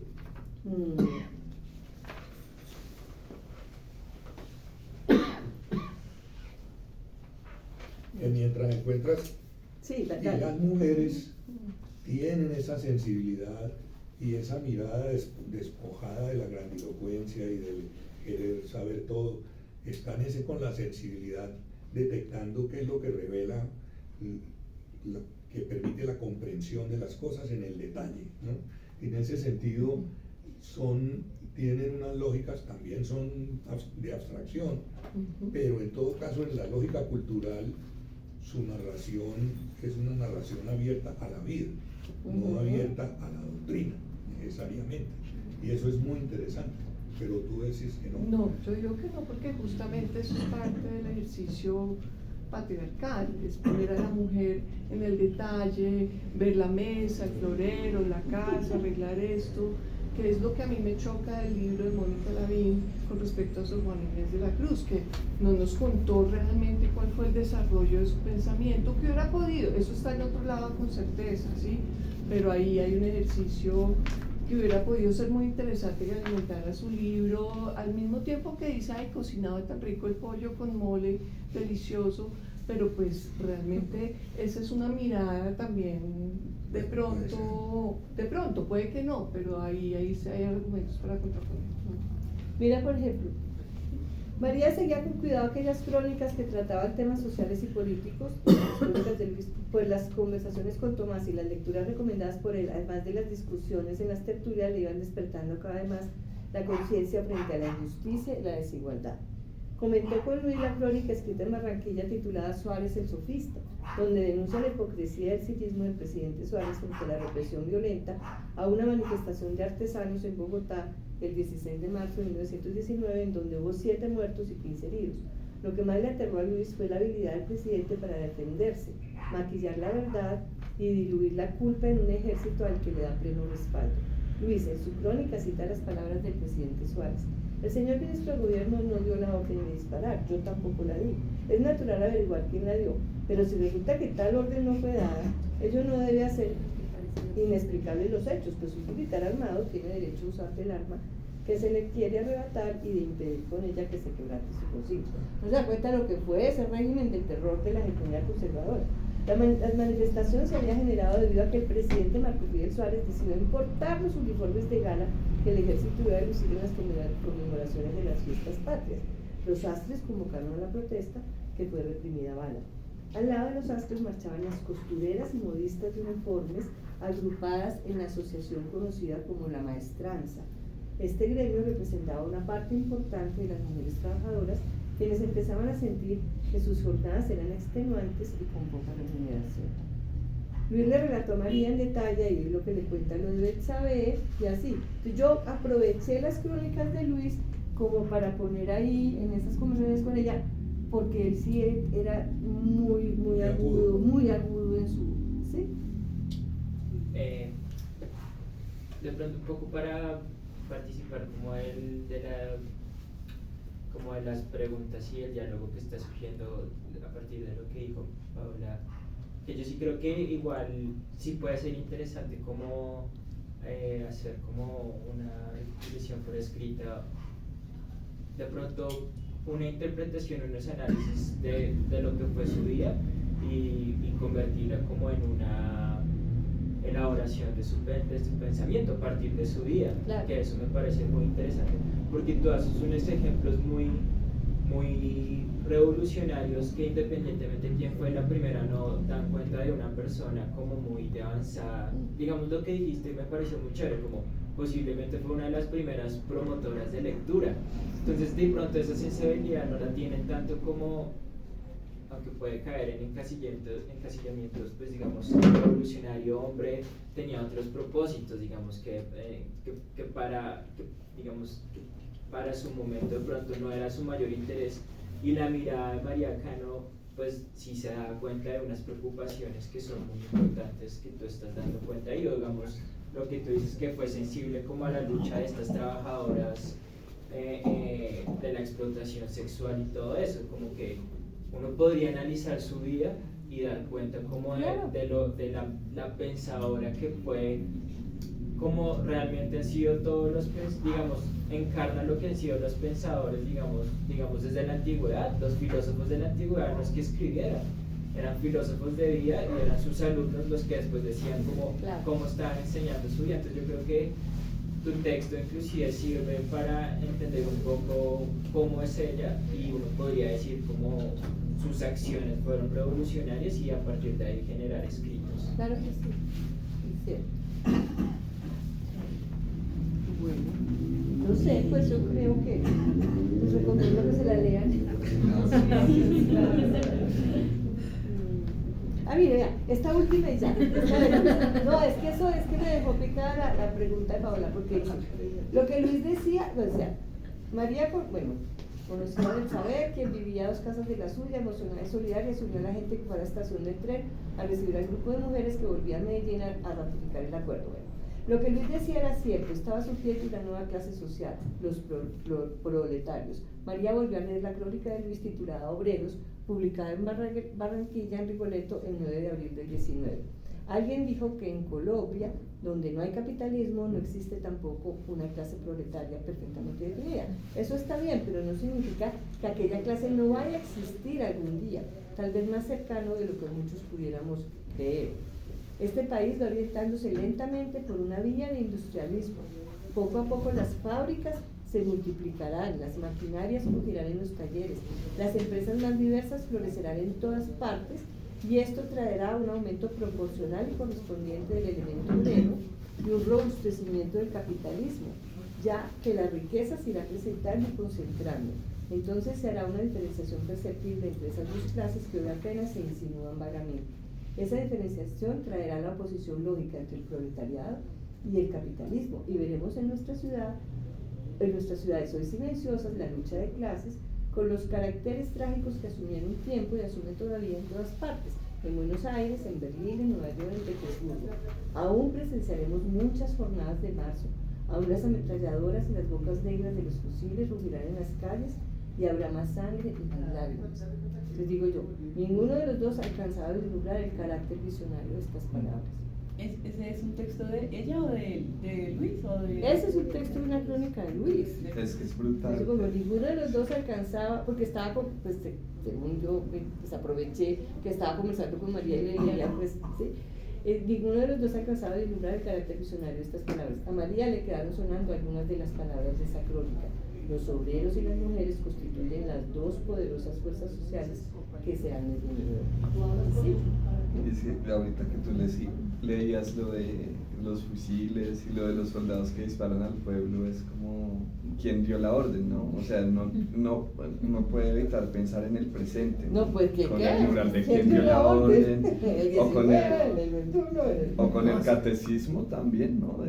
Que mientras encuentras Sí, y las mujeres tienen esa sensibilidad y esa mirada despojada de la grandilocuencia y del querer saber todo, están con la sensibilidad detectando qué es lo que revela, que permite la comprensión de las cosas en el detalle, ¿no? En ese sentido tienen unas lógicas, también son de abstracción, pero en todo caso en la lógica cultural su narración es una narración abierta a la vida, no abierta a la doctrina necesariamente, y eso es muy interesante, pero tú decís que no. No, yo digo que no, porque justamente eso es parte del ejercicio patriarcal, es poner a la mujer en el detalle, ver la mesa, el florero, la casa, arreglar esto, que es lo que a mí me choca del libro de Mónica Lavín con respecto a Sor Juana Inés de la Cruz, que no nos contó realmente cuál fue el desarrollo de su pensamiento, que hubiera podido, eso está en otro lado con certeza, ¿sí? Pero ahí hay un ejercicio que hubiera podido ser muy interesante que alimentara su libro, al mismo tiempo que dice, ay, cocinado tan rico el pollo con mole, delicioso, pero pues realmente esa es una mirada también de pronto, puede que no, pero ahí hay argumentos para contraponer. Mira, por ejemplo, María seguía con cuidado aquellas crónicas que trataban temas sociales y políticos, las crónicas de Luis, pues las conversaciones con Tomás y las lecturas recomendadas por él, además de las discusiones en las tertulias, le iban despertando cada vez más la conciencia frente a la injusticia y la desigualdad. Comentó con Luis la crónica escrita en Barranquilla titulada Suárez el Sofista, donde denuncia la hipocresía y el cinismo del presidente Suárez frente a la represión violenta a una manifestación de artesanos en Bogotá el 16 de marzo de 1919, en donde hubo 7 muertos y 15 heridos. Lo que más le aterró a Luis fue la habilidad del presidente para defenderse, maquillar la verdad y diluir la culpa en un ejército al que le da pleno respaldo. Luis, en su crónica, cita las palabras del presidente Suárez. El señor ministro de gobierno no dio la orden de disparar, yo tampoco la di. Es natural averiguar quién la dio, pero si resulta que tal orden no fue dada, ello no debe hacer inexplicables los hechos, pues un militar armado tiene derecho a usar el arma que se le quiere arrebatar y de impedir con ella que se quebrante su consigna. No se da cuenta lo que fue ese régimen del terror de la hegemonía conservadora. Las manifestaciones se habían generado debido a que el presidente Marco Fidel Suárez decidió importar los uniformes de gala que el ejército iba a lucir en las conmemoraciones de las fiestas patrias. Los sastres convocaron a la protesta, que fue reprimida a bala. Al lado de los sastres marchaban las costureras y modistas de uniformes, agrupadas en la asociación conocida como la Maestranza. Este gremio representaba una parte importante de las mujeres trabajadoras, quienes empezaban a sentir que sus jornadas eran extenuantes y con poca remuneración. Luis le relató a María en detalle y lo que le cuenta lo de Betsabe y así. Entonces yo aproveché las crónicas de Luis como para poner ahí en esas conversaciones con ella, porque él sí era muy agudo en su... ¿sí? De pronto un poco para participar como como de las preguntas y el diálogo que está surgiendo a partir de lo que dijo Paola, que yo sí creo que igual sí puede ser interesante como hacer como una reflexión por escrita, de pronto una interpretación, unos análisis de lo que fue su vida y convertirla como en una elaboración de su pensamiento a partir de su vida, claro. Que eso me parece muy interesante, porque tú haces unos ejemplos muy revolucionarios que independientemente de quién fue la primera no dan cuenta de una persona como muy de avanzada. Digamos, lo que dijiste me pareció muy chévere, como posiblemente fue una de las primeras promotoras de lectura, entonces de pronto esa sensibilidad no la tienen tanto como, aunque puede caer en encasillamientos, pues digamos, el revolucionario hombre tenía otros propósitos, digamos, que para su momento de pronto no era su mayor interés, y la mirada de María Cano pues sí se da cuenta de unas preocupaciones que son muy importantes, que tú estás dando cuenta, y digamos, lo que tú dices que fue sensible como a la lucha de estas trabajadoras de la explotación sexual y todo eso, como que uno podría analizar su vida y dar cuenta como de la pensadora que fue, como realmente han sido todos los, digamos, encarna lo que han sido los pensadores, digamos desde la antigüedad. Los filósofos de la antigüedad no es que escribieran, eran filósofos de vida y eran sus alumnos los que después decían cómo estaban enseñando su vida. Entonces yo creo que tu texto inclusive sirve para entender un poco cómo es ella, y uno podría decir cómo sus acciones fueron revolucionarias y a partir de ahí generar escritos. Claro que sí, es cierto. Bueno, no sé, pues yo creo que les recomiendo que se la lean. Mira, esta última y ya. No, es que eso es que me dejó picada la pregunta de Paola, porque lo que Luis decía, María, conocida del saber, quien vivía a 2 casas de la suya, emocionada y solidaria, se unió a la gente que fue a la estación del tren a recibir al grupo de mujeres que volvían a Medellín a ratificar el acuerdo. Lo que Luis decía era cierto, estaba surgiendo una nueva clase social, los proletarios. María volvió a leer la crónica de Luis titulada Obreros, publicada en Barranquilla, en Rigoletto, el 9 de abril del 19. Alguien dijo que en Colombia, donde no hay capitalismo, no existe tampoco una clase proletaria perfectamente definida. Eso está bien, pero no significa que aquella clase no vaya a existir algún día, tal vez más cercano de lo que muchos pudiéramos creer. Este país va orientándose lentamente por una vía de industrialismo. Poco a poco las fábricas se multiplicarán, las maquinarias surgirán en los talleres, las empresas más diversas florecerán en todas partes, y esto traerá un aumento proporcional y correspondiente del elemento obrero y un robustecimiento del capitalismo, ya que la riqueza se irá presentando y concentrando. Entonces se hará una diferenciación perceptible entre esas dos clases que hoy apenas se insinúan vagamente. Esa diferenciación traerá la oposición lógica entre el proletariado y el capitalismo, y veremos en nuestras ciudades hoy silenciosas la lucha de clases, con los caracteres trágicos que asumieron un tiempo y asumen todavía en todas partes, en Buenos Aires, en Berlín, en Nueva York, en Petersburgo. Aún presenciaremos muchas jornadas de marzo, aún las ametralladoras y las bocas negras de los fusiles rugirán en las calles, y habrá más sangre y más lágrimas. Les digo yo, ninguno de los dos alcanzaba a vislumbrar el carácter visionario de estas palabras. ¿Ese es un texto de ella o de Luis? ¿O de... Ese es un texto de una crónica de Luis. Es que es brutal. Entonces, como ninguno de los dos alcanzaba, porque estaba, según yo, pues aproveché que estaba conversando con María y leía, pues, ¿sí? Ninguno de los dos ha alcanzado a vislumbrar el carácter visionario de estas palabras. A María le quedaron sonando algunas de las palabras de esa crónica. Los obreros y las mujeres constituyen las dos poderosas fuerzas sociales que se han definido. ¿Sí? Y sí, ahorita que tú leías lo de los fusiles y lo de los soldados que disparan al pueblo, es como quién dio la orden, ¿no? O sea, no puede evitar pensar en el presente. No, pues que con ¿qué? el mural de ¿Quién quién dio la orden, El o con 19, el 21, o con el catecismo también, ¿no?